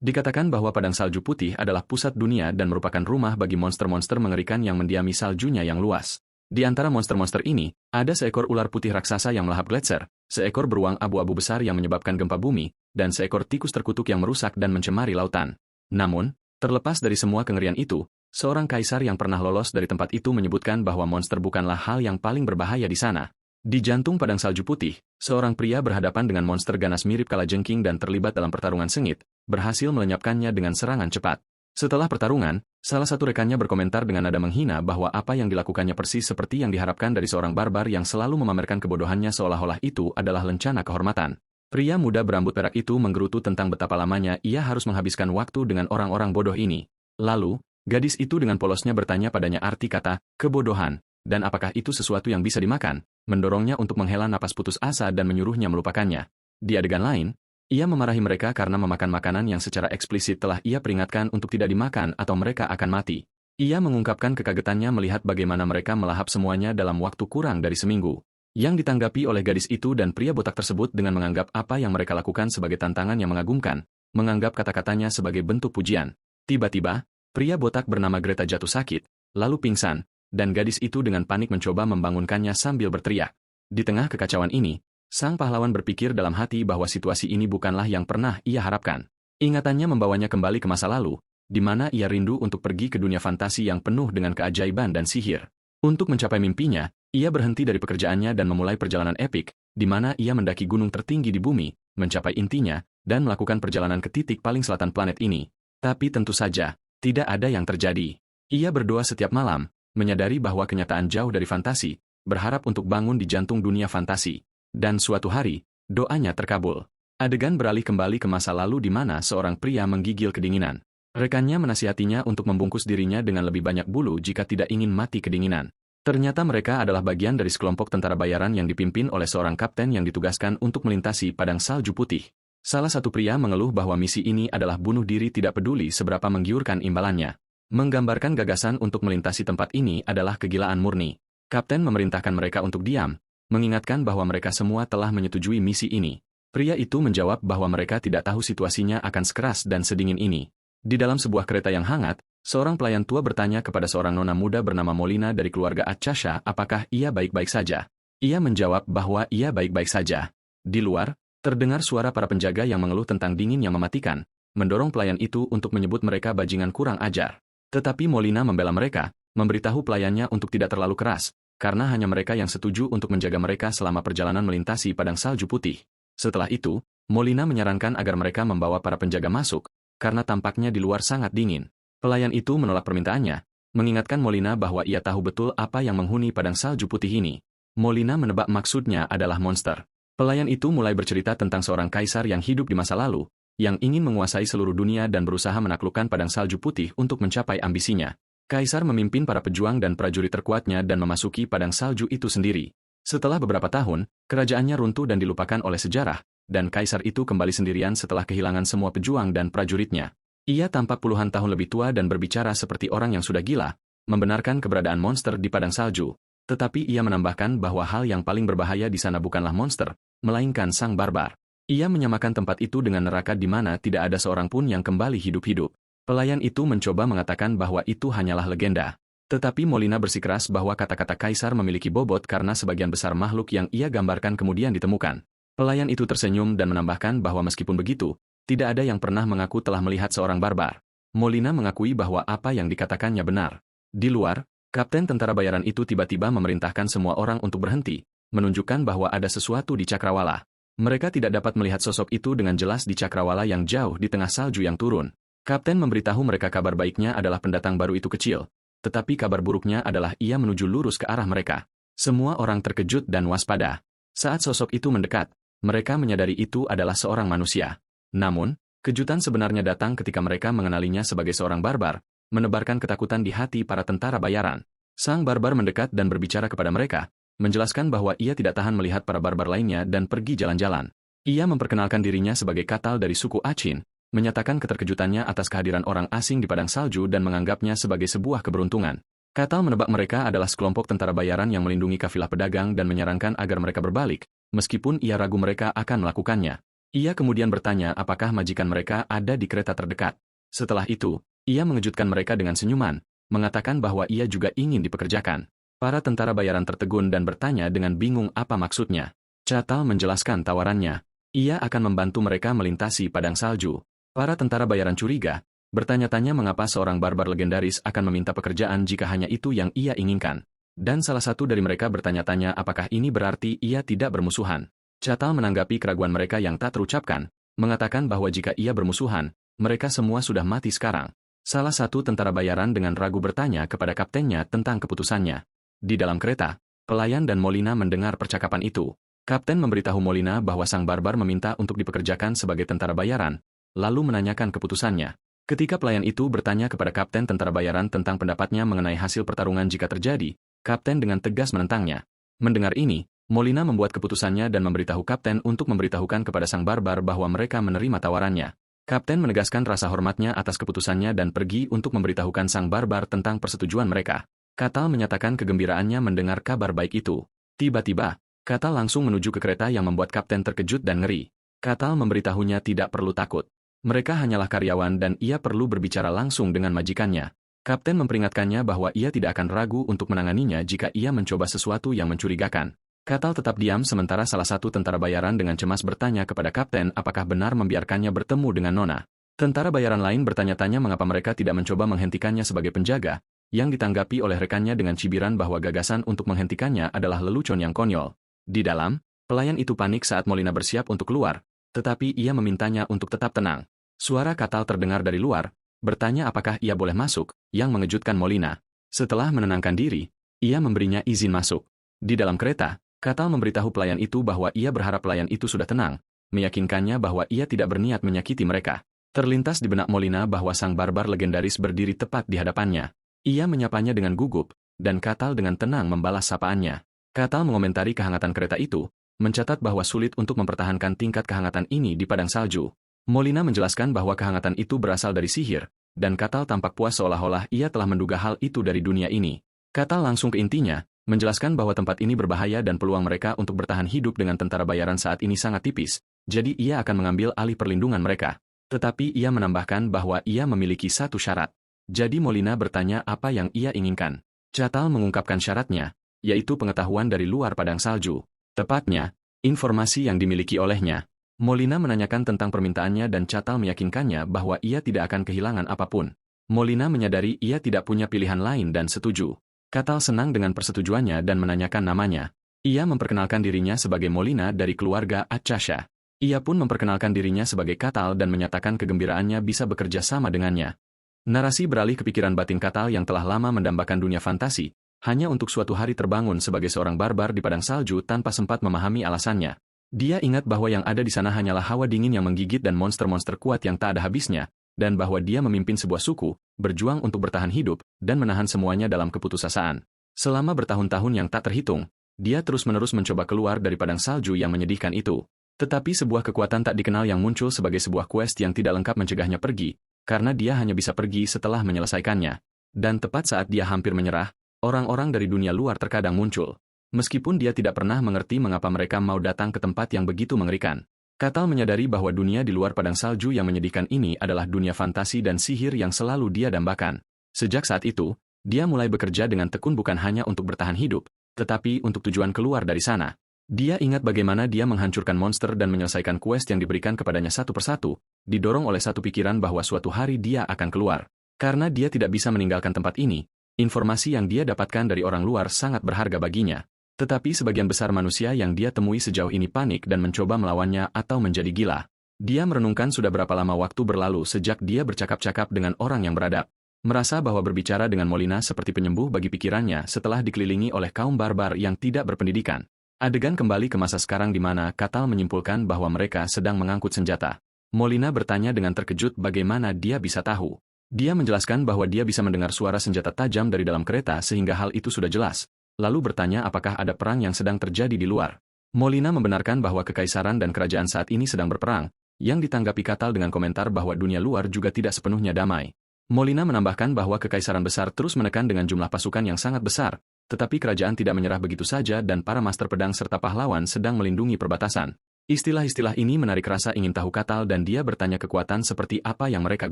Dikatakan bahwa padang salju putih adalah pusat dunia dan merupakan rumah bagi monster-monster mengerikan yang mendiami saljunya yang luas. Di antara monster-monster ini, ada seekor ular putih raksasa yang melahap gletser, seekor beruang abu-abu besar yang menyebabkan gempa bumi, dan seekor tikus terkutuk yang merusak dan mencemari lautan. Namun, terlepas dari semua kengerian itu, seorang kaisar yang pernah lolos dari tempat itu menyebutkan bahwa monster bukanlah hal yang paling berbahaya di sana. Di jantung padang salju putih, seorang pria berhadapan dengan monster ganas mirip kalajengking dan terlibat dalam pertarungan sengit, berhasil melenyapkannya dengan serangan cepat. Setelah pertarungan, salah satu rekannya berkomentar dengan nada menghina bahwa apa yang dilakukannya persis seperti yang diharapkan dari seorang barbar yang selalu memamerkan kebodohannya seolah-olah itu adalah lencana kehormatan. Pria muda berambut perak itu menggerutu tentang betapa lamanya ia harus menghabiskan waktu dengan orang-orang bodoh ini. Lalu, gadis itu dengan polosnya bertanya padanya arti kata kebodohan, dan apakah itu sesuatu yang bisa dimakan, mendorongnya untuk menghela napas putus asa dan menyuruhnya melupakannya. Di adegan lain, ia memarahi mereka karena memakan makanan yang secara eksplisit telah ia peringatkan untuk tidak dimakan atau mereka akan mati. Ia mengungkapkan kekagetannya melihat bagaimana mereka melahap semuanya dalam waktu kurang dari seminggu. Yang ditanggapi oleh gadis itu dan pria botak tersebut dengan menganggap apa yang mereka lakukan sebagai tantangan yang mengagumkan, menganggap kata-katanya sebagai bentuk pujian. Tiba-tiba, pria botak bernama Greta jatuh sakit, lalu pingsan, dan gadis itu dengan panik mencoba membangunkannya sambil berteriak. Di tengah kekacauan ini, sang pahlawan berpikir dalam hati bahwa situasi ini bukanlah yang pernah ia harapkan. Ingatannya membawanya kembali ke masa lalu, di mana ia rindu untuk pergi ke dunia fantasi yang penuh dengan keajaiban dan sihir. Untuk mencapai mimpinya, ia berhenti dari pekerjaannya dan memulai perjalanan epik, di mana ia mendaki gunung tertinggi di bumi, mencapai intinya, dan melakukan perjalanan ke titik paling selatan planet ini. Tapi tentu saja, tidak ada yang terjadi. Ia berdoa setiap malam, menyadari bahwa kenyataan jauh dari fantasi, berharap untuk bangun di jantung dunia fantasi. Dan suatu hari, doanya terkabul. Adegan beralih kembali ke masa lalu di mana seorang pria menggigil kedinginan. Rekannya menasihatinya untuk membungkus dirinya dengan lebih banyak bulu jika tidak ingin mati kedinginan. Ternyata mereka adalah bagian dari sekelompok tentara bayaran yang dipimpin oleh seorang kapten yang ditugaskan untuk melintasi padang salju putih. Salah satu pria mengeluh bahwa misi ini adalah bunuh diri tidak peduli seberapa menggiurkan imbalannya. Menggambarkan gagasan untuk melintasi tempat ini adalah kegilaan murni. Kapten memerintahkan mereka untuk diam, mengingatkan bahwa mereka semua telah menyetujui misi ini. Pria itu menjawab bahwa mereka tidak tahu situasinya akan sekeras dan sedingin ini. Di dalam sebuah kereta yang hangat, seorang pelayan tua bertanya kepada seorang nona muda bernama Molina dari keluarga Achasha apakah ia baik-baik saja. Ia menjawab bahwa ia baik-baik saja. Di luar, terdengar suara para penjaga yang mengeluh tentang dingin yang mematikan, mendorong pelayan itu untuk menyebut mereka bajingan kurang ajar. Tetapi Molina membela mereka, memberitahu pelayannya untuk tidak terlalu keras, karena hanya mereka yang setuju untuk menjaga mereka selama perjalanan melintasi padang salju putih. Setelah itu, Molina menyarankan agar mereka membawa para penjaga masuk, karena tampaknya di luar sangat dingin. Pelayan itu menolak permintaannya, mengingatkan Molina bahwa ia tahu betul apa yang menghuni padang salju putih ini. Molina menebak maksudnya adalah monster. Pelayan itu mulai bercerita tentang seorang kaisar yang hidup di masa lalu, yang ingin menguasai seluruh dunia dan berusaha menaklukkan padang salju putih untuk mencapai ambisinya. Kaisar memimpin para pejuang dan prajurit terkuatnya dan memasuki padang salju itu sendiri. Setelah beberapa tahun, kerajaannya runtuh dan dilupakan oleh sejarah, dan kaisar itu kembali sendirian setelah kehilangan semua pejuang dan prajuritnya. Ia tampak puluhan tahun lebih tua dan berbicara seperti orang yang sudah gila, membenarkan keberadaan monster di padang salju. Tetapi ia menambahkan bahwa hal yang paling berbahaya di sana bukanlah monster, melainkan sang barbar. Ia menyamakan tempat itu dengan neraka di mana tidak ada seorang pun yang kembali hidup-hidup. Pelayan itu mencoba mengatakan bahwa itu hanyalah legenda. Tetapi Molina bersikeras bahwa kata-kata kaisar memiliki bobot karena sebagian besar makhluk yang ia gambarkan kemudian ditemukan. Pelayan itu tersenyum dan menambahkan bahwa meskipun begitu, tidak ada yang pernah mengaku telah melihat seorang barbar. Molina mengakui bahwa apa yang dikatakannya benar. Di luar, kapten tentara bayaran itu tiba-tiba memerintahkan semua orang untuk berhenti, menunjukkan bahwa ada sesuatu di cakrawala. Mereka tidak dapat melihat sosok itu dengan jelas di cakrawala yang jauh di tengah salju yang turun. Kapten memberitahu mereka kabar baiknya adalah pendatang baru itu kecil, tetapi kabar buruknya adalah ia menuju lurus ke arah mereka. Semua orang terkejut dan waspada. Saat sosok itu mendekat, mereka menyadari itu adalah seorang manusia. Namun, kejutan sebenarnya datang ketika mereka mengenalinya sebagai seorang barbar, menebarkan ketakutan di hati para tentara bayaran. Sang barbar mendekat dan berbicara kepada mereka, menjelaskan bahwa ia tidak tahan melihat para barbar lainnya dan pergi jalan-jalan. Ia memperkenalkan dirinya sebagai Katal dari suku Achin, menyatakan keterkejutannya atas kehadiran orang asing di padang salju dan menganggapnya sebagai sebuah keberuntungan. Katal menebak mereka adalah sekelompok tentara bayaran yang melindungi kafilah pedagang dan menyarankan agar mereka berbalik, meskipun ia ragu mereka akan melakukannya. Ia kemudian bertanya apakah majikan mereka ada di kereta terdekat. Setelah itu, ia mengejutkan mereka dengan senyuman, mengatakan bahwa ia juga ingin dipekerjakan. Para tentara bayaran tertegun dan bertanya dengan bingung apa maksudnya. Catal menjelaskan tawarannya. Ia akan membantu mereka melintasi padang salju. Para tentara bayaran curiga, bertanya-tanya mengapa seorang barbar legendaris akan meminta pekerjaan jika hanya itu yang ia inginkan. Dan salah satu dari mereka bertanya-tanya apakah ini berarti ia tidak bermusuhan. Catal menanggapi keraguan mereka yang tak terucapkan, mengatakan bahwa jika ia bermusuhan, mereka semua sudah mati sekarang. Salah satu tentara bayaran dengan ragu bertanya kepada kaptennya tentang keputusannya. Di dalam kereta, pelayan dan Molina mendengar percakapan itu. Kapten memberitahu Molina bahwa sang barbar meminta untuk dipekerjakan sebagai tentara bayaran, lalu menanyakan keputusannya. Ketika pelayan itu bertanya kepada kapten tentara bayaran tentang pendapatnya mengenai hasil pertarungan jika terjadi, kapten dengan tegas menentangnya. Mendengar ini, Molina membuat keputusannya dan memberitahu kapten untuk memberitahukan kepada sang barbar bahwa mereka menerima tawarannya. Kapten menegaskan rasa hormatnya atas keputusannya dan pergi untuk memberitahukan sang barbar tentang persetujuan mereka. Catal menyatakan kegembiraannya mendengar kabar baik itu. Tiba-tiba, Catal langsung menuju ke kereta yang membuat kapten terkejut dan ngeri. Catal memberitahunya tidak perlu takut. Mereka hanyalah karyawan dan ia perlu berbicara langsung dengan majikannya. Kapten memperingatkannya bahwa ia tidak akan ragu untuk menanganinya jika ia mencoba sesuatu yang mencurigakan. Catal tetap diam sementara salah satu tentara bayaran dengan cemas bertanya kepada kapten apakah benar membiarkannya bertemu dengan Nona. Tentara bayaran lain bertanya-tanya mengapa mereka tidak mencoba menghentikannya sebagai penjaga, yang ditanggapi oleh rekannya dengan cibiran bahwa gagasan untuk menghentikannya adalah lelucon yang konyol. Di dalam, pelayan itu panik saat Molina bersiap untuk keluar, tetapi ia memintanya untuk tetap tenang. Suara Catal terdengar dari luar, bertanya apakah ia boleh masuk, yang mengejutkan Molina. Setelah menenangkan diri, ia memberinya izin masuk. Di dalam kereta, Catal memberitahu pelayan itu bahwa ia berharap pelayan itu sudah tenang, meyakinkannya bahwa ia tidak berniat menyakiti mereka. Terlintas di benak Molina bahwa sang barbar legendaris berdiri tepat di hadapannya. Ia menyapanya dengan gugup, dan Catal dengan tenang membalas sapaannya. Catal mengomentari kehangatan kereta itu, mencatat bahwa sulit untuk mempertahankan tingkat kehangatan ini di padang salju. Molina menjelaskan bahwa kehangatan itu berasal dari sihir, dan Catal tampak puas seolah-olah ia telah menduga hal itu dari dunia ini. Catal langsung ke intinya, menjelaskan bahwa tempat ini berbahaya dan peluang mereka untuk bertahan hidup dengan tentara bayaran saat ini sangat tipis, jadi ia akan mengambil alih perlindungan mereka. Tetapi ia menambahkan bahwa ia memiliki satu syarat. Jadi Molina bertanya apa yang ia inginkan. Catal mengungkapkan syaratnya, yaitu pengetahuan dari luar padang salju. Tepatnya, informasi yang dimiliki olehnya. Molina menanyakan tentang permintaannya dan Catal meyakinkannya bahwa ia tidak akan kehilangan apapun. Molina menyadari ia tidak punya pilihan lain dan setuju. Catal senang dengan persetujuannya dan menanyakan namanya. Ia memperkenalkan dirinya sebagai Molina dari keluarga Achasha. Ia pun memperkenalkan dirinya sebagai Catal dan menyatakan kegembiraannya bisa bekerja sama dengannya. Narasi beralih ke pikiran batin Catal yang telah lama mendambakan dunia fantasi, hanya untuk suatu hari terbangun sebagai seorang barbar di padang salju tanpa sempat memahami alasannya. Dia ingat bahwa yang ada di sana hanyalah hawa dingin yang menggigit dan monster-monster kuat yang tak ada habisnya, dan bahwa dia memimpin sebuah suku, berjuang untuk bertahan hidup, dan menahan semuanya dalam keputusasaan. Selama bertahun-tahun yang tak terhitung, dia terus-menerus mencoba keluar dari padang salju yang menyedihkan itu. Tetapi sebuah kekuatan tak dikenal yang muncul sebagai sebuah quest yang tidak lengkap mencegahnya pergi, karena dia hanya bisa pergi setelah menyelesaikannya. Dan tepat saat dia hampir menyerah, orang-orang dari dunia luar terkadang muncul. Meskipun dia tidak pernah mengerti mengapa mereka mau datang ke tempat yang begitu mengerikan. Catal menyadari bahwa dunia di luar padang salju yang menyedihkan ini adalah dunia fantasi dan sihir yang selalu dia dambakan. Sejak saat itu, dia mulai bekerja dengan tekun bukan hanya untuk bertahan hidup, tetapi untuk tujuan keluar dari sana. Dia ingat bagaimana dia menghancurkan monster dan menyelesaikan quest yang diberikan kepadanya satu persatu, didorong oleh satu pikiran bahwa suatu hari dia akan keluar. Karena dia tidak bisa meninggalkan tempat ini, informasi yang dia dapatkan dari orang luar sangat berharga baginya. Tetapi sebagian besar manusia yang dia temui sejauh ini panik dan mencoba melawannya atau menjadi gila. Dia merenungkan sudah berapa lama waktu berlalu sejak dia bercakap-cakap dengan orang yang beradab. Merasa bahwa berbicara dengan Molina seperti penyembuh bagi pikirannya setelah dikelilingi oleh kaum barbar yang tidak berpendidikan. Adegan kembali ke masa sekarang di mana Catal menyimpulkan bahwa mereka sedang mengangkut senjata. Molina bertanya dengan terkejut bagaimana dia bisa tahu. Dia menjelaskan bahwa dia bisa mendengar suara senjata tajam dari dalam kereta sehingga hal itu sudah jelas. Lalu bertanya apakah ada perang yang sedang terjadi di luar. Molina membenarkan bahwa kekaisaran dan kerajaan saat ini sedang berperang, yang ditanggapi Catal dengan komentar bahwa dunia luar juga tidak sepenuhnya damai. Molina menambahkan bahwa kekaisaran besar terus menekan dengan jumlah pasukan yang sangat besar, tetapi kerajaan tidak menyerah begitu saja dan para master pedang serta pahlawan sedang melindungi perbatasan. Istilah-istilah ini menarik rasa ingin tahu Katal dan dia bertanya kekuatan seperti apa yang mereka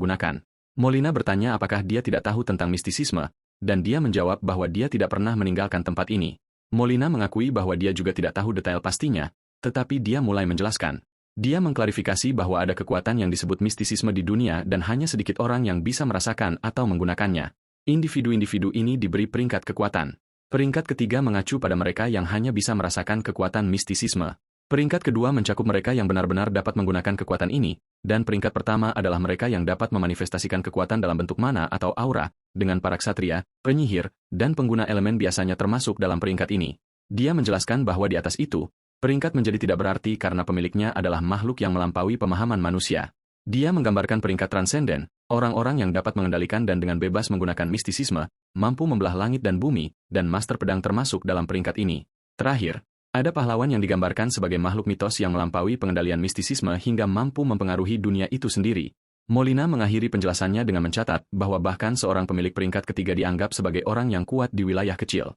gunakan. Molina bertanya apakah dia tidak tahu tentang mistisisme, dan dia menjawab bahwa dia tidak pernah meninggalkan tempat ini. Molina mengakui bahwa dia juga tidak tahu detail pastinya, tetapi dia mulai menjelaskan. Dia mengklarifikasi bahwa ada kekuatan yang disebut mistisisme di dunia dan hanya sedikit orang yang bisa merasakan atau menggunakannya. Individu-individu ini diberi peringkat kekuatan. Peringkat ketiga mengacu pada mereka yang hanya bisa merasakan kekuatan mistisisme. Peringkat kedua mencakup mereka yang benar-benar dapat menggunakan kekuatan ini, dan peringkat pertama adalah mereka yang dapat memanifestasikan kekuatan dalam bentuk mana atau aura, dengan para ksatria, penyihir, dan pengguna elemen biasanya termasuk dalam peringkat ini. Dia menjelaskan bahwa di atas itu, peringkat menjadi tidak berarti karena pemiliknya adalah makhluk yang melampaui pemahaman manusia. Dia menggambarkan peringkat transenden, orang-orang yang dapat mengendalikan dan dengan bebas menggunakan mistisisme, mampu membelah langit dan bumi, dan master pedang termasuk dalam peringkat ini. Terakhir, ada pahlawan yang digambarkan sebagai makhluk mitos yang melampaui pengendalian mistisisme hingga mampu mempengaruhi dunia itu sendiri. Molina mengakhiri penjelasannya dengan mencatat bahwa bahkan seorang pemilik peringkat ketiga dianggap sebagai orang yang kuat di wilayah kecil.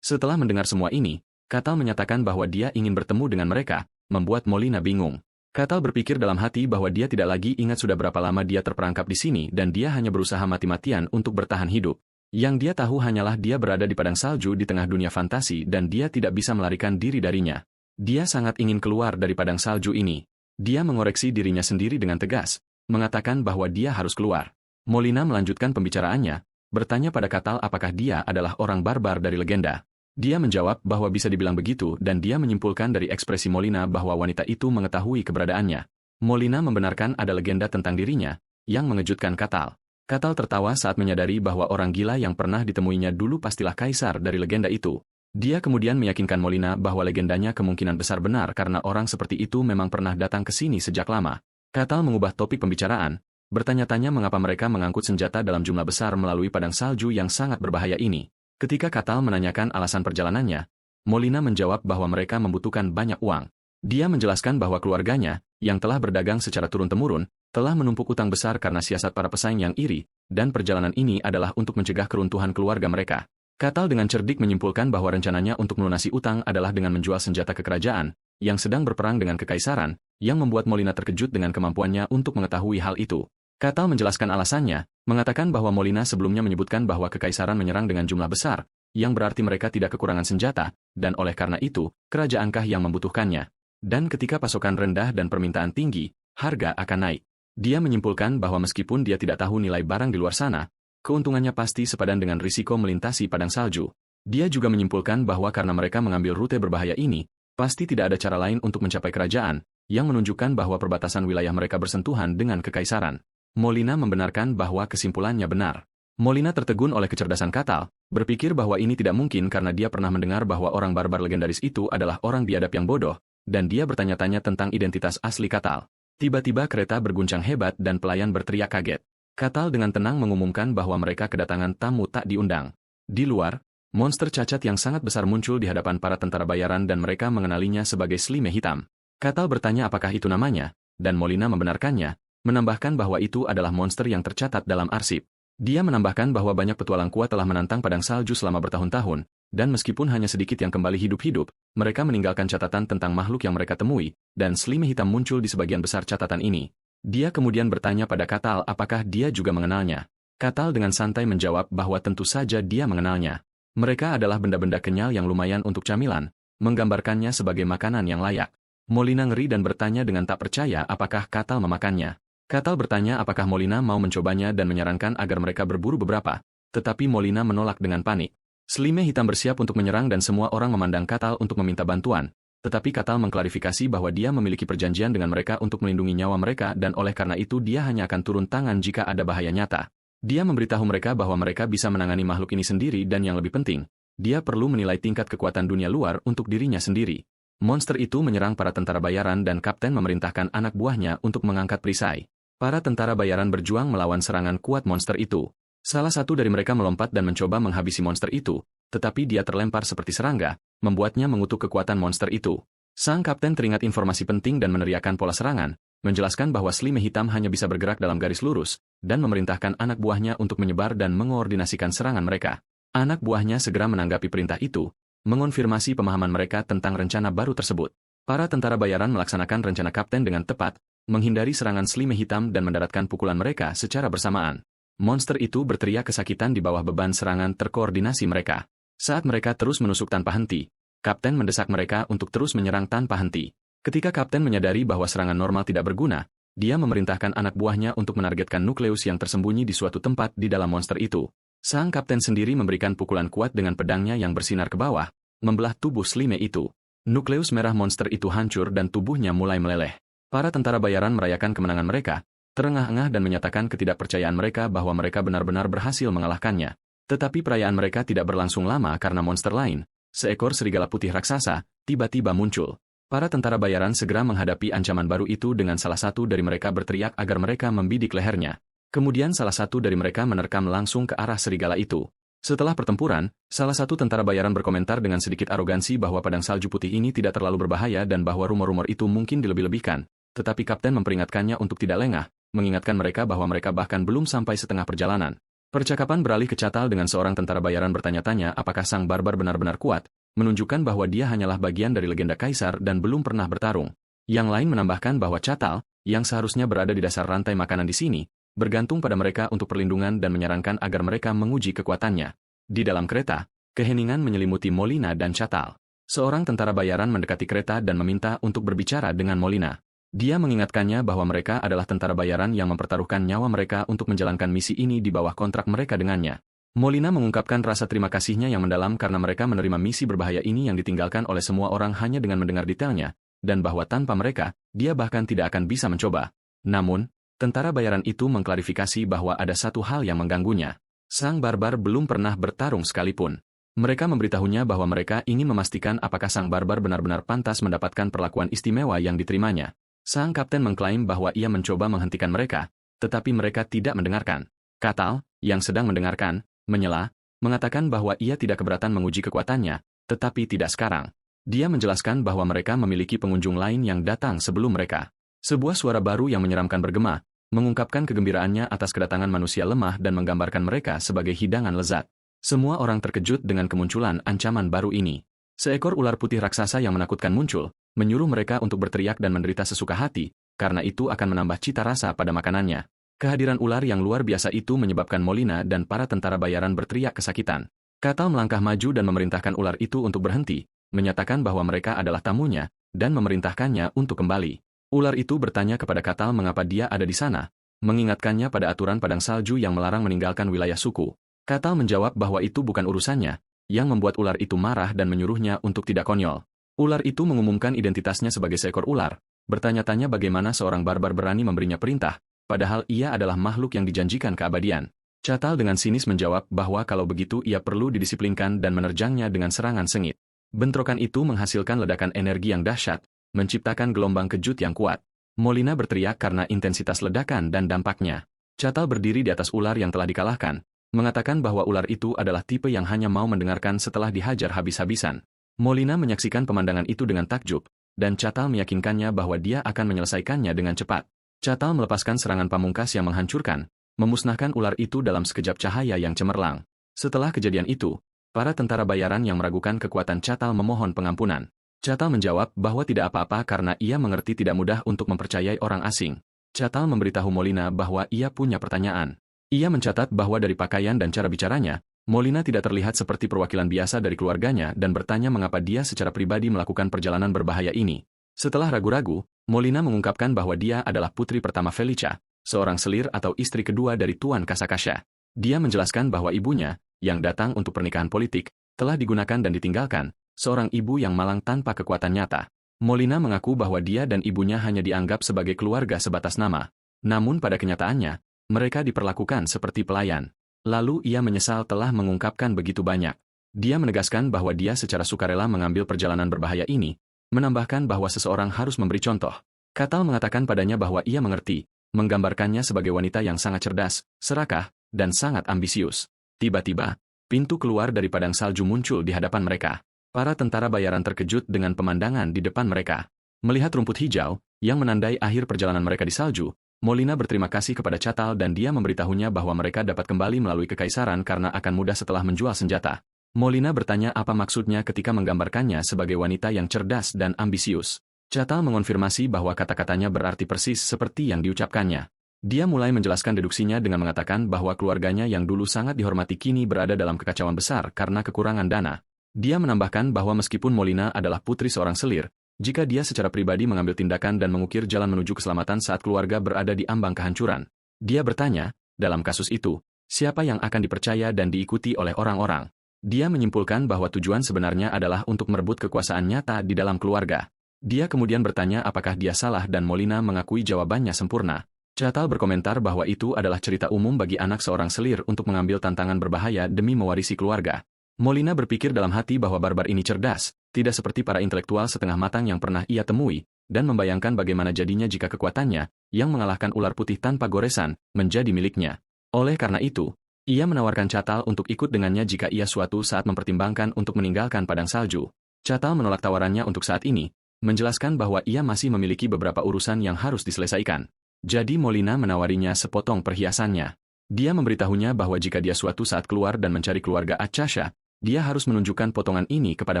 Setelah mendengar semua ini, Katal menyatakan bahwa dia ingin bertemu dengan mereka, membuat Molina bingung. Katal berpikir dalam hati bahwa dia tidak lagi ingat sudah berapa lama dia terperangkap di sini dan dia hanya berusaha mati-matian untuk bertahan hidup. Yang dia tahu hanyalah dia berada di padang salju di tengah dunia fantasi dan dia tidak bisa melarikan diri darinya. Dia sangat ingin keluar dari padang salju ini. Dia mengoreksi dirinya sendiri dengan tegas, mengatakan bahwa dia harus keluar. Molina melanjutkan pembicaraannya, bertanya pada Katal apakah dia adalah orang barbar dari legenda. Dia menjawab bahwa bisa dibilang begitu dan dia menyimpulkan dari ekspresi Molina bahwa wanita itu mengetahui keberadaannya. Molina membenarkan ada legenda tentang dirinya, yang mengejutkan Katal. Katal tertawa saat menyadari bahwa orang gila yang pernah ditemuinya dulu pastilah kaisar dari legenda itu. Dia kemudian meyakinkan Molina bahwa legendanya kemungkinan besar benar karena orang seperti itu memang pernah datang ke sini sejak lama. Katal mengubah topik pembicaraan, bertanya-tanya mengapa mereka mengangkut senjata dalam jumlah besar melalui padang salju yang sangat berbahaya ini. Ketika Katal menanyakan alasan perjalanannya, Molina menjawab bahwa mereka membutuhkan banyak uang. Dia menjelaskan bahwa keluarganya, yang telah berdagang secara turun-temurun, telah menumpuk utang besar karena siasat para pesaing yang iri, dan perjalanan ini adalah untuk mencegah keruntuhan keluarga mereka. Katal dengan cerdik menyimpulkan bahwa rencananya untuk melunasi utang adalah dengan menjual senjata ke kerajaan, yang sedang berperang dengan kekaisaran, yang membuat Molina terkejut dengan kemampuannya untuk mengetahui hal itu. Katal menjelaskan alasannya, mengatakan bahwa Molina sebelumnya menyebutkan bahwa kekaisaran menyerang dengan jumlah besar, yang berarti mereka tidak kekurangan senjata, dan oleh karena itu, kerajaankah yang membutuhkannya. Dan ketika pasokan rendah dan permintaan tinggi, harga akan naik. Dia menyimpulkan bahwa meskipun dia tidak tahu nilai barang di luar sana, keuntungannya pasti sepadan dengan risiko melintasi padang salju. Dia juga menyimpulkan bahwa karena mereka mengambil rute berbahaya ini, pasti tidak ada cara lain untuk mencapai kerajaan, yang menunjukkan bahwa perbatasan wilayah mereka bersentuhan dengan kekaisaran. Molina membenarkan bahwa kesimpulannya benar. Molina tertegun oleh kecerdasan Katal, berpikir bahwa ini tidak mungkin karena dia pernah mendengar bahwa orang barbar legendaris itu adalah orang biadab yang bodoh, dan dia bertanya-tanya tentang identitas asli Katal. Tiba-tiba kereta berguncang hebat dan pelayan berteriak kaget. Katal dengan tenang mengumumkan bahwa mereka kedatangan tamu tak diundang. Di luar, monster cacat yang sangat besar muncul di hadapan para tentara bayaran dan mereka mengenalinya sebagai Slime Hitam. Katal bertanya apakah itu namanya, dan Molina membenarkannya, menambahkan bahwa itu adalah monster yang tercatat dalam arsip. Dia menambahkan bahwa banyak petualang kuat telah menantang padang salju selama bertahun-tahun, dan meskipun hanya sedikit yang kembali hidup-hidup, mereka meninggalkan catatan tentang makhluk yang mereka temui, dan Slime Hitam muncul di sebagian besar catatan ini. Dia kemudian bertanya pada Katal apakah dia juga mengenalnya. Katal dengan santai menjawab bahwa tentu saja dia mengenalnya. Mereka adalah benda-benda kenyal yang lumayan untuk camilan, menggambarkannya sebagai makanan yang layak. Molina ngeri dan bertanya dengan tak percaya apakah Katal memakannya. Katal bertanya apakah Molina mau mencobanya dan menyarankan agar mereka berburu beberapa, tetapi Molina menolak dengan panik. Slime Hitam bersiap untuk menyerang dan semua orang memandang Katal untuk meminta bantuan, tetapi Katal mengklarifikasi bahwa dia memiliki perjanjian dengan mereka untuk melindungi nyawa mereka dan oleh karena itu dia hanya akan turun tangan jika ada bahaya nyata. Dia memberitahu mereka bahwa mereka bisa menangani makhluk ini sendiri dan yang lebih penting, dia perlu menilai tingkat kekuatan dunia luar untuk dirinya sendiri. Monster itu menyerang para tentara bayaran dan kapten memerintahkan anak buahnya untuk mengangkat perisai. Para tentara bayaran berjuang melawan serangan kuat monster itu. Salah satu dari mereka melompat dan mencoba menghabisi monster itu, tetapi dia terlempar seperti serangga, membuatnya mengutuk kekuatan monster itu. Sang kapten teringat informasi penting dan meneriakkan pola serangan, menjelaskan bahwa Slime Hitam hanya bisa bergerak dalam garis lurus, dan memerintahkan anak buahnya untuk menyebar dan mengoordinasikan serangan mereka. Anak buahnya segera menanggapi perintah itu, mengonfirmasi pemahaman mereka tentang rencana baru tersebut. Para tentara bayaran melaksanakan rencana kapten dengan tepat, menghindari serangan Slime hitam dan mendaratkan pukulan mereka secara bersamaan. Monster itu berteriak kesakitan di bawah beban serangan terkoordinasi mereka. Saat mereka terus menusuk tanpa henti, kapten mendesak mereka untuk terus menyerang tanpa henti. Ketika kapten menyadari bahwa serangan normal tidak berguna, dia memerintahkan anak buahnya untuk menargetkan nukleus yang tersembunyi di suatu tempat di dalam monster itu. Sang kapten sendiri memberikan pukulan kuat dengan pedangnya yang bersinar ke bawah, membelah tubuh Slime itu. Nukleus merah monster itu hancur dan tubuhnya mulai meleleh. Para tentara bayaran merayakan kemenangan mereka, terengah-engah dan menyatakan ketidakpercayaan mereka bahwa mereka benar-benar berhasil mengalahkannya. Tetapi perayaan mereka tidak berlangsung lama karena monster lain, seekor serigala putih raksasa, tiba-tiba muncul. Para tentara bayaran segera menghadapi ancaman baru itu dengan salah satu dari mereka berteriak agar mereka membidik lehernya. Kemudian salah satu dari mereka menerkam langsung ke arah serigala itu. Setelah pertempuran, salah satu tentara bayaran berkomentar dengan sedikit arogansi bahwa pedang salju putih ini tidak terlalu berbahaya dan bahwa rumor-rumor itu mungkin dilebih-lebihkan, tetapi kapten memperingatkannya untuk tidak lengah, mengingatkan mereka bahwa mereka bahkan belum sampai setengah perjalanan. Percakapan beralih ke Catal dengan seorang tentara bayaran bertanya-tanya apakah sang barbar benar-benar kuat, menunjukkan bahwa dia hanyalah bagian dari legenda kaisar dan belum pernah bertarung. Yang lain menambahkan bahwa Catal, yang seharusnya berada di dasar rantai makanan di sini, bergantung pada mereka untuk perlindungan dan menyarankan agar mereka menguji kekuatannya. Di dalam kereta, keheningan menyelimuti Molina dan Catal. Seorang tentara bayaran mendekati kereta dan meminta untuk berbicara dengan Molina. Dia mengingatkannya bahwa mereka adalah tentara bayaran yang mempertaruhkan nyawa mereka untuk menjalankan misi ini di bawah kontrak mereka dengannya. Molina mengungkapkan rasa terima kasihnya yang mendalam karena mereka menerima misi berbahaya ini yang ditinggalkan oleh semua orang hanya dengan mendengar detailnya, dan bahwa tanpa mereka, dia bahkan tidak akan bisa mencoba. Namun, tentara bayaran itu mengklarifikasi bahwa ada satu hal yang mengganggunya. Sang barbar belum pernah bertarung sekalipun. Mereka memberitahunya bahwa mereka ingin memastikan apakah sang barbar benar-benar pantas mendapatkan perlakuan istimewa yang diterimanya. Sang kapten mengklaim bahwa ia mencoba menghentikan mereka, tetapi mereka tidak mendengarkan. Catal, yang sedang mendengarkan, menyela, mengatakan bahwa ia tidak keberatan menguji kekuatannya, tetapi tidak sekarang. Dia menjelaskan bahwa mereka memiliki pengunjung lain yang datang sebelum mereka. Sebuah suara baru yang menyeramkan bergema, mengungkapkan kegembiraannya atas kedatangan manusia lemah dan menggambarkan mereka sebagai hidangan lezat. Semua orang terkejut dengan kemunculan ancaman baru ini. Seekor ular putih raksasa yang menakutkan muncul, menyuruh mereka untuk berteriak dan menderita sesuka hati, karena itu akan menambah cita rasa pada makanannya. Kehadiran ular yang luar biasa itu menyebabkan Molina dan para tentara bayaran berteriak kesakitan. Catal melangkah maju dan memerintahkan ular itu untuk berhenti, menyatakan bahwa mereka adalah tamunya, dan memerintahkannya untuk kembali. Ular itu bertanya kepada Catal mengapa dia ada di sana, mengingatkannya pada aturan padang salju yang melarang meninggalkan wilayah suku. Catal menjawab bahwa itu bukan urusannya, yang membuat ular itu marah dan menyuruhnya untuk tidak konyol. Ular itu mengumumkan identitasnya sebagai seekor ular, bertanya-tanya bagaimana seorang barbar berani memberinya perintah, padahal ia adalah makhluk yang dijanjikan keabadian. Catal dengan sinis menjawab bahwa kalau begitu ia perlu didisiplinkan dan menerjangnya dengan serangan sengit. Bentrokan itu menghasilkan ledakan energi yang dahsyat, menciptakan gelombang kejut yang kuat. Molina berteriak karena intensitas ledakan dan dampaknya. Catal berdiri di atas ular yang telah dikalahkan, mengatakan bahwa ular itu adalah tipe yang hanya mau mendengarkan setelah dihajar habis-habisan. Molina menyaksikan pemandangan itu dengan takjub, dan Catal meyakinkannya bahwa dia akan menyelesaikannya dengan cepat. Catal melepaskan serangan pamungkas yang menghancurkan, memusnahkan ular itu dalam sekejap cahaya yang cemerlang. Setelah kejadian itu, para tentara bayaran yang meragukan kekuatan Catal memohon pengampunan. Catal menjawab bahwa tidak apa-apa karena ia mengerti tidak mudah untuk mempercayai orang asing. Catal memberitahu Molina bahwa ia punya pertanyaan. Ia mencatat bahwa dari pakaian dan cara bicaranya, Molina tidak terlihat seperti perwakilan biasa dari keluarganya dan bertanya mengapa dia secara pribadi melakukan perjalanan berbahaya ini. Setelah ragu-ragu, Molina mengungkapkan bahwa dia adalah putri pertama Felicia, seorang selir atau istri kedua dari Tuan Kasakasha. Dia menjelaskan bahwa ibunya, yang datang untuk pernikahan politik, telah digunakan dan ditinggalkan, seorang ibu yang malang tanpa kekuatan nyata. Molina mengaku bahwa dia dan ibunya hanya dianggap sebagai keluarga sebatas nama. Namun pada kenyataannya, mereka diperlakukan seperti pelayan. Lalu ia menyesal telah mengungkapkan begitu banyak. Dia menegaskan bahwa dia secara sukarela mengambil perjalanan berbahaya ini, menambahkan bahwa seseorang harus memberi contoh. Catal mengatakan padanya bahwa ia mengerti, menggambarkannya sebagai wanita yang sangat cerdas, serakah, dan sangat ambisius. Tiba-tiba, pintu keluar dari padang salju muncul di hadapan mereka. Para tentara bayaran terkejut dengan pemandangan di depan mereka. Melihat rumput hijau, yang menandai akhir perjalanan mereka di salju, Molina berterima kasih kepada Catal dan dia memberitahunya bahwa mereka dapat kembali melalui kekaisaran karena akan mudah setelah menjual senjata. Molina bertanya apa maksudnya ketika menggambarkannya sebagai wanita yang cerdas dan ambisius. Catal mengonfirmasi bahwa kata-katanya berarti persis seperti yang diucapkannya. Dia mulai menjelaskan deduksinya dengan mengatakan bahwa keluarganya yang dulu sangat dihormati kini berada dalam kekacauan besar karena kekurangan dana. Dia menambahkan bahwa meskipun Molina adalah putri seorang selir, jika dia secara pribadi mengambil tindakan dan mengukir jalan menuju keselamatan saat keluarga berada di ambang kehancuran. Dia bertanya, dalam kasus itu, siapa yang akan dipercaya dan diikuti oleh orang-orang? Dia menyimpulkan bahwa tujuan sebenarnya adalah untuk merebut kekuasaan nyata di dalam keluarga. Dia kemudian bertanya apakah dia salah dan Molina mengakui jawabannya sempurna. Catal berkomentar bahwa itu adalah cerita umum bagi anak seorang selir untuk mengambil tantangan berbahaya demi mewarisi keluarga. Molina berpikir dalam hati bahwa barbar ini cerdas, tidak seperti para intelektual setengah matang yang pernah ia temui, dan membayangkan bagaimana jadinya jika kekuatannya, yang mengalahkan ular putih tanpa goresan, menjadi miliknya. Oleh karena itu, ia menawarkan Catal untuk ikut dengannya jika ia suatu saat mempertimbangkan untuk meninggalkan padang salju. Catal menolak tawarannya untuk saat ini, menjelaskan bahwa ia masih memiliki beberapa urusan yang harus diselesaikan. Jadi Molina menawarinya sepotong perhiasannya. Dia memberitahunya bahwa jika dia suatu saat keluar dan mencari keluarga Achasha, dia harus menunjukkan potongan ini kepada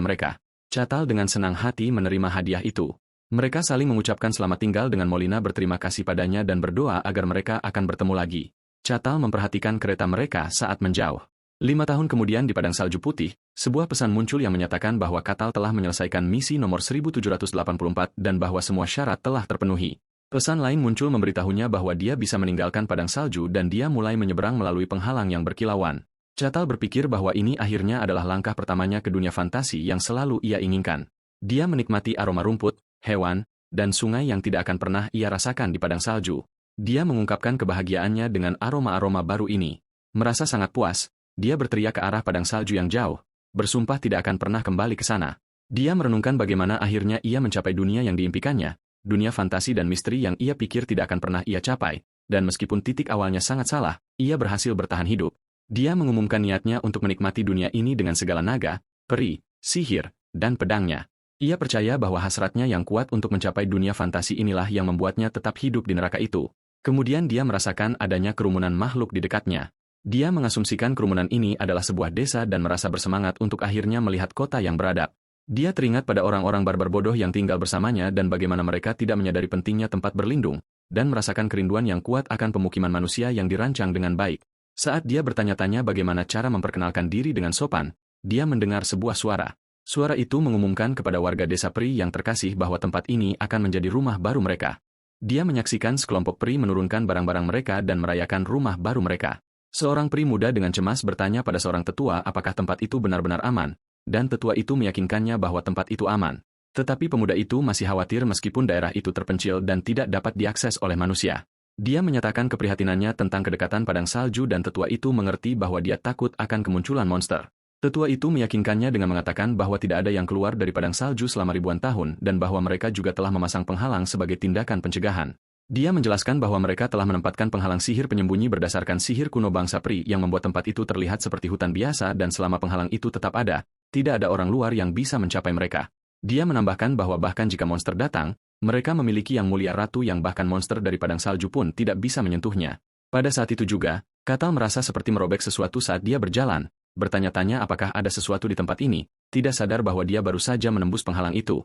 mereka. Catal dengan senang hati menerima hadiah itu. Mereka saling mengucapkan selamat tinggal dengan Molina berterima kasih padanya dan berdoa agar mereka akan bertemu lagi. Catal memperhatikan kereta mereka saat menjauh. 5 tahun kemudian di Padang Salju Putih, sebuah pesan muncul yang menyatakan bahwa Catal telah menyelesaikan misi nomor 1784 dan bahwa semua syarat telah terpenuhi. Pesan lain muncul memberitahunya bahwa dia bisa meninggalkan Padang Salju dan dia mulai menyeberang melalui penghalang yang berkilauan. Catal berpikir bahwa ini akhirnya adalah langkah pertamanya ke dunia fantasi yang selalu ia inginkan. Dia menikmati aroma rumput, hewan, dan sungai yang tidak akan pernah ia rasakan di Padang Salju. Dia mengungkapkan kebahagiaannya dengan aroma-aroma baru ini. Merasa sangat puas, dia berteriak ke arah padang salju yang jauh, bersumpah tidak akan pernah kembali ke sana. Dia merenungkan bagaimana akhirnya ia mencapai dunia yang diimpikannya, dunia fantasi dan misteri yang ia pikir tidak akan pernah ia capai, dan meskipun titik awalnya sangat salah, ia berhasil bertahan hidup. Dia mengumumkan niatnya untuk menikmati dunia ini dengan segala naga, peri, sihir, dan pedangnya. Ia percaya bahwa hasratnya yang kuat untuk mencapai dunia fantasi inilah yang membuatnya tetap hidup di neraka itu. Kemudian dia merasakan adanya kerumunan makhluk di dekatnya. Dia mengasumsikan kerumunan ini adalah sebuah desa dan merasa bersemangat untuk akhirnya melihat kota yang beradab. Dia teringat pada orang-orang barbar bodoh yang tinggal bersamanya dan bagaimana mereka tidak menyadari pentingnya tempat berlindung, dan merasakan kerinduan yang kuat akan pemukiman manusia yang dirancang dengan baik. Saat dia bertanya-tanya bagaimana cara memperkenalkan diri dengan sopan, dia mendengar sebuah suara. Suara itu mengumumkan kepada warga desa peri yang terkasih bahwa tempat ini akan menjadi rumah baru mereka. Dia menyaksikan sekelompok peri menurunkan barang-barang mereka dan merayakan rumah baru mereka. Seorang peri muda dengan cemas bertanya pada seorang tetua apakah tempat itu benar-benar aman, dan tetua itu meyakinkannya bahwa tempat itu aman. Tetapi pemuda itu masih khawatir meskipun daerah itu terpencil dan tidak dapat diakses oleh manusia. Dia menyatakan keprihatinannya tentang kedekatan padang salju dan tetua itu mengerti bahwa dia takut akan kemunculan monster. Tetua itu meyakinkannya dengan mengatakan bahwa tidak ada yang keluar dari padang salju selama ribuan tahun dan bahwa mereka juga telah memasang penghalang sebagai tindakan pencegahan. Dia menjelaskan bahwa mereka telah menempatkan penghalang sihir penyembunyi berdasarkan sihir kuno bangsa peri yang membuat tempat itu terlihat seperti hutan biasa dan selama penghalang itu tetap ada, tidak ada orang luar yang bisa mencapai mereka. Dia menambahkan bahwa bahkan jika monster datang, mereka memiliki yang mulia ratu yang bahkan monster dari padang salju pun tidak bisa menyentuhnya. Pada saat itu juga, Catal merasa seperti merobek sesuatu saat dia berjalan, bertanya-tanya apakah ada sesuatu di tempat ini, tidak sadar bahwa dia baru saja menembus penghalang itu.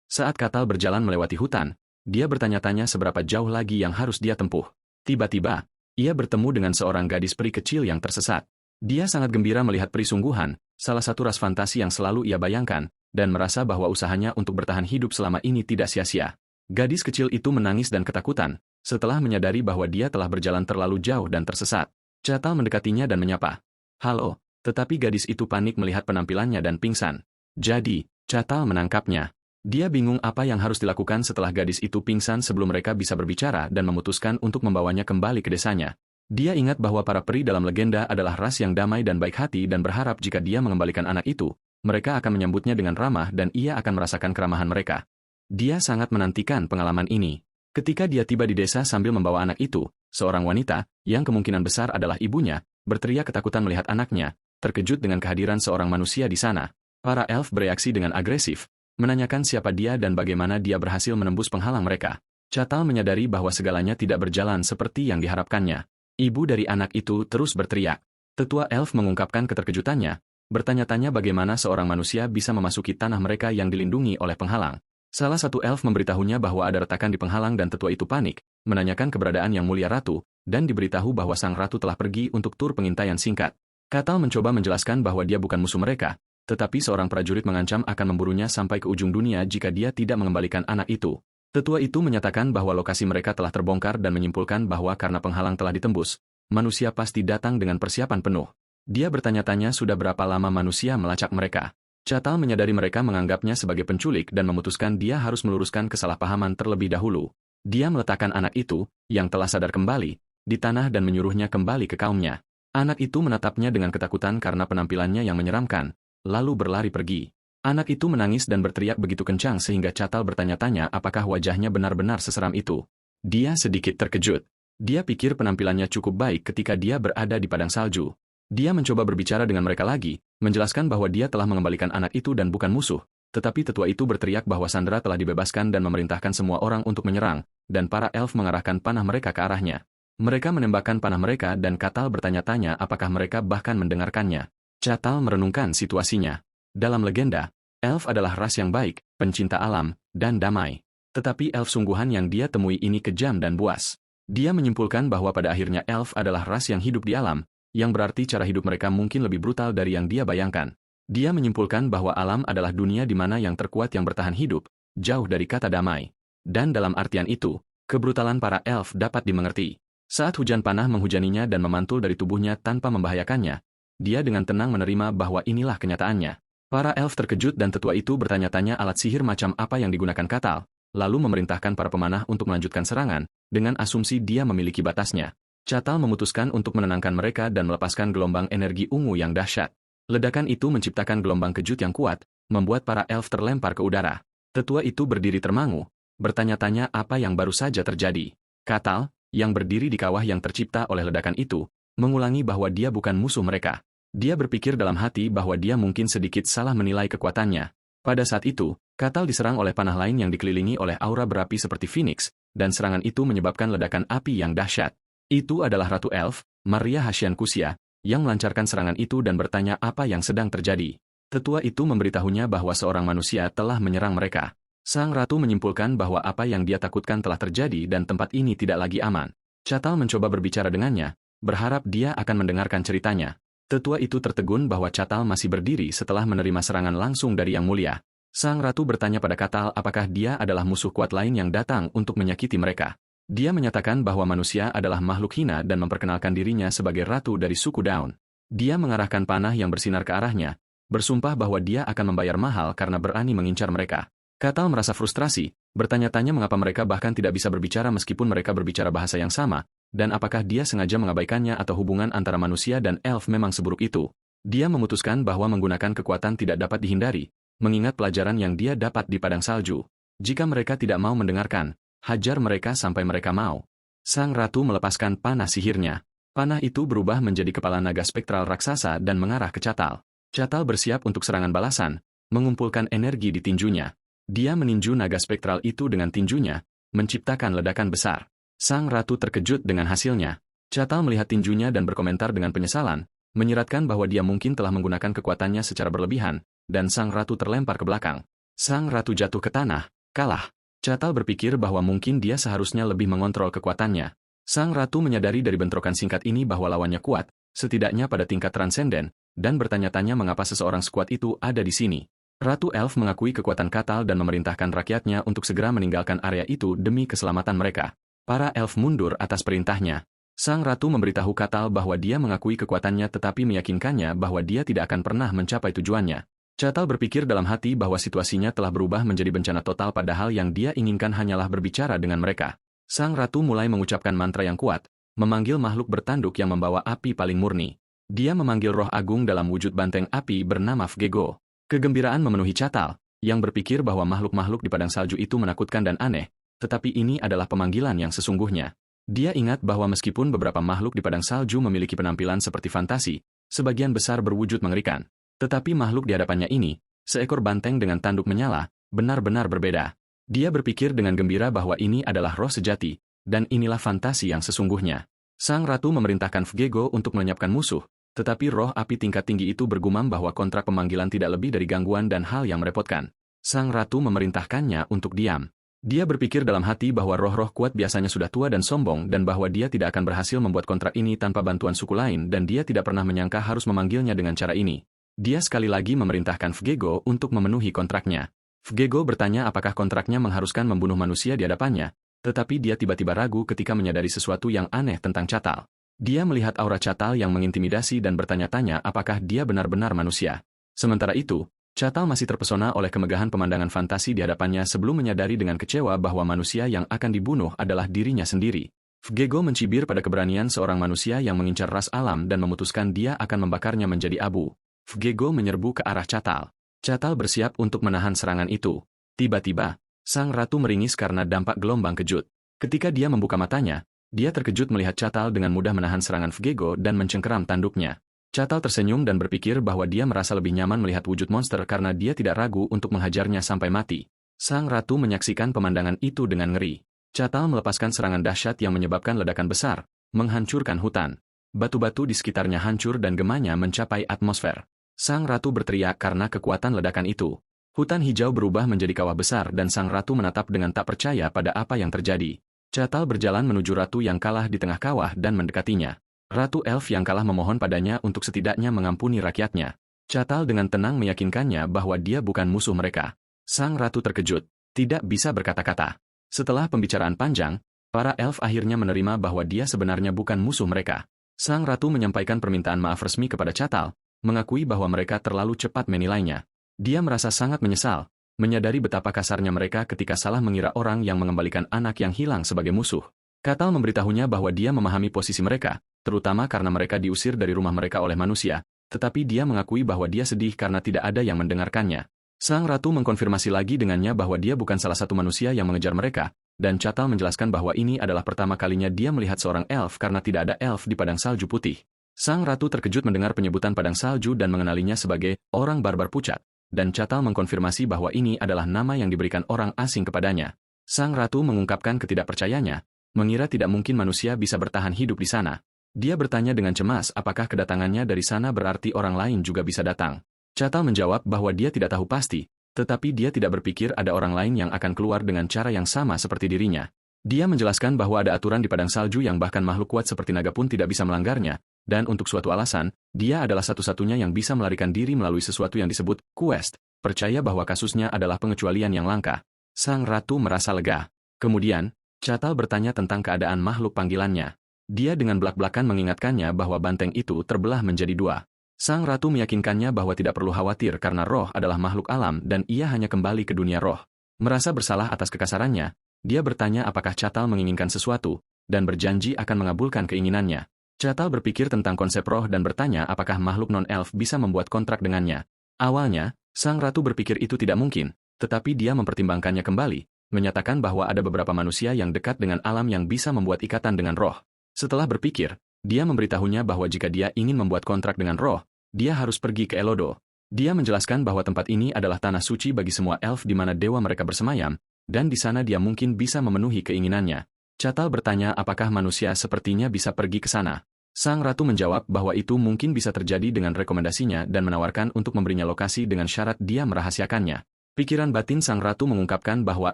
Saat Catal berjalan melewati hutan, dia bertanya-tanya seberapa jauh lagi yang harus dia tempuh. Tiba-tiba, ia bertemu dengan seorang gadis peri kecil yang tersesat. Dia sangat gembira melihat peri sungguhan, salah satu ras fantasi yang selalu ia bayangkan, dan merasa bahwa usahanya untuk bertahan hidup selama ini tidak sia-sia. Gadis kecil itu menangis dan ketakutan, setelah menyadari bahwa dia telah berjalan terlalu jauh dan tersesat. Catal mendekatinya dan menyapa. "Halo," tetapi gadis itu panik melihat penampilannya dan pingsan. Jadi, Catal menangkapnya. Dia bingung apa yang harus dilakukan setelah gadis itu pingsan sebelum mereka bisa berbicara dan memutuskan untuk membawanya kembali ke desanya. Dia ingat bahwa para peri dalam legenda adalah ras yang damai dan baik hati dan berharap jika dia mengembalikan anak itu, mereka akan menyambutnya dengan ramah dan ia akan merasakan keramahan mereka. Dia sangat menantikan pengalaman ini. Ketika dia tiba di desa sambil membawa anak itu, seorang wanita, yang kemungkinan besar adalah ibunya, berteriak ketakutan melihat anaknya, terkejut dengan kehadiran seorang manusia di sana. Para elf bereaksi dengan agresif, menanyakan siapa dia dan bagaimana dia berhasil menembus penghalang mereka. Catal menyadari bahwa segalanya tidak berjalan seperti yang diharapkannya. Ibu dari anak itu terus berteriak. Tetua elf mengungkapkan keterkejutannya, bertanya-tanya bagaimana seorang manusia bisa memasuki tanah mereka yang dilindungi oleh penghalang. Salah satu elf memberitahunya bahwa ada retakan di penghalang dan tetua itu panik, menanyakan keberadaan Yang Mulia Ratu, dan diberitahu bahwa sang ratu telah pergi untuk tur pengintaian singkat. Katal mencoba menjelaskan bahwa dia bukan musuh mereka, tetapi seorang prajurit mengancam akan memburunya sampai ke ujung dunia jika dia tidak mengembalikan anak itu. Tetua itu menyatakan bahwa lokasi mereka telah terbongkar dan menyimpulkan bahwa karena penghalang telah ditembus, manusia pasti datang dengan persiapan penuh. Dia bertanya-tanya sudah berapa lama manusia melacak mereka. Catal menyadari mereka menganggapnya sebagai penculik dan memutuskan dia harus meluruskan kesalahpahaman terlebih dahulu. Dia meletakkan anak itu, yang telah sadar kembali, di tanah dan menyuruhnya kembali ke kaumnya. Anak itu menatapnya dengan ketakutan karena penampilannya yang menyeramkan, lalu berlari pergi. Anak itu menangis dan berteriak begitu kencang sehingga Catal bertanya-tanya apakah wajahnya benar-benar seseram itu. Dia sedikit terkejut. Dia pikir penampilannya cukup baik ketika dia berada di padang salju. Dia mencoba berbicara dengan mereka lagi, menjelaskan bahwa dia telah mengembalikan anak itu dan bukan musuh, tetapi tetua itu berteriak bahwa Sandra telah dibebaskan dan memerintahkan semua orang untuk menyerang, dan para elf mengarahkan panah mereka ke arahnya. Mereka menembakkan panah mereka dan Catal bertanya-tanya apakah mereka bahkan mendengarkannya. Catal merenungkan situasinya. Dalam legenda, elf adalah ras yang baik, pencinta alam, dan damai. Tetapi elf sungguhan yang dia temui ini kejam dan buas. Dia menyimpulkan bahwa pada akhirnya elf adalah ras yang hidup di alam, yang berarti cara hidup mereka mungkin lebih brutal dari yang dia bayangkan. Dia menyimpulkan bahwa alam adalah dunia di mana yang terkuat yang bertahan hidup, jauh dari kata damai. Dan dalam artian itu, kebrutalan para elf dapat dimengerti. Saat hujan panah menghujaninya dan memantul dari tubuhnya tanpa membahayakannya, dia dengan tenang menerima bahwa inilah kenyataannya. Para elf terkejut dan tetua itu bertanya-tanya alat sihir macam apa yang digunakan Catal, lalu memerintahkan para pemanah untuk melanjutkan serangan, dengan asumsi dia memiliki batasnya. Catal memutuskan untuk menenangkan mereka dan melepaskan gelombang energi ungu yang dahsyat. Ledakan itu menciptakan gelombang kejut yang kuat, membuat para elf terlempar ke udara. Tetua itu berdiri termangu, bertanya-tanya apa yang baru saja terjadi. Catal, yang berdiri di kawah yang tercipta oleh ledakan itu, mengulangi bahwa dia bukan musuh mereka. Dia berpikir dalam hati bahwa dia mungkin sedikit salah menilai kekuatannya. Pada saat itu, Catal diserang oleh panah lain yang dikelilingi oleh aura berapi seperti Phoenix, dan serangan itu menyebabkan ledakan api yang dahsyat. Itu adalah Ratu Elf, Maria Hasyan Kusia, yang melancarkan serangan itu dan bertanya apa yang sedang terjadi. Tetua itu memberitahunya bahwa seorang manusia telah menyerang mereka. Sang ratu menyimpulkan bahwa apa yang dia takutkan telah terjadi dan tempat ini tidak lagi aman. Catal mencoba berbicara dengannya, berharap dia akan mendengarkan ceritanya. Tetua itu tertegun bahwa Catal masih berdiri setelah menerima serangan langsung dari Yang Mulia. Sang ratu bertanya pada Catal apakah dia adalah musuh kuat lain yang datang untuk menyakiti mereka. Dia menyatakan bahwa manusia adalah makhluk hina dan memperkenalkan dirinya sebagai ratu dari suku Daun. Dia mengarahkan panah yang bersinar ke arahnya, bersumpah bahwa dia akan membayar mahal karena berani mengincar mereka. Catal merasa frustrasi, bertanya-tanya mengapa mereka bahkan tidak bisa berbicara meskipun mereka berbicara bahasa yang sama, dan apakah dia sengaja mengabaikannya atau hubungan antara manusia dan elf memang seburuk itu. Dia memutuskan bahwa menggunakan kekuatan tidak dapat dihindari, mengingat pelajaran yang dia dapat di padang salju. Jika mereka tidak mau mendengarkan, hajar mereka sampai mereka mau. Sang ratu melepaskan panah sihirnya. Panah itu berubah menjadi kepala naga spektral raksasa dan mengarah ke Catal. Catal bersiap untuk serangan balasan, mengumpulkan energi di tinjunya. Dia meninju naga spektral itu dengan tinjunya, menciptakan ledakan besar. Sang ratu terkejut dengan hasilnya. Catal melihat tinjunya dan berkomentar dengan penyesalan, menyiratkan bahwa dia mungkin telah menggunakan kekuatannya secara berlebihan, dan sang ratu terlempar ke belakang. Sang ratu jatuh ke tanah, kalah. Catal berpikir bahwa mungkin dia seharusnya lebih mengontrol kekuatannya. Sang ratu menyadari dari bentrokan singkat ini bahwa lawannya kuat, setidaknya pada tingkat transenden, dan bertanya-tanya mengapa seseorang sekuat itu ada di sini. Ratu Elf mengakui kekuatan Catal dan memerintahkan rakyatnya untuk segera meninggalkan area itu demi keselamatan mereka. Para elf mundur atas perintahnya. Sang ratu memberitahu Catal bahwa dia mengakui kekuatannya tetapi meyakinkannya bahwa dia tidak akan pernah mencapai tujuannya. Catal berpikir dalam hati bahwa situasinya telah berubah menjadi bencana total padahal yang dia inginkan hanyalah berbicara dengan mereka. Sang ratu mulai mengucapkan mantra yang kuat, memanggil makhluk bertanduk yang membawa api paling murni. Dia memanggil roh agung dalam wujud banteng api bernama Fgego. Kegembiraan memenuhi Catal, yang berpikir bahwa makhluk-makhluk di padang salju itu menakutkan dan aneh, tetapi ini adalah pemanggilan yang sesungguhnya. Dia ingat bahwa meskipun beberapa makhluk di padang salju memiliki penampilan seperti fantasi, sebagian besar berwujud mengerikan. Tetapi makhluk di hadapannya ini, seekor banteng dengan tanduk menyala, benar-benar berbeda. Dia berpikir dengan gembira bahwa ini adalah roh sejati, dan inilah fantasi yang sesungguhnya. Sang ratu memerintahkan Fgego untuk melenyapkan musuh, tetapi roh api tingkat tinggi itu bergumam bahwa kontrak pemanggilan tidak lebih dari gangguan dan hal yang merepotkan. Sang ratu memerintahkannya untuk diam. Dia berpikir dalam hati bahwa roh-roh kuat biasanya sudah tua dan sombong dan bahwa dia tidak akan berhasil membuat kontrak ini tanpa bantuan suku lain dan dia tidak pernah menyangka harus memanggilnya dengan cara ini. Dia sekali lagi memerintahkan Fgego untuk memenuhi kontraknya. Fgego bertanya apakah kontraknya mengharuskan membunuh manusia di hadapannya, tetapi dia tiba-tiba ragu ketika menyadari sesuatu yang aneh tentang Catal. Dia melihat aura Catal yang mengintimidasi dan bertanya-tanya apakah dia benar-benar manusia. Sementara itu, Catal masih terpesona oleh kemegahan pemandangan fantasi di hadapannya sebelum menyadari dengan kecewa bahwa manusia yang akan dibunuh adalah dirinya sendiri. Fgego mencibir pada keberanian seorang manusia yang mengincar ras alam dan memutuskan dia akan membakarnya menjadi abu. Fgego menyerbu ke arah Catal. Catal bersiap untuk menahan serangan itu. Tiba-tiba, sang ratu meringis karena dampak gelombang kejut. Ketika dia membuka matanya, dia terkejut melihat Catal dengan mudah menahan serangan Fgego dan mencengkeram tanduknya. Catal tersenyum dan berpikir bahwa dia merasa lebih nyaman melihat wujud monster karena dia tidak ragu untuk menghajarnya sampai mati. Sang ratu menyaksikan pemandangan itu dengan ngeri. Catal melepaskan serangan dahsyat yang menyebabkan ledakan besar, menghancurkan hutan. Batu-batu di sekitarnya hancur dan gemanya mencapai atmosfer. Sang ratu berteriak karena kekuatan ledakan itu. Hutan hijau berubah menjadi kawah besar dan sang ratu menatap dengan tak percaya pada apa yang terjadi. Catal berjalan menuju ratu yang kalah di tengah kawah dan mendekatinya. Ratu Elf yang kalah memohon padanya untuk setidaknya mengampuni rakyatnya. Catal dengan tenang meyakinkannya bahwa dia bukan musuh mereka. Sang ratu terkejut, tidak bisa berkata-kata. Setelah pembicaraan panjang, para elf akhirnya menerima bahwa dia sebenarnya bukan musuh mereka. Sang ratu menyampaikan permintaan maaf resmi kepada Catal, mengakui bahwa mereka terlalu cepat menilainya. Dia merasa sangat menyesal, menyadari betapa kasarnya mereka ketika salah mengira orang yang mengembalikan anak yang hilang sebagai musuh. Catal memberitahunya bahwa dia memahami posisi mereka, terutama karena mereka diusir dari rumah mereka oleh manusia, tetapi dia mengakui bahwa dia sedih karena tidak ada yang mendengarkannya. Sang ratu mengkonfirmasi lagi dengannya bahwa dia bukan salah satu manusia yang mengejar mereka, dan Catal menjelaskan bahwa ini adalah pertama kalinya dia melihat seorang elf karena tidak ada elf di padang salju putih. Sang ratu terkejut mendengar penyebutan padang salju dan mengenalinya sebagai orang barbar pucat, dan Catal mengkonfirmasi bahwa ini adalah nama yang diberikan orang asing kepadanya. Sang ratu mengungkapkan ketidakpercayanya, mengira tidak mungkin manusia bisa bertahan hidup di sana. Dia bertanya dengan cemas apakah kedatangannya dari sana berarti orang lain juga bisa datang. Catal menjawab bahwa dia tidak tahu pasti, tetapi dia tidak berpikir ada orang lain yang akan keluar dengan cara yang sama seperti dirinya. Dia menjelaskan bahwa ada aturan di padang salju yang bahkan makhluk kuat seperti naga pun tidak bisa melanggarnya, dan untuk suatu alasan, dia adalah satu-satunya yang bisa melarikan diri melalui sesuatu yang disebut quest, percaya bahwa kasusnya adalah pengecualian yang langka. Sang ratu merasa lega. Kemudian, Catal bertanya tentang keadaan makhluk panggilannya. Dia dengan belak-belakan mengingatkannya bahwa banteng itu terbelah menjadi dua. Sang ratu meyakinkannya bahwa tidak perlu khawatir karena roh adalah makhluk alam dan ia hanya kembali ke dunia roh. Merasa bersalah atas kekasarannya, dia bertanya apakah Catal menginginkan sesuatu, dan berjanji akan mengabulkan keinginannya. Catal berpikir tentang konsep roh dan bertanya apakah makhluk non-elf bisa membuat kontrak dengannya. Awalnya, sang ratu berpikir itu tidak mungkin, tetapi dia mempertimbangkannya kembali, menyatakan bahwa ada beberapa manusia yang dekat dengan alam yang bisa membuat ikatan dengan roh. Setelah berpikir, dia memberitahunya bahwa jika dia ingin membuat kontrak dengan roh, dia harus pergi ke Elodo. Dia menjelaskan bahwa tempat ini adalah tanah suci bagi semua elf di mana dewa mereka bersemayam, dan di sana dia mungkin bisa memenuhi keinginannya. Catal bertanya apakah manusia sepertinya bisa pergi ke sana. Sang ratu menjawab bahwa itu mungkin bisa terjadi dengan rekomendasinya dan menawarkan untuk memberinya lokasi dengan syarat dia merahasiakannya. Pikiran batin sang ratu mengungkapkan bahwa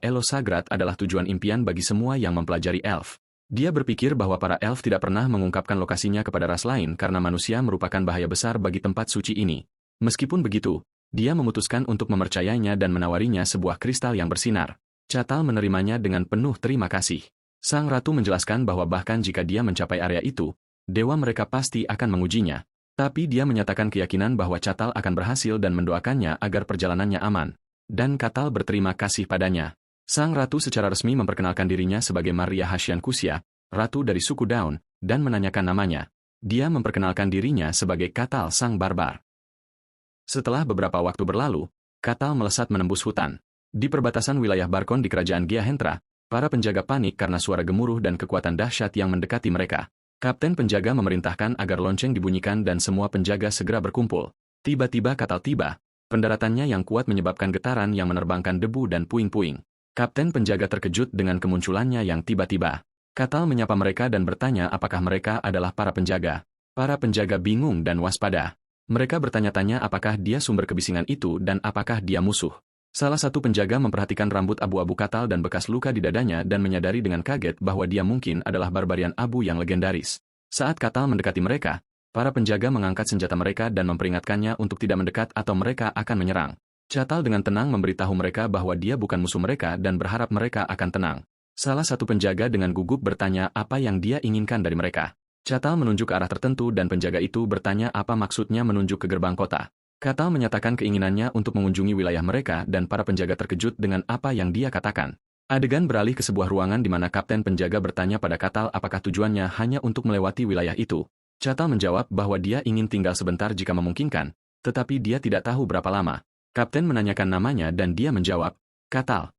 Elo Sagrat adalah tujuan impian bagi semua yang mempelajari elf. Dia berpikir bahwa para elf tidak pernah mengungkapkan lokasinya kepada ras lain karena manusia merupakan bahaya besar bagi tempat suci ini. Meskipun begitu, dia memutuskan untuk mempercayainya dan menawarinya sebuah kristal yang bersinar. Catal menerimanya dengan penuh terima kasih. Sang ratu menjelaskan bahwa bahkan jika dia mencapai area itu, dewa mereka pasti akan mengujinya. Tapi dia menyatakan keyakinan bahwa Catal akan berhasil dan mendoakannya agar perjalanannya aman. Dan Catal berterima kasih padanya. Sang ratu secara resmi memperkenalkan dirinya sebagai Maria Hashian Kusia, ratu dari suku Daun, dan menanyakan namanya. Dia memperkenalkan dirinya sebagai Catal Sang Barbar. Setelah beberapa waktu berlalu, Catal melesat menembus hutan. Di perbatasan wilayah Barkon di kerajaan Giahentra, para penjaga panik karena suara gemuruh dan kekuatan dahsyat yang mendekati mereka. Kapten penjaga memerintahkan agar lonceng dibunyikan dan semua penjaga segera berkumpul. Tiba-tiba Catal tiba. Pendaratannya yang kuat menyebabkan getaran yang menerbangkan debu dan puing-puing. Kapten penjaga terkejut dengan kemunculannya yang tiba-tiba. Catal menyapa mereka dan bertanya apakah mereka adalah para penjaga. Para penjaga bingung dan waspada. Mereka bertanya-tanya apakah dia sumber kebisingan itu dan apakah dia musuh. Salah satu penjaga memperhatikan rambut abu-abu Katal dan bekas luka di dadanya dan menyadari dengan kaget bahwa dia mungkin adalah barbarian abu yang legendaris. Saat Katal mendekati mereka, para penjaga mengangkat senjata mereka dan memperingatkannya untuk tidak mendekat atau mereka akan menyerang. Katal dengan tenang memberitahu mereka bahwa dia bukan musuh mereka dan berharap mereka akan tenang. Salah satu penjaga dengan gugup bertanya apa yang dia inginkan dari mereka. Katal menunjuk ke arah tertentu dan penjaga itu bertanya apa maksudnya menunjuk ke gerbang kota. Katal menyatakan keinginannya untuk mengunjungi wilayah mereka dan para penjaga terkejut dengan apa yang dia katakan. Adegan beralih ke sebuah ruangan di mana kapten penjaga bertanya pada Katal apakah tujuannya hanya untuk melewati wilayah itu. Katal menjawab bahwa dia ingin tinggal sebentar jika memungkinkan, tetapi dia tidak tahu berapa lama. Kapten menanyakan namanya dan dia menjawab, Katal.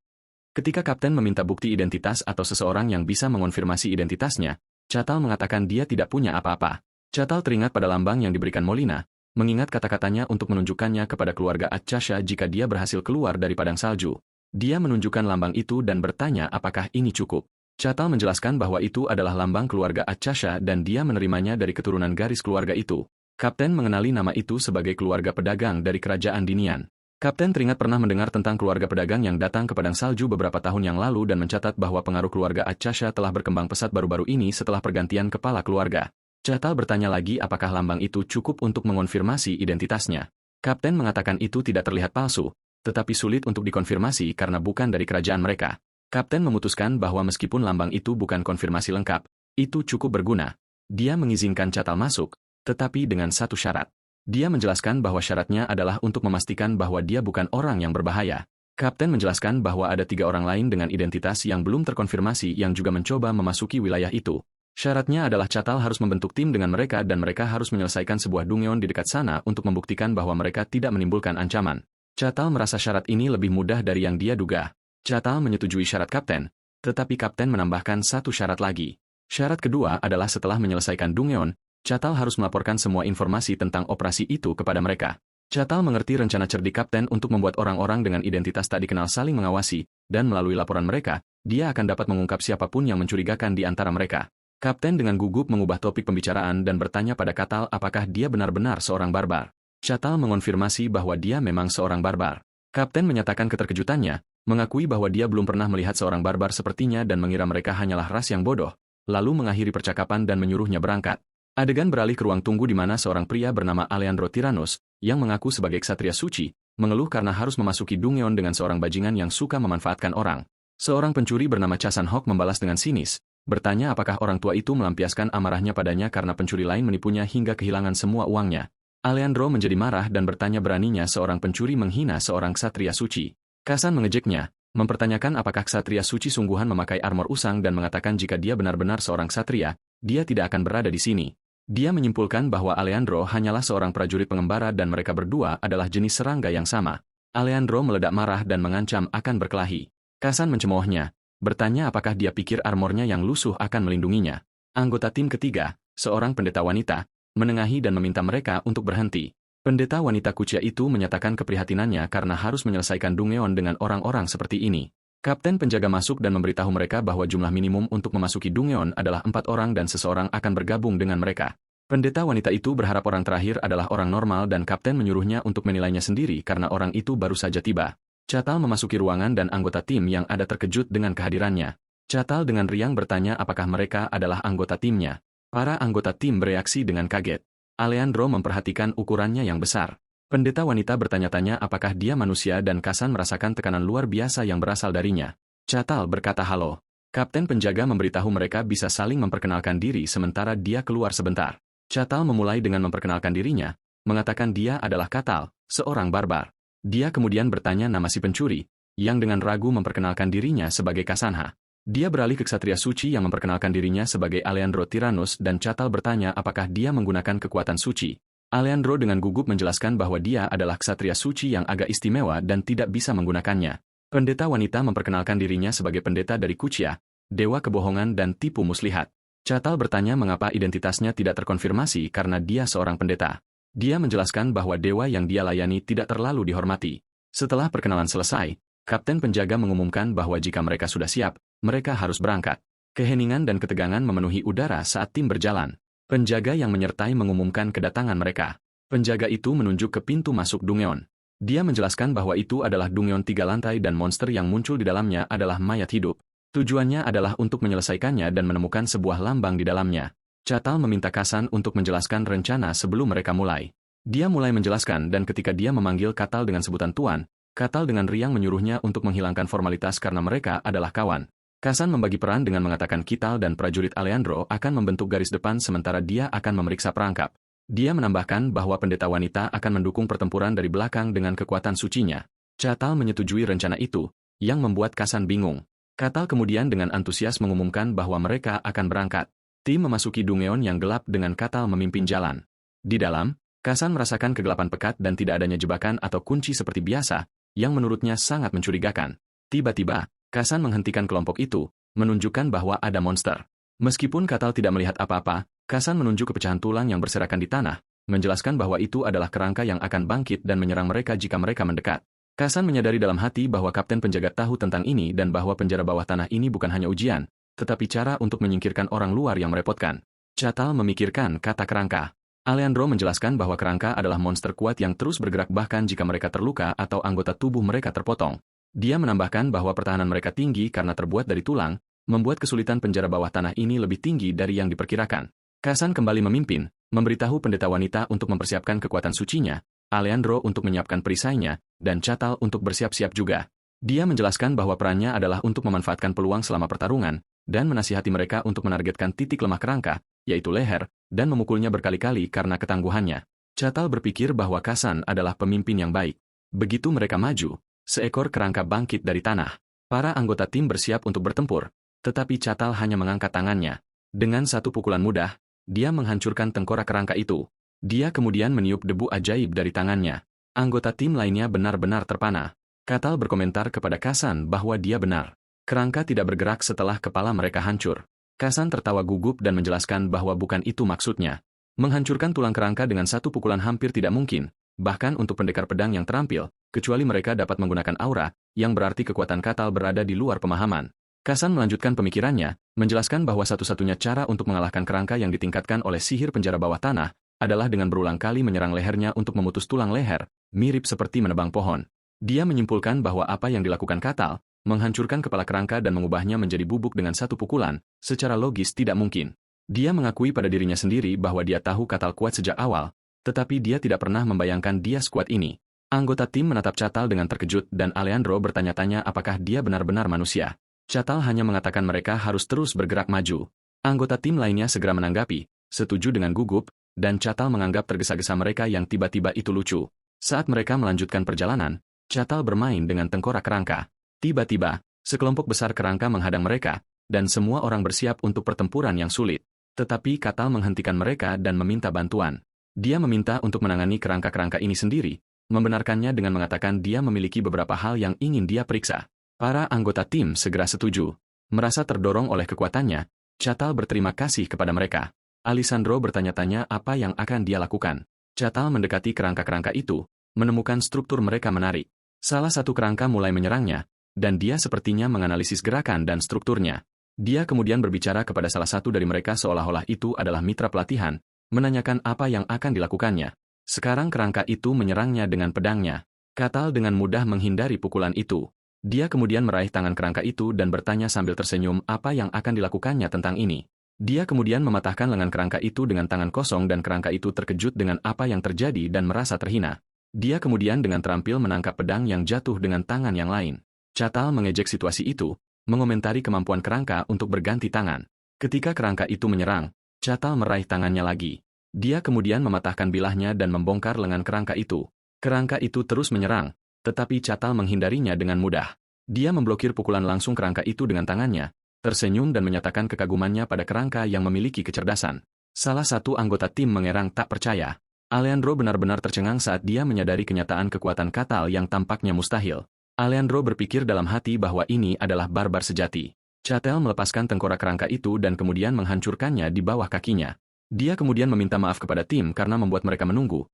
Ketika kapten meminta bukti identitas atau seseorang yang bisa mengonfirmasi identitasnya, Katal mengatakan dia tidak punya apa-apa. Katal teringat pada lambang yang diberikan Molina, mengingat kata-katanya untuk menunjukkannya kepada keluarga Achasha jika dia berhasil keluar dari padang salju. Dia menunjukkan lambang itu dan bertanya apakah ini cukup. Katal menjelaskan bahwa itu adalah lambang keluarga Achasha dan dia menerimanya dari keturunan garis keluarga itu. Kapten mengenali nama itu sebagai keluarga pedagang dari kerajaan Dinian. Kapten teringat pernah mendengar tentang keluarga pedagang yang datang ke padang salju beberapa tahun yang lalu dan mencatat bahwa pengaruh keluarga Achasha telah berkembang pesat baru-baru ini setelah pergantian kepala keluarga. Katal bertanya lagi apakah lambang itu cukup untuk mengonfirmasi identitasnya. Kapten mengatakan itu tidak terlihat palsu, tetapi sulit untuk dikonfirmasi karena bukan dari kerajaan mereka. Kapten memutuskan bahwa meskipun lambang itu bukan konfirmasi lengkap, itu cukup berguna. Dia mengizinkan Katal masuk, tetapi dengan satu syarat. Dia menjelaskan bahwa syaratnya adalah untuk memastikan bahwa dia bukan orang yang berbahaya. Kapten menjelaskan bahwa ada 3 orang lain dengan identitas yang belum terkonfirmasi yang juga mencoba memasuki wilayah itu. Syaratnya adalah Katal harus membentuk tim dengan mereka dan mereka harus menyelesaikan sebuah dungeon di dekat sana untuk membuktikan bahwa mereka tidak menimbulkan ancaman. Katal merasa syarat ini lebih mudah dari yang dia duga. Katal menyetujui syarat kapten, tetapi kapten menambahkan satu syarat lagi. Syarat kedua adalah setelah menyelesaikan dungeon, Katal harus melaporkan semua informasi tentang operasi itu kepada mereka. Katal mengerti rencana cerdik kapten untuk membuat orang-orang dengan identitas tak dikenal saling mengawasi, dan melalui laporan mereka, dia akan dapat mengungkap siapapun yang mencurigakan di antara mereka. Kapten dengan gugup mengubah topik pembicaraan dan bertanya pada Katal apakah dia benar-benar seorang barbar. Katal mengonfirmasi bahwa dia memang seorang barbar. Kapten menyatakan keterkejutannya, mengakui bahwa dia belum pernah melihat seorang barbar sepertinya dan mengira mereka hanyalah ras yang bodoh, lalu mengakhiri percakapan dan menyuruhnya berangkat. Adegan beralih ke ruang tunggu di mana seorang pria bernama Aleandro Tyrannus, yang mengaku sebagai ksatria suci, mengeluh karena harus memasuki dungeon dengan seorang bajingan yang suka memanfaatkan orang. Seorang pencuri bernama Chasan Hok membalas dengan sinis, bertanya apakah orang tua itu melampiaskan amarahnya padanya karena pencuri lain menipunya hingga kehilangan semua uangnya. Aleandro menjadi marah dan bertanya beraninya seorang pencuri menghina seorang ksatria suci. Chasan mengejeknya, mempertanyakan apakah ksatria suci sungguhan memakai armor usang dan mengatakan jika dia benar-benar seorang ksatria, dia tidak akan berada di sini. Dia menyimpulkan bahwa Aleandro hanyalah seorang prajurit pengembara dan mereka berdua adalah jenis serangga yang sama. Aleandro meledak marah dan mengancam akan berkelahi. Chasan mencemoohnya, bertanya apakah dia pikir armornya yang lusuh akan melindunginya. Anggota tim ketiga, seorang pendeta wanita, menengahi dan meminta mereka untuk berhenti. Pendeta wanita Kucia itu menyatakan keprihatinannya karena harus menyelesaikan dungeon dengan orang-orang seperti ini. Kapten penjaga masuk dan memberitahu mereka bahwa jumlah minimum untuk memasuki dungeon adalah 4 orang dan seseorang akan bergabung dengan mereka. Pendeta wanita itu berharap orang terakhir adalah orang normal dan kapten menyuruhnya untuk menilainya sendiri karena orang itu baru saja tiba. Katal memasuki ruangan dan anggota tim yang ada terkejut dengan kehadirannya. Katal dengan riang bertanya apakah mereka adalah anggota timnya. Para anggota tim bereaksi dengan kaget. Aleandro memperhatikan ukurannya yang besar. Pendeta wanita bertanya-tanya apakah dia manusia dan Chasan merasakan tekanan luar biasa yang berasal darinya. Katal berkata halo. Kapten penjaga memberitahu mereka bisa saling memperkenalkan diri sementara dia keluar sebentar. Katal memulai dengan memperkenalkan dirinya, mengatakan dia adalah Katal, seorang barbar. Dia kemudian bertanya nama si pencuri, yang dengan ragu memperkenalkan dirinya sebagai Kasanha. Dia beralih ke ksatria suci yang memperkenalkan dirinya sebagai Aleandro Tyrannus dan Katal bertanya apakah dia menggunakan kekuatan suci. Aleandro dengan gugup menjelaskan bahwa dia adalah ksatria suci yang agak istimewa dan tidak bisa menggunakannya. Pendeta wanita memperkenalkan dirinya sebagai pendeta dari Kucia, dewa kebohongan dan tipu muslihat. Katal bertanya mengapa identitasnya tidak terkonfirmasi karena dia seorang pendeta. Dia menjelaskan bahwa dewa yang dia layani tidak terlalu dihormati. Setelah perkenalan selesai, kapten penjaga mengumumkan bahwa jika mereka sudah siap, mereka harus berangkat. Keheningan dan ketegangan memenuhi udara saat tim berjalan. Penjaga yang menyertai mengumumkan kedatangan mereka. Penjaga itu menunjuk ke pintu masuk dungeon. Dia menjelaskan bahwa itu adalah Dungeon 3 lantai dan monster yang muncul di dalamnya adalah mayat hidup. Tujuannya adalah untuk menyelesaikannya dan menemukan sebuah lambang di dalamnya. Catal meminta Kasan untuk menjelaskan rencana sebelum mereka mulai. Dia mulai menjelaskan dan ketika dia memanggil Katal dengan sebutan Tuan, Katal dengan riang menyuruhnya untuk menghilangkan formalitas karena mereka adalah kawan. Kasan membagi peran dengan mengatakan Kital dan prajurit Alejandro akan membentuk garis depan sementara dia akan memeriksa perangkap. Dia menambahkan bahwa pendeta wanita akan mendukung pertempuran dari belakang dengan kekuatan sucinya. Catal menyetujui rencana itu, yang membuat Kasan bingung. Katal kemudian dengan antusias mengumumkan bahwa mereka akan berangkat. Tim memasuki Dungeon yang gelap dengan Katal memimpin jalan. Di dalam, Kasan merasakan kegelapan pekat dan tidak adanya jebakan atau kunci seperti biasa, yang menurutnya sangat mencurigakan. Tiba-tiba, Kasan menghentikan kelompok itu, menunjukkan bahwa ada monster. Meskipun Katal tidak melihat apa-apa, Kasan menunjuk ke pecahan tulang yang berserakan di tanah, menjelaskan bahwa itu adalah kerangka yang akan bangkit dan menyerang mereka jika mereka mendekat. Kasan menyadari dalam hati bahwa kapten penjaga tahu tentang ini dan bahwa penjara bawah tanah ini bukan hanya ujian, tetapi cara untuk menyingkirkan orang luar yang merepotkan. Catal memikirkan kata kerangka. Alejandro menjelaskan bahwa kerangka adalah monster kuat yang terus bergerak bahkan jika mereka terluka atau anggota tubuh mereka terpotong. Dia menambahkan bahwa pertahanan mereka tinggi karena terbuat dari tulang, membuat kesulitan penjara bawah tanah ini lebih tinggi dari yang diperkirakan. Kasan kembali memimpin, memberitahu pendeta wanita untuk mempersiapkan kekuatan sucinya, Alejandro untuk menyiapkan perisainya, dan Catal untuk bersiap-siap juga. Dia menjelaskan bahwa perannya adalah untuk memanfaatkan peluang selama pertarungan, dan menasihati mereka untuk menargetkan titik lemah kerangka, yaitu leher, dan memukulnya berkali-kali karena ketangguhannya. Catal berpikir bahwa Kasan adalah pemimpin yang baik. Begitu mereka maju, seekor kerangka bangkit dari tanah. Para anggota tim bersiap untuk bertempur, tetapi Catal hanya mengangkat tangannya. Dengan satu pukulan mudah, dia menghancurkan tengkorak kerangka itu. Dia kemudian meniup debu ajaib dari tangannya. Anggota tim lainnya benar-benar terpana. Catal berkomentar kepada Kasan bahwa dia benar. Kerangka tidak bergerak setelah kepala mereka hancur. Kasan tertawa gugup dan menjelaskan bahwa bukan itu maksudnya. Menghancurkan tulang kerangka dengan satu pukulan hampir tidak mungkin, bahkan untuk pendekar pedang yang terampil, kecuali mereka dapat menggunakan aura, yang berarti kekuatan Catal berada di luar pemahaman. Kasan melanjutkan pemikirannya, menjelaskan bahwa satu-satunya cara untuk mengalahkan kerangka yang ditingkatkan oleh sihir penjara bawah tanah, adalah dengan berulang kali menyerang lehernya untuk memutus tulang leher, mirip seperti menebang pohon. Dia menyimpulkan bahwa apa yang dilakukan Catal, menghancurkan kepala kerangka dan mengubahnya menjadi bubuk dengan satu pukulan, secara logis tidak mungkin. Dia mengakui pada dirinya sendiri bahwa dia tahu Catal kuat sejak awal, tetapi dia tidak pernah membayangkan dia sekuat ini. Anggota tim menatap Catal dengan terkejut dan Alejandro bertanya-tanya apakah dia benar-benar manusia. Catal hanya mengatakan mereka harus terus bergerak maju. Anggota tim lainnya segera menanggapi, setuju dengan gugup, dan Catal menganggap tergesa-gesa mereka yang tiba-tiba itu lucu. Saat mereka melanjutkan perjalanan, Catal bermain dengan tengkorak kerangka. Tiba-tiba, sekelompok besar kerangka menghadang mereka, dan semua orang bersiap untuk pertempuran yang sulit. Tetapi Catal menghentikan mereka dan meminta bantuan. Dia meminta untuk menangani kerangka-kerangka ini sendiri, membenarkannya dengan mengatakan dia memiliki beberapa hal yang ingin dia periksa. Para anggota tim segera setuju. Merasa terdorong oleh kekuatannya, Catal berterima kasih kepada mereka. Alessandro bertanya-tanya apa yang akan dia lakukan. Catal mendekati kerangka-kerangka itu, menemukan struktur mereka menarik. Salah satu kerangka mulai menyerangnya, dan dia sepertinya menganalisis gerakan dan strukturnya. Dia kemudian berbicara kepada salah satu dari mereka seolah-olah itu adalah mitra pelatihan, menanyakan apa yang akan dilakukannya. Sekarang kerangka itu menyerangnya dengan pedangnya. Catal dengan mudah menghindari pukulan itu. Dia kemudian meraih tangan kerangka itu dan bertanya sambil tersenyum apa yang akan dilakukannya tentang ini. Dia kemudian mematahkan lengan kerangka itu dengan tangan kosong dan kerangka itu terkejut dengan apa yang terjadi dan merasa terhina. Dia kemudian dengan terampil menangkap pedang yang jatuh dengan tangan yang lain. Catal mengejek situasi itu, mengomentari kemampuan kerangka untuk berganti tangan. Ketika kerangka itu menyerang, Catal meraih tangannya lagi. Dia kemudian mematahkan bilahnya dan membongkar lengan kerangka itu. Kerangka itu terus menyerang, tetapi Catal menghindarinya dengan mudah. Dia memblokir pukulan langsung kerangka itu dengan tangannya, tersenyum dan menyatakan kekagumannya pada kerangka yang memiliki kecerdasan. Salah satu anggota tim mengerang tak percaya. Alejandro benar-benar tercengang saat dia menyadari kenyataan kekuatan Catal yang tampaknya mustahil. Alejandro berpikir dalam hati bahwa ini adalah barbar sejati. Catal melepaskan tengkorak kerangka itu dan kemudian menghancurkannya di bawah kakinya. Dia kemudian meminta maaf kepada tim karena membuat mereka menunggu.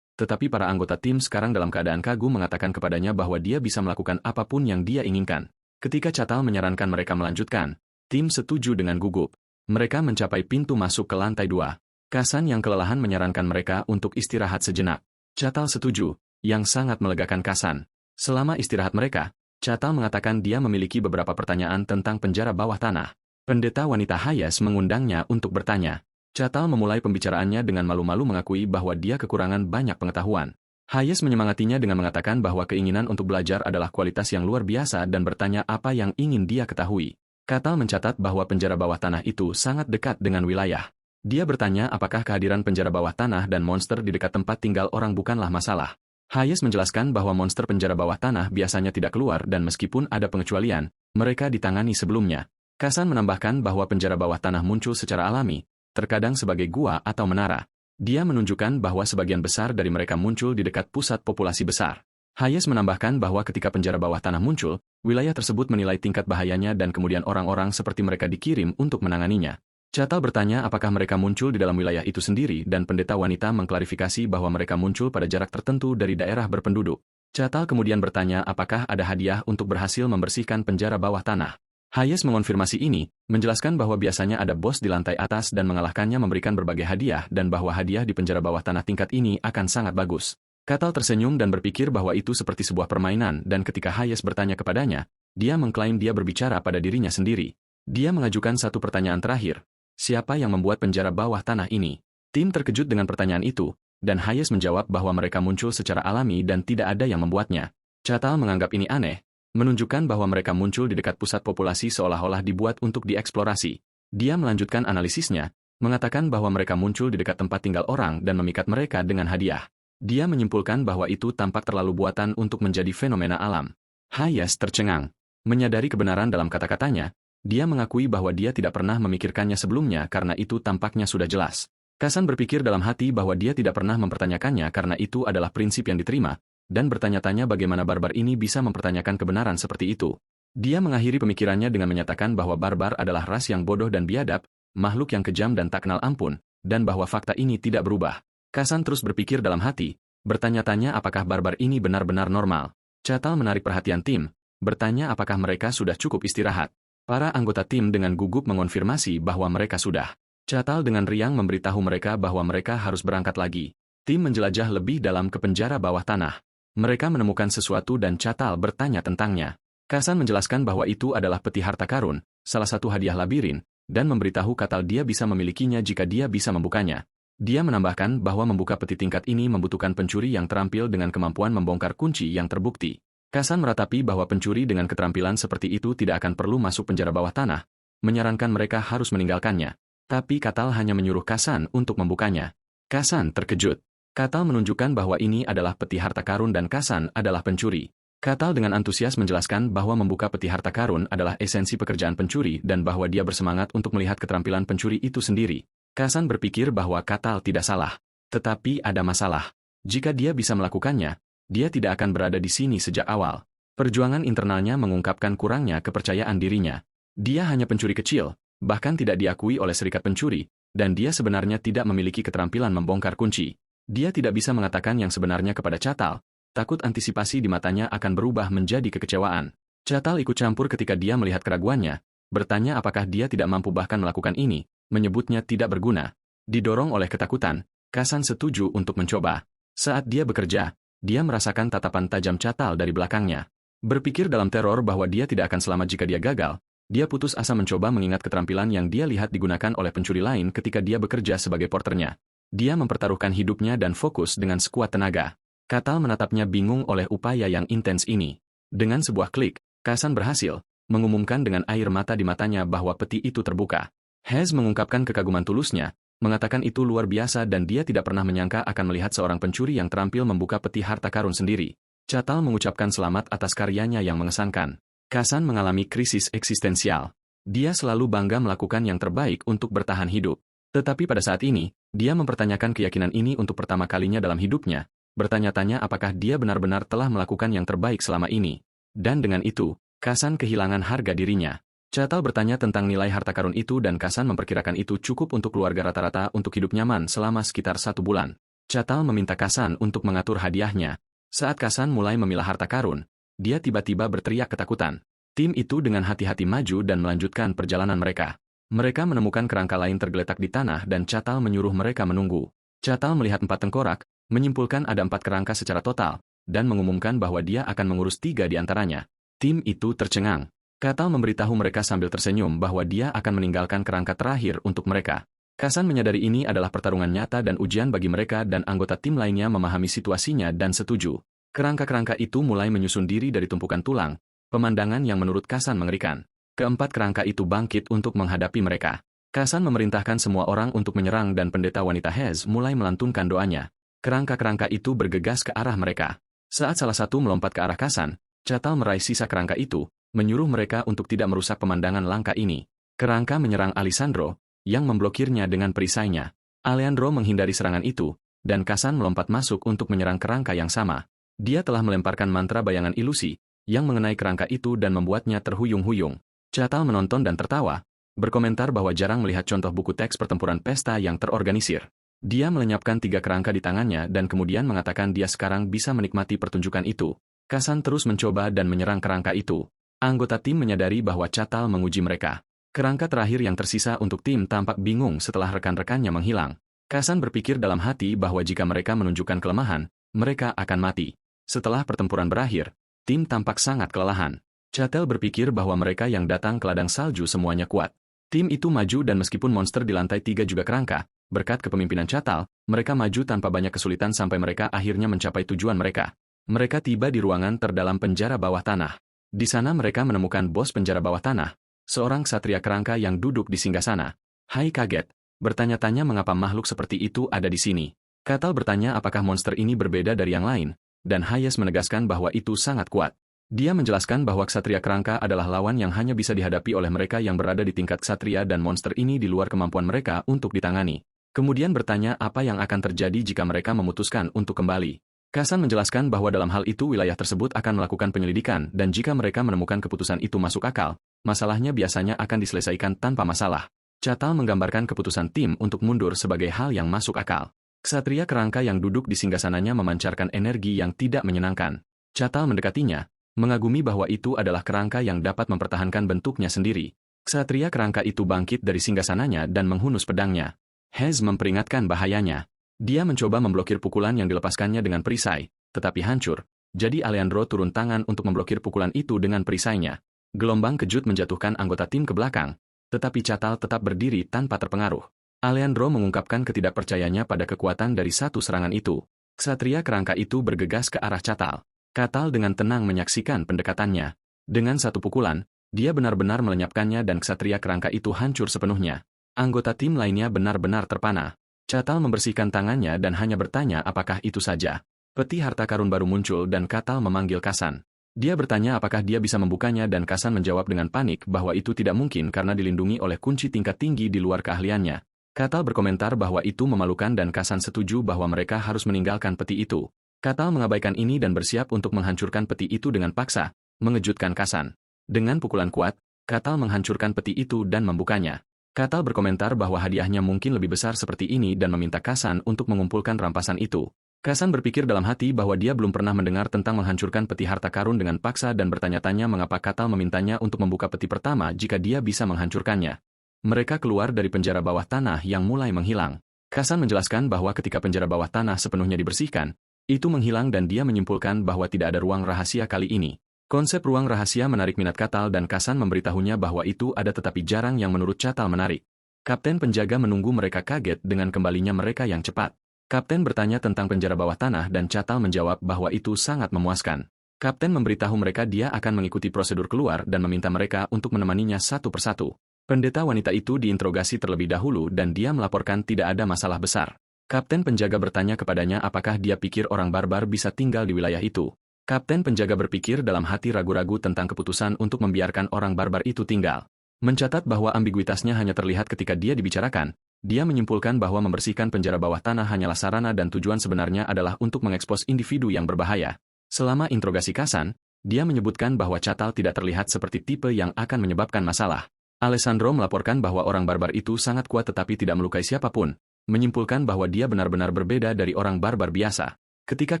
Tetapi para anggota tim sekarang dalam keadaan kagum mengatakan kepadanya bahwa dia bisa melakukan apapun yang dia inginkan. Ketika Catal menyarankan mereka melanjutkan, tim setuju dengan gugup. Mereka mencapai pintu masuk ke lantai 2. Kasan yang kelelahan menyarankan mereka untuk istirahat sejenak. Catal setuju, yang sangat melegakan Kasan. Selama istirahat mereka, Catal mengatakan dia memiliki beberapa pertanyaan tentang penjara bawah tanah. Pendeta wanita Hayes mengundangnya untuk bertanya. Catal memulai pembicaraannya dengan malu-malu mengakui bahwa dia kekurangan banyak pengetahuan. Hayes menyemangatinya dengan mengatakan bahwa keinginan untuk belajar adalah kualitas yang luar biasa dan bertanya apa yang ingin dia ketahui. Catal mencatat bahwa penjara bawah tanah itu sangat dekat dengan wilayah. Dia bertanya apakah kehadiran penjara bawah tanah dan monster di dekat tempat tinggal orang bukanlah masalah. Hayes menjelaskan bahwa monster penjara bawah tanah biasanya tidak keluar dan meskipun ada pengecualian, mereka ditangani sebelumnya. Kasan menambahkan bahwa penjara bawah tanah muncul secara alami, terkadang sebagai gua atau menara. Dia menunjukkan bahwa sebagian besar dari mereka muncul di dekat pusat populasi besar. Hayes menambahkan bahwa ketika penjara bawah tanah muncul, wilayah tersebut menilai tingkat bahayanya dan kemudian orang-orang seperti mereka dikirim untuk menanganinya. Catal bertanya apakah mereka muncul di dalam wilayah itu sendiri dan pendeta wanita mengklarifikasi bahwa mereka muncul pada jarak tertentu dari daerah berpenduduk. Catal kemudian bertanya apakah ada hadiah untuk berhasil membersihkan penjara bawah tanah. Hayes mengonfirmasi ini, menjelaskan bahwa biasanya ada bos di lantai atas dan mengalahkannya memberikan berbagai hadiah dan bahwa hadiah di penjara bawah tanah tingkat ini akan sangat bagus. Catal tersenyum dan berpikir bahwa itu seperti sebuah permainan dan ketika Hayes bertanya kepadanya, dia mengklaim dia berbicara pada dirinya sendiri. Dia mengajukan satu pertanyaan terakhir. Siapa yang membuat penjara bawah tanah ini? Tim terkejut dengan pertanyaan itu, dan Hayes menjawab bahwa mereka muncul secara alami dan tidak ada yang membuatnya. Catal menganggap ini aneh, menunjukkan bahwa mereka muncul di dekat pusat populasi seolah-olah dibuat untuk dieksplorasi. Dia melanjutkan analisisnya, mengatakan bahwa mereka muncul di dekat tempat tinggal orang dan memikat mereka dengan hadiah. Dia menyimpulkan bahwa itu tampak terlalu buatan untuk menjadi fenomena alam. Hayes tercengang. Menyadari kebenaran dalam kata-katanya, dia mengakui bahwa dia tidak pernah memikirkannya sebelumnya karena itu tampaknya sudah jelas. Kasan berpikir dalam hati bahwa dia tidak pernah mempertanyakannya karena itu adalah prinsip yang diterima, dan bertanya-tanya bagaimana barbar ini bisa mempertanyakan kebenaran seperti itu. Dia mengakhiri pemikirannya dengan menyatakan bahwa barbar adalah ras yang bodoh dan biadab, makhluk yang kejam dan tak kenal ampun, dan bahwa fakta ini tidak berubah. Kasan terus berpikir dalam hati, bertanya-tanya apakah barbar ini benar-benar normal. Catal menarik perhatian tim, bertanya apakah mereka sudah cukup istirahat. Para anggota tim dengan gugup mengonfirmasi bahwa mereka sudah. Catal dengan riang memberitahu mereka bahwa mereka harus berangkat lagi. Tim menjelajah lebih dalam ke penjara bawah tanah. Mereka menemukan sesuatu dan Catal bertanya tentangnya. Kasan menjelaskan bahwa itu adalah peti harta karun, salah satu hadiah labirin, dan memberitahu Catal dia bisa memilikinya jika dia bisa membukanya. Dia menambahkan bahwa membuka peti tingkat ini membutuhkan pencuri yang terampil dengan kemampuan membongkar kunci yang terbukti. Kasan meratapi bahwa pencuri dengan keterampilan seperti itu tidak akan perlu masuk penjara bawah tanah, menyarankan mereka harus meninggalkannya. Tapi Catal hanya menyuruh Kasan untuk membukanya. Kasan terkejut. Catal menunjukkan bahwa ini adalah peti harta karun dan Kasan adalah pencuri. Catal dengan antusias menjelaskan bahwa membuka peti harta karun adalah esensi pekerjaan pencuri dan bahwa dia bersemangat untuk melihat keterampilan pencuri itu sendiri. Kasan berpikir bahwa Catal tidak salah. Tetapi ada masalah. Jika dia bisa melakukannya, dia tidak akan berada di sini sejak awal. Perjuangan internalnya mengungkapkan kurangnya kepercayaan dirinya. Dia hanya pencuri kecil, bahkan tidak diakui oleh serikat pencuri, dan dia sebenarnya tidak memiliki keterampilan membongkar kunci. Dia tidak bisa mengatakan yang sebenarnya kepada Catal, takut antisipasi di matanya akan berubah menjadi kekecewaan. Catal ikut campur ketika dia melihat keraguannya, bertanya apakah dia tidak mampu bahkan melakukan ini, menyebutnya tidak berguna. Didorong oleh ketakutan, Kasan setuju untuk mencoba. Saat dia bekerja, dia merasakan tatapan tajam Catal dari belakangnya. Berpikir dalam teror bahwa dia tidak akan selamat jika dia gagal, dia putus asa mencoba mengingat keterampilan yang dia lihat digunakan oleh pencuri lain ketika dia bekerja sebagai porternya. Dia mempertaruhkan hidupnya dan fokus dengan sekuat tenaga. Catal menatapnya bingung oleh upaya yang intens ini. Dengan sebuah klik, Kasan berhasil mengumumkan dengan air mata di matanya bahwa peti itu terbuka. Hayes mengungkapkan kekaguman tulusnya, mengatakan itu luar biasa dan dia tidak pernah menyangka akan melihat seorang pencuri yang terampil membuka peti harta karun sendiri. Catal mengucapkan selamat atas karyanya yang mengesankan. Kasan mengalami krisis eksistensial. Dia selalu bangga melakukan yang terbaik untuk bertahan hidup. Tetapi pada saat ini, dia mempertanyakan keyakinan ini untuk pertama kalinya dalam hidupnya, bertanya-tanya apakah dia benar-benar telah melakukan yang terbaik selama ini. Dan dengan itu, Kasan kehilangan harga dirinya. Catal bertanya tentang nilai harta karun itu dan Kasan memperkirakan itu cukup untuk keluarga rata-rata untuk hidup nyaman selama sekitar 1 bulan. Catal meminta Kasan untuk mengatur hadiahnya. Saat Kasan mulai memilah harta karun, dia tiba-tiba berteriak ketakutan. Tim itu dengan hati-hati maju dan melanjutkan perjalanan mereka. Mereka menemukan kerangka lain tergeletak di tanah dan Catal menyuruh mereka menunggu. Catal melihat 4 tengkorak, menyimpulkan ada 4 kerangka secara total, dan mengumumkan bahwa dia akan mengurus 3 di antaranya. Tim itu tercengang. Katal memberitahu mereka sambil tersenyum bahwa dia akan meninggalkan kerangka terakhir untuk mereka. Kasan menyadari ini adalah pertarungan nyata dan ujian bagi mereka dan anggota tim lainnya memahami situasinya dan setuju. Kerangka-kerangka itu mulai menyusun diri dari tumpukan tulang, pemandangan yang menurut Kasan mengerikan. Keempat kerangka itu bangkit untuk menghadapi mereka. Kasan memerintahkan semua orang untuk menyerang dan pendeta wanita Hez mulai melantunkan doanya. Kerangka-kerangka itu bergegas ke arah mereka. Saat salah satu melompat ke arah Kasan, Catal meraih sisa kerangka itu, menyuruh mereka untuk tidak merusak pemandangan langka ini. Kerangka menyerang Alessandro, yang memblokirnya dengan perisainya. Alejandro menghindari serangan itu, dan Kasan melompat masuk untuk menyerang kerangka yang sama. Dia telah melemparkan mantra bayangan ilusi, yang mengenai kerangka itu dan membuatnya terhuyung-huyung. Catal menonton dan tertawa, berkomentar bahwa jarang melihat contoh buku teks pertempuran pesta yang terorganisir. Dia melenyapkan 3 kerangka di tangannya dan kemudian mengatakan dia sekarang bisa menikmati pertunjukan itu. Kasan terus mencoba dan menyerang kerangka itu. Anggota tim menyadari bahwa Catal menguji mereka. Kerangka terakhir yang tersisa untuk tim tampak bingung setelah rekan-rekannya menghilang. Kasan berpikir dalam hati bahwa jika mereka menunjukkan kelemahan, mereka akan mati. Setelah pertempuran berakhir, tim tampak sangat kelelahan. Catal berpikir bahwa mereka yang datang ke ladang salju semuanya kuat. Tim itu maju dan meskipun monster di lantai 3 juga kerangka, berkat kepemimpinan Catal, mereka maju tanpa banyak kesulitan sampai mereka akhirnya mencapai tujuan mereka. Mereka tiba di ruangan terdalam penjara bawah tanah. Di sana mereka menemukan bos penjara bawah tanah, seorang ksatria kerangka yang duduk di singgasana. Hai kaget, bertanya-tanya mengapa makhluk seperti itu ada di sini. Catal bertanya apakah monster ini berbeda dari yang lain, dan Hayes menegaskan bahwa itu sangat kuat. Dia menjelaskan bahwa ksatria kerangka adalah lawan yang hanya bisa dihadapi oleh mereka yang berada di tingkat ksatria dan monster ini di luar kemampuan mereka untuk ditangani. Kemudian bertanya apa yang akan terjadi jika mereka memutuskan untuk kembali. Kasan menjelaskan bahwa dalam hal itu wilayah tersebut akan melakukan penyelidikan dan jika mereka menemukan keputusan itu masuk akal, masalahnya biasanya akan diselesaikan tanpa masalah. Catal menggambarkan keputusan tim untuk mundur sebagai hal yang masuk akal. Ksatria kerangka yang duduk di singgasananya memancarkan energi yang tidak menyenangkan. Catal mendekatinya, mengagumi bahwa itu adalah kerangka yang dapat mempertahankan bentuknya sendiri. Ksatria kerangka itu bangkit dari singgasananya dan menghunus pedangnya. Hez memperingatkan bahayanya. Dia mencoba memblokir pukulan yang dilepaskannya dengan perisai, tetapi hancur. Jadi Alejandro turun tangan untuk memblokir pukulan itu dengan perisainya. Gelombang kejut menjatuhkan anggota tim ke belakang, tetapi Catal tetap berdiri tanpa terpengaruh. Alejandro mengungkapkan ketidakpercayanya pada kekuatan dari satu serangan itu. Ksatria kerangka itu bergegas ke arah Catal. Catal dengan tenang menyaksikan pendekatannya. Dengan satu pukulan, dia benar-benar melenyapkannya dan ksatria kerangka itu hancur sepenuhnya. Anggota tim lainnya benar-benar terpana. Catal membersihkan tangannya dan hanya bertanya apakah itu saja. Peti harta karun baru muncul dan Catal memanggil Kasan. Dia bertanya apakah dia bisa membukanya dan Kasan menjawab dengan panik bahwa itu tidak mungkin karena dilindungi oleh kunci tingkat tinggi di luar keahliannya. Catal berkomentar bahwa itu memalukan dan Kasan setuju bahwa mereka harus meninggalkan peti itu. Catal mengabaikan ini dan bersiap untuk menghancurkan peti itu dengan paksa, mengejutkan Kasan. Dengan pukulan kuat, Catal menghancurkan peti itu dan membukanya. Catal berkomentar bahwa hadiahnya mungkin lebih besar seperti ini dan meminta Kasan untuk mengumpulkan rampasan itu. Kasan berpikir dalam hati bahwa dia belum pernah mendengar tentang menghancurkan peti harta karun dengan paksa dan bertanya-tanya mengapa Catal memintanya untuk membuka peti pertama jika dia bisa menghancurkannya. Mereka keluar dari penjara bawah tanah yang mulai menghilang. Kasan menjelaskan bahwa ketika penjara bawah tanah sepenuhnya dibersihkan, itu menghilang dan dia menyimpulkan bahwa tidak ada ruang rahasia kali ini. Konsep ruang rahasia menarik minat Catal dan Kasan memberitahunya bahwa itu ada tetapi jarang yang menurut Catal menarik. Kapten penjaga menunggu mereka kaget dengan kembalinya mereka yang cepat. Kapten bertanya tentang penjara bawah tanah dan Catal menjawab bahwa itu sangat memuaskan. Kapten memberitahu mereka dia akan mengikuti prosedur keluar dan meminta mereka untuk menemaninya satu persatu. Pendeta wanita itu diinterogasi terlebih dahulu dan dia melaporkan tidak ada masalah besar. Kapten penjaga bertanya kepadanya apakah dia pikir orang barbar bisa tinggal di wilayah itu. Kapten penjaga berpikir dalam hati ragu-ragu tentang keputusan untuk membiarkan orang barbar itu tinggal. Mencatat bahwa ambiguitasnya hanya terlihat ketika dia dibicarakan, dia menyimpulkan bahwa membersihkan penjara bawah tanah hanyalah sarana dan tujuan sebenarnya adalah untuk mengekspos individu yang berbahaya. Selama interogasi Kasan, dia menyebutkan bahwa Catal tidak terlihat seperti tipe yang akan menyebabkan masalah. Alessandro melaporkan bahwa orang barbar itu sangat kuat tetapi tidak melukai siapapun, menyimpulkan bahwa dia benar-benar berbeda dari orang barbar biasa. Ketika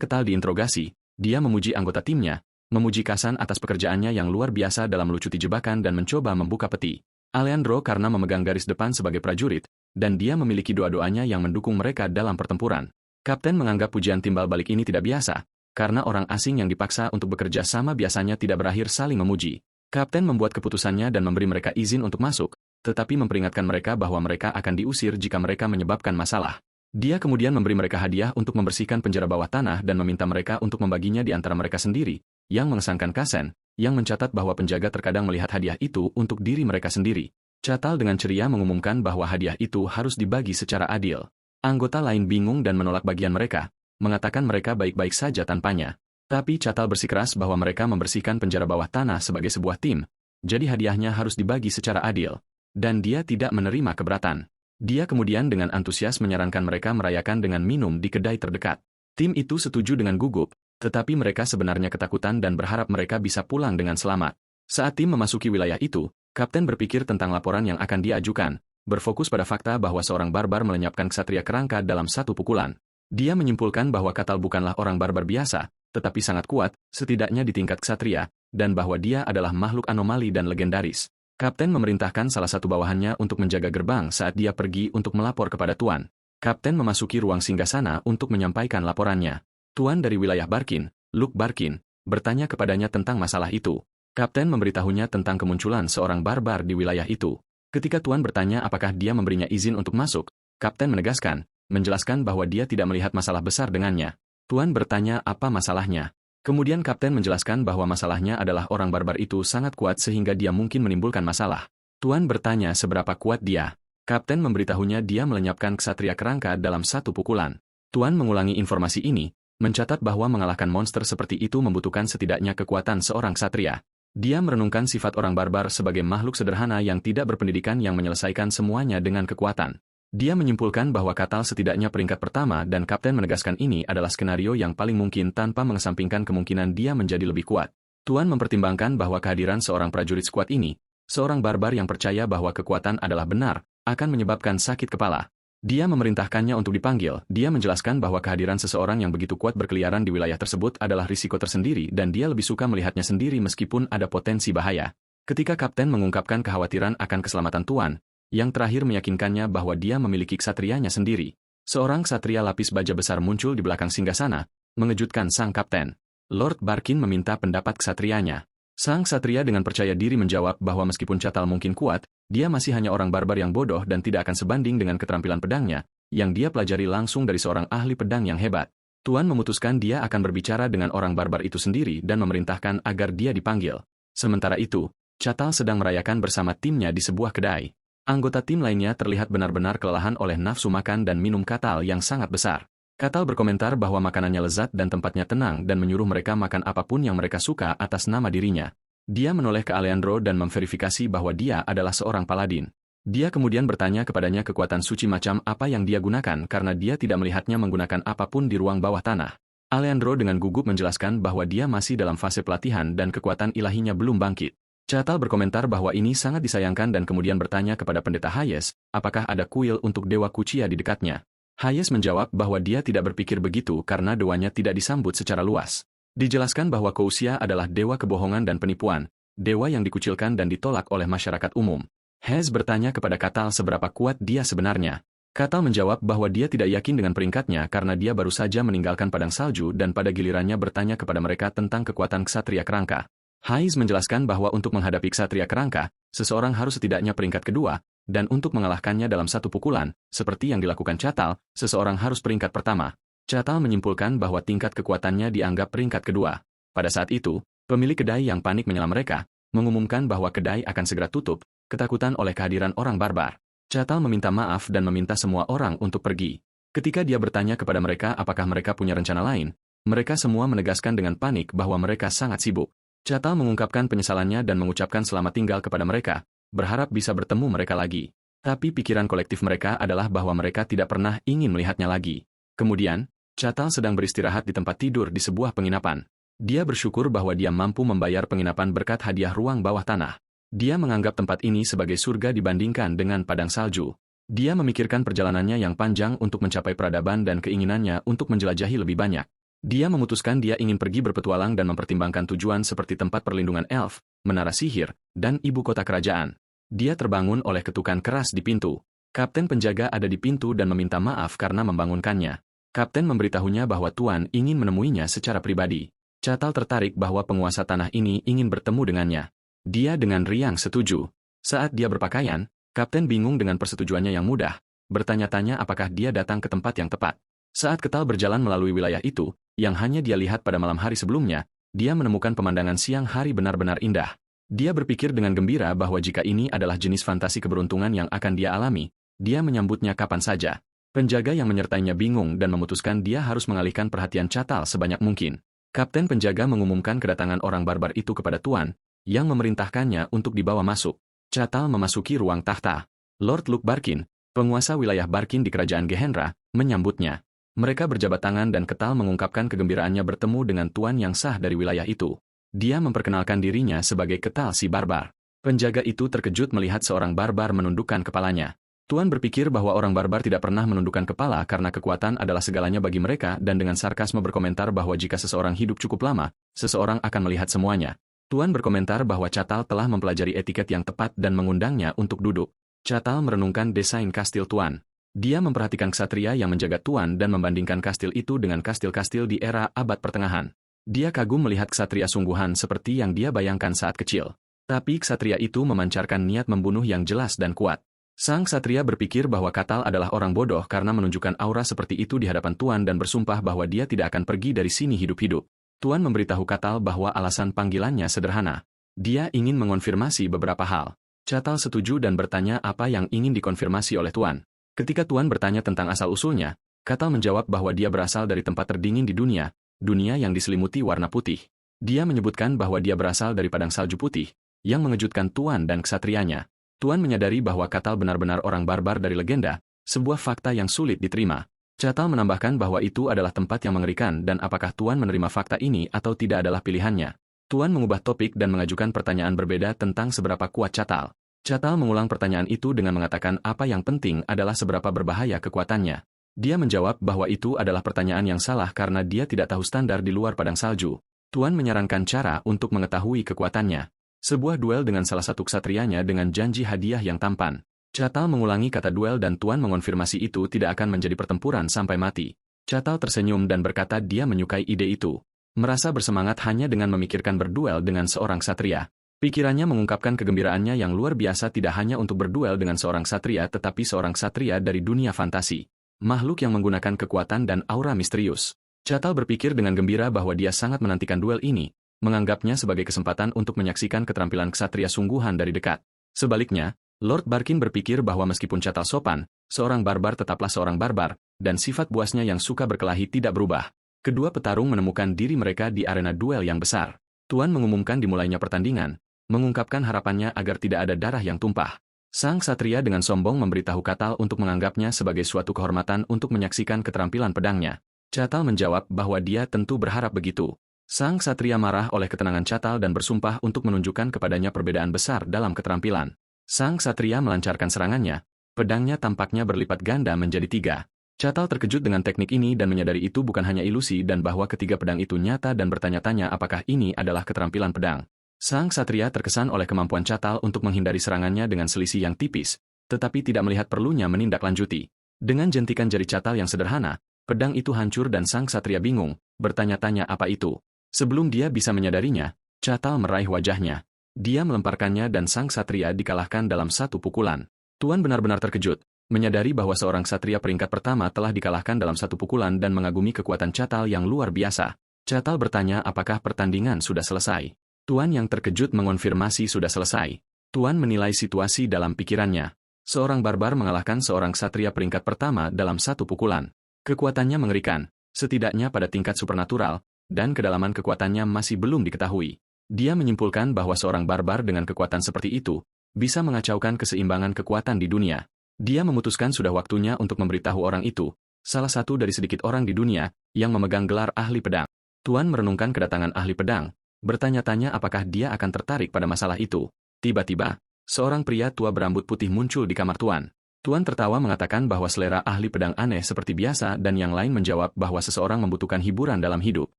Catal diinterogasi, dia memuji anggota timnya, memuji Kasan atas pekerjaannya yang luar biasa dalam melucuti jebakan dan mencoba membuka peti. Alejandro karena memegang garis depan sebagai prajurit, dan dia memiliki doa-doanya yang mendukung mereka dalam pertempuran. Kapten menganggap pujian timbal balik ini tidak biasa, karena orang asing yang dipaksa untuk bekerja sama biasanya tidak berakhir saling memuji. Kapten membuat keputusannya dan memberi mereka izin untuk masuk, tetapi memperingatkan mereka bahwa mereka akan diusir jika mereka menyebabkan masalah. Dia kemudian memberi mereka hadiah untuk membersihkan penjara bawah tanah dan meminta mereka untuk membaginya di antara mereka sendiri, yang mengesankan Kasen, yang mencatat bahwa penjaga terkadang melihat hadiah itu untuk diri mereka sendiri. Catal dengan ceria mengumumkan bahwa hadiah itu harus dibagi secara adil. Anggota lain bingung dan menolak bagian mereka, mengatakan mereka baik-baik saja tanpanya. Tapi Catal bersikeras bahwa mereka membersihkan penjara bawah tanah sebagai sebuah tim, jadi hadiahnya harus dibagi secara adil. Dan dia tidak menerima keberatan. Dia kemudian dengan antusias menyarankan mereka merayakan dengan minum di kedai terdekat. Tim itu setuju dengan gugup, tetapi mereka sebenarnya ketakutan dan berharap mereka bisa pulang dengan selamat. Saat tim memasuki wilayah itu, Kapten berpikir tentang laporan yang akan dia ajukan, berfokus pada fakta bahwa seorang barbar melenyapkan ksatria kerangka dalam satu pukulan. Dia menyimpulkan bahwa Catal bukanlah orang barbar biasa, tetapi sangat kuat, setidaknya di tingkat ksatria, dan bahwa dia adalah makhluk anomali dan legendaris. Kapten memerintahkan salah satu bawahannya untuk menjaga gerbang saat dia pergi untuk melapor kepada Tuan. Kapten memasuki ruang singgasana untuk menyampaikan laporannya. Tuan dari wilayah Barkin, Luke Barkin, bertanya kepadanya tentang masalah itu. Kapten memberitahunya tentang kemunculan seorang barbar di wilayah itu. Ketika Tuan bertanya apakah dia memberinya izin untuk masuk, Kapten menjelaskan bahwa dia tidak melihat masalah besar dengannya. Tuan bertanya apa masalahnya. Kemudian Kapten menjelaskan bahwa masalahnya adalah orang barbar itu sangat kuat sehingga dia mungkin menimbulkan masalah. Tuan bertanya seberapa kuat dia. Kapten memberitahunya dia melenyapkan ksatria kerangka dalam satu pukulan. Tuan mengulangi informasi ini, mencatat bahwa mengalahkan monster seperti itu membutuhkan setidaknya kekuatan seorang ksatria. Dia merenungkan sifat orang barbar sebagai makhluk sederhana yang tidak berpendidikan yang menyelesaikan semuanya dengan kekuatan. Dia menyimpulkan bahwa Catal setidaknya peringkat pertama dan Kapten menegaskan ini adalah skenario yang paling mungkin tanpa mengesampingkan kemungkinan dia menjadi lebih kuat. Tuan mempertimbangkan bahwa kehadiran seorang prajurit skuad ini, seorang barbar yang percaya bahwa kekuatan adalah benar, akan menyebabkan sakit kepala. Dia memerintahkannya untuk dipanggil. Dia menjelaskan bahwa kehadiran seseorang yang begitu kuat berkeliaran di wilayah tersebut adalah risiko tersendiri dan dia lebih suka melihatnya sendiri meskipun ada potensi bahaya. Ketika Kapten mengungkapkan kekhawatiran akan keselamatan Tuan, yang terakhir meyakinkannya bahwa dia memiliki ksatrianya sendiri. Seorang ksatria lapis baja besar muncul di belakang singgasana, mengejutkan sang Kapten. Lord Barkin meminta pendapat ksatrianya. Sang ksatria dengan percaya diri menjawab bahwa meskipun Catal mungkin kuat, dia masih hanya orang barbar yang bodoh dan tidak akan sebanding dengan keterampilan pedangnya, yang dia pelajari langsung dari seorang ahli pedang yang hebat. Tuan memutuskan dia akan berbicara dengan orang barbar itu sendiri dan memerintahkan agar dia dipanggil. Sementara itu, Catal sedang merayakan bersama timnya di sebuah kedai. Anggota tim lainnya terlihat benar-benar kelelahan oleh nafsu makan dan minum Catal yang sangat besar. Catal berkomentar bahwa makanannya lezat dan tempatnya tenang dan menyuruh mereka makan apapun yang mereka suka atas nama dirinya. Dia menoleh ke Alejandro dan memverifikasi bahwa dia adalah seorang paladin. Dia kemudian bertanya kepadanya kekuatan suci macam apa yang dia gunakan karena dia tidak melihatnya menggunakan apapun di ruang bawah tanah. Alejandro dengan gugup menjelaskan bahwa dia masih dalam fase pelatihan dan kekuatan ilahinya belum bangkit. Catal berkomentar bahwa ini sangat disayangkan dan kemudian bertanya kepada pendeta Hayes, apakah ada kuil untuk dewa Kucia di dekatnya. Hayes menjawab bahwa dia tidak berpikir begitu karena doanya tidak disambut secara luas. Dijelaskan bahwa Kousia adalah dewa kebohongan dan penipuan, dewa yang dikucilkan dan ditolak oleh masyarakat umum. Hayes bertanya kepada Catal seberapa kuat dia sebenarnya. Catal menjawab bahwa dia tidak yakin dengan peringkatnya karena dia baru saja meninggalkan padang salju dan pada gilirannya bertanya kepada mereka tentang kekuatan ksatria kerangka. Hayes menjelaskan bahwa untuk menghadapi ksatria kerangka, seseorang harus setidaknya peringkat kedua, dan untuk mengalahkannya dalam satu pukulan, seperti yang dilakukan Catal, seseorang harus peringkat pertama. Catal menyimpulkan bahwa tingkat kekuatannya dianggap peringkat kedua. Pada saat itu, pemilik kedai yang panik menyela mereka, mengumumkan bahwa kedai akan segera tutup, ketakutan oleh kehadiran orang barbar. Catal meminta maaf dan meminta semua orang untuk pergi. Ketika dia bertanya kepada mereka apakah mereka punya rencana lain, mereka semua menegaskan dengan panik bahwa mereka sangat sibuk. Catal mengungkapkan penyesalannya dan mengucapkan selamat tinggal kepada mereka, berharap bisa bertemu mereka lagi. Tapi pikiran kolektif mereka adalah bahwa mereka tidak pernah ingin melihatnya lagi. Kemudian, Catal sedang beristirahat di tempat tidur di sebuah penginapan. Dia bersyukur bahwa dia mampu membayar penginapan berkat hadiah ruang bawah tanah. Dia menganggap tempat ini sebagai surga dibandingkan dengan padang salju. Dia memikirkan perjalanannya yang panjang untuk mencapai peradaban dan keinginannya untuk menjelajahi lebih banyak. Dia memutuskan dia ingin pergi berpetualang dan mempertimbangkan tujuan seperti tempat perlindungan elf, menara sihir, dan ibu kota kerajaan. Dia terbangun oleh ketukan keras di pintu. Kapten penjaga ada di pintu dan meminta maaf karena membangunkannya. Kapten memberitahunya bahwa Tuan ingin menemuinya secara pribadi. Catal tertarik bahwa penguasa tanah ini ingin bertemu dengannya. Dia dengan riang setuju. Saat dia berpakaian, Kapten bingung dengan persetujuannya yang mudah, bertanya-tanya apakah dia datang ke tempat yang tepat. Saat Ketal berjalan melalui wilayah itu, yang hanya dia lihat pada malam hari sebelumnya, dia menemukan pemandangan siang hari benar-benar indah. Dia berpikir dengan gembira bahwa jika ini adalah jenis fantasi keberuntungan yang akan dia alami, dia menyambutnya kapan saja. Penjaga yang menyertainya bingung dan memutuskan dia harus mengalihkan perhatian Catal sebanyak mungkin. Kapten penjaga mengumumkan kedatangan orang barbar itu kepada Tuan, yang memerintahkannya untuk dibawa masuk. Catal memasuki ruang tahta. Lord Luke Barkin, penguasa wilayah Barkin di kerajaan Gehenra, menyambutnya. Mereka berjabat tangan dan Ketal mengungkapkan kegembiraannya bertemu dengan Tuan yang sah dari wilayah itu. Dia memperkenalkan dirinya sebagai Ketal si barbar. Penjaga itu terkejut melihat seorang barbar menundukkan kepalanya. Tuan berpikir bahwa orang barbar tidak pernah menundukkan kepala karena kekuatan adalah segalanya bagi mereka dan dengan sarkasme berkomentar bahwa jika seseorang hidup cukup lama, seseorang akan melihat semuanya. Tuan berkomentar bahwa Catal telah mempelajari etiket yang tepat dan mengundangnya untuk duduk. Catal merenungkan desain kastil Tuan. Dia memperhatikan ksatria yang menjaga Tuan dan membandingkan kastil itu dengan kastil-kastil di era abad pertengahan. Dia kagum melihat ksatria sungguhan seperti yang dia bayangkan saat kecil. Tapi ksatria itu memancarkan niat membunuh yang jelas dan kuat. Sang ksatria berpikir bahwa Catal adalah orang bodoh karena menunjukkan aura seperti itu di hadapan Tuan dan bersumpah bahwa dia tidak akan pergi dari sini hidup-hidup. Tuan memberitahu Catal bahwa alasan panggilannya sederhana. Dia ingin mengonfirmasi beberapa hal. Catal setuju dan bertanya apa yang ingin dikonfirmasi oleh Tuan. Ketika Tuan bertanya tentang asal-usulnya, Catal menjawab bahwa dia berasal dari tempat terdingin di dunia, dunia yang diselimuti warna putih. Dia menyebutkan bahwa dia berasal dari padang salju putih, yang mengejutkan Tuan dan ksatrianya. Tuan menyadari bahwa Catal benar-benar orang barbar dari legenda, sebuah fakta yang sulit diterima. Catal menambahkan bahwa itu adalah tempat yang mengerikan dan apakah Tuan menerima fakta ini atau tidak adalah pilihannya. Tuan mengubah topik dan mengajukan pertanyaan berbeda tentang seberapa kuat Catal. Catal mengulang pertanyaan itu dengan mengatakan apa yang penting adalah seberapa berbahaya kekuatannya. Dia menjawab bahwa itu adalah pertanyaan yang salah karena dia tidak tahu standar di luar padang salju. Tuan menyarankan cara untuk mengetahui kekuatannya. Sebuah duel dengan salah satu ksatrianya dengan janji hadiah yang tampan. Catal mengulangi kata duel dan Tuan mengonfirmasi itu tidak akan menjadi pertempuran sampai mati. Catal tersenyum dan berkata dia menyukai ide itu. Merasa bersemangat hanya dengan memikirkan berduel dengan seorang ksatria. Pikirannya mengungkapkan kegembiraannya yang luar biasa tidak hanya untuk berduel dengan seorang ksatria tetapi seorang ksatria dari dunia fantasi. Makhluk yang menggunakan kekuatan dan aura misterius. Catal berpikir dengan gembira bahwa dia sangat menantikan duel ini, menganggapnya sebagai kesempatan untuk menyaksikan keterampilan ksatria sungguhan dari dekat. Sebaliknya, Lord Barkin berpikir bahwa meskipun Catal sopan, seorang barbar tetaplah seorang barbar, dan sifat buasnya yang suka berkelahi tidak berubah. Kedua petarung menemukan diri mereka di arena duel yang besar. Tuan mengumumkan dimulainya pertandingan, mengungkapkan harapannya agar tidak ada darah yang tumpah. Sang ksatria dengan sombong memberitahu Catal untuk menganggapnya sebagai suatu kehormatan untuk menyaksikan keterampilan pedangnya. Catal menjawab bahwa dia tentu berharap begitu. Sang ksatria marah oleh ketenangan Catal dan bersumpah untuk menunjukkan kepadanya perbedaan besar dalam keterampilan. Sang ksatria melancarkan serangannya, pedangnya tampaknya berlipat ganda menjadi 3. Catal terkejut dengan teknik ini dan menyadari itu bukan hanya ilusi dan bahwa ketiga pedang itu nyata dan bertanya-tanya apakah ini adalah keterampilan pedang. Sang ksatria terkesan oleh kemampuan Catal untuk menghindari serangannya dengan selisih yang tipis, tetapi tidak melihat perlunya menindaklanjuti. Dengan jentikan jari Catal yang sederhana, pedang itu hancur dan sang ksatria bingung, bertanya-tanya apa itu. Sebelum dia bisa menyadarinya, Catal meraih wajahnya. Dia melemparkannya dan sang ksatria dikalahkan dalam satu pukulan. Tuan benar-benar terkejut, menyadari bahwa seorang ksatria peringkat pertama telah dikalahkan dalam satu pukulan dan mengagumi kekuatan Catal yang luar biasa. Catal bertanya apakah pertandingan sudah selesai. Tuan yang terkejut mengonfirmasi sudah selesai. Tuan menilai situasi dalam pikirannya. Seorang barbar mengalahkan seorang ksatria peringkat pertama dalam satu pukulan. Kekuatannya mengerikan, setidaknya pada tingkat supernatural, dan kedalaman kekuatannya masih belum diketahui. Dia menyimpulkan bahwa seorang barbar dengan kekuatan seperti itu bisa mengacaukan keseimbangan kekuatan di dunia. Dia memutuskan sudah waktunya untuk memberitahu orang itu, salah satu dari sedikit orang di dunia yang memegang gelar ahli pedang. Tuan merenungkan kedatangan ahli pedang, bertanya-tanya apakah dia akan tertarik pada masalah itu. Tiba-tiba, seorang pria tua berambut putih muncul di kamar Tuan. Tuan tertawa mengatakan bahwa selera ahli pedang aneh seperti biasa dan yang lain menjawab bahwa seseorang membutuhkan hiburan dalam hidup.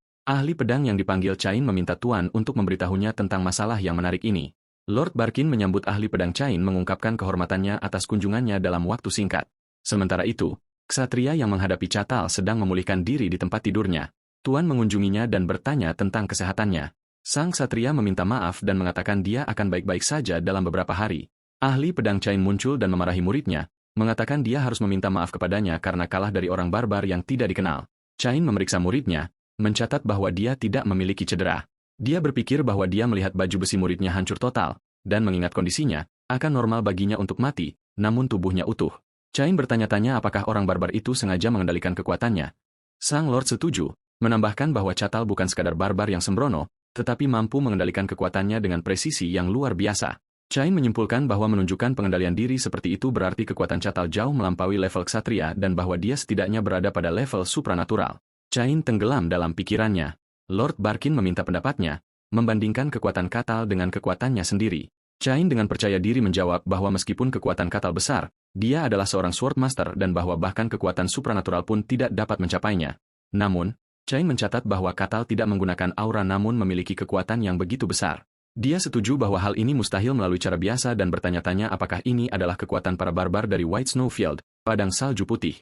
Ahli pedang yang dipanggil Cain meminta Tuan untuk memberitahunya tentang masalah yang menarik ini. Lord Barkin menyambut ahli pedang Cain mengungkapkan kehormatannya atas kunjungannya dalam waktu singkat. Sementara itu, Ksatria yang menghadapi Catal sedang memulihkan diri di tempat tidurnya. Tuan mengunjunginya dan bertanya tentang kesehatannya. Sang ksatria meminta maaf dan mengatakan dia akan baik-baik saja dalam beberapa hari. Ahli pedang Cain muncul dan memarahi muridnya, mengatakan dia harus meminta maaf kepadanya karena kalah dari orang barbar yang tidak dikenal. Cain memeriksa muridnya, mencatat bahwa dia tidak memiliki cedera. Dia berpikir bahwa dia melihat baju besi muridnya hancur total, dan mengingat kondisinya, akan normal baginya untuk mati, namun tubuhnya utuh. Cain bertanya-tanya apakah orang barbar itu sengaja mengendalikan kekuatannya. Sang Lord setuju, menambahkan bahwa Catal bukan sekadar barbar yang sembrono, tetapi mampu mengendalikan kekuatannya dengan presisi yang luar biasa. Cain menyimpulkan bahwa menunjukkan pengendalian diri seperti itu berarti kekuatan Catal jauh melampaui level ksatria dan bahwa dia setidaknya berada pada level supranatural. Cain tenggelam dalam pikirannya. Lord Barkin meminta pendapatnya, membandingkan kekuatan Catal dengan kekuatannya sendiri. Cain dengan percaya diri menjawab bahwa meskipun kekuatan Catal besar, dia adalah seorang Swordmaster dan bahwa bahkan kekuatan supranatural pun tidak dapat mencapainya. Namun, Cain mencatat bahwa Catal tidak menggunakan aura namun memiliki kekuatan yang begitu besar. Dia setuju bahwa hal ini mustahil melalui cara biasa dan bertanya-tanya apakah ini adalah kekuatan para barbar dari White Snowfield, padang salju putih.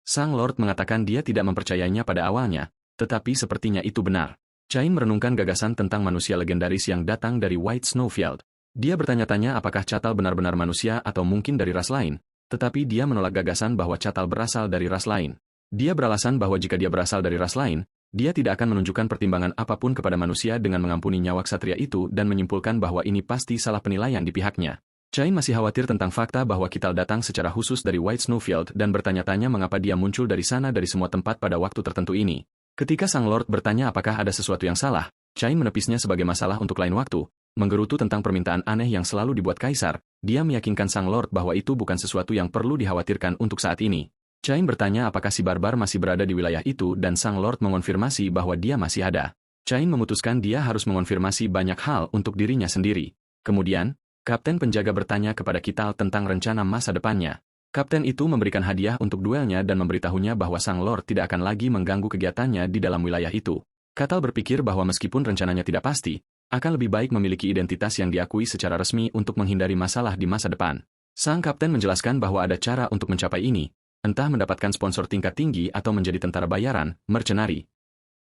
Sang Lord mengatakan dia tidak mempercayainya pada awalnya, tetapi sepertinya itu benar. Cain merenungkan gagasan tentang manusia legendaris yang datang dari White Snowfield. Dia bertanya-tanya apakah Catal benar-benar manusia atau mungkin dari ras lain, tetapi dia menolak gagasan bahwa Catal berasal dari ras lain. Dia beralasan bahwa jika dia berasal dari ras lain, dia tidak akan menunjukkan pertimbangan apapun kepada manusia dengan mengampuni nyawa ksatria itu dan menyimpulkan bahwa ini pasti salah penilaian di pihaknya. Cain masih khawatir tentang fakta bahwa Catal datang secara khusus dari White Snowfield dan bertanya-tanya mengapa dia muncul dari sana dari semua tempat pada waktu tertentu ini. Ketika Sang Lord bertanya apakah ada sesuatu yang salah, Cain menepisnya sebagai masalah untuk lain waktu. Menggerutu tentang permintaan aneh yang selalu dibuat Kaisar, dia meyakinkan Sang Lord bahwa itu bukan sesuatu yang perlu dikhawatirkan untuk saat ini. Cain bertanya apakah si barbar masih berada di wilayah itu dan Sang Lord mengonfirmasi bahwa dia masih ada. Cain memutuskan dia harus mengonfirmasi banyak hal untuk dirinya sendiri. Kemudian, Kapten Penjaga bertanya kepada Catal tentang rencana masa depannya. Kapten itu memberikan hadiah untuk duelnya dan memberitahunya bahwa Sang Lord tidak akan lagi mengganggu kegiatannya di dalam wilayah itu. Catal berpikir bahwa meskipun rencananya tidak pasti, akan lebih baik memiliki identitas yang diakui secara resmi untuk menghindari masalah di masa depan. Sang Kapten menjelaskan bahwa ada cara untuk mencapai ini, entah mendapatkan sponsor tingkat tinggi atau menjadi tentara bayaran, mercenari.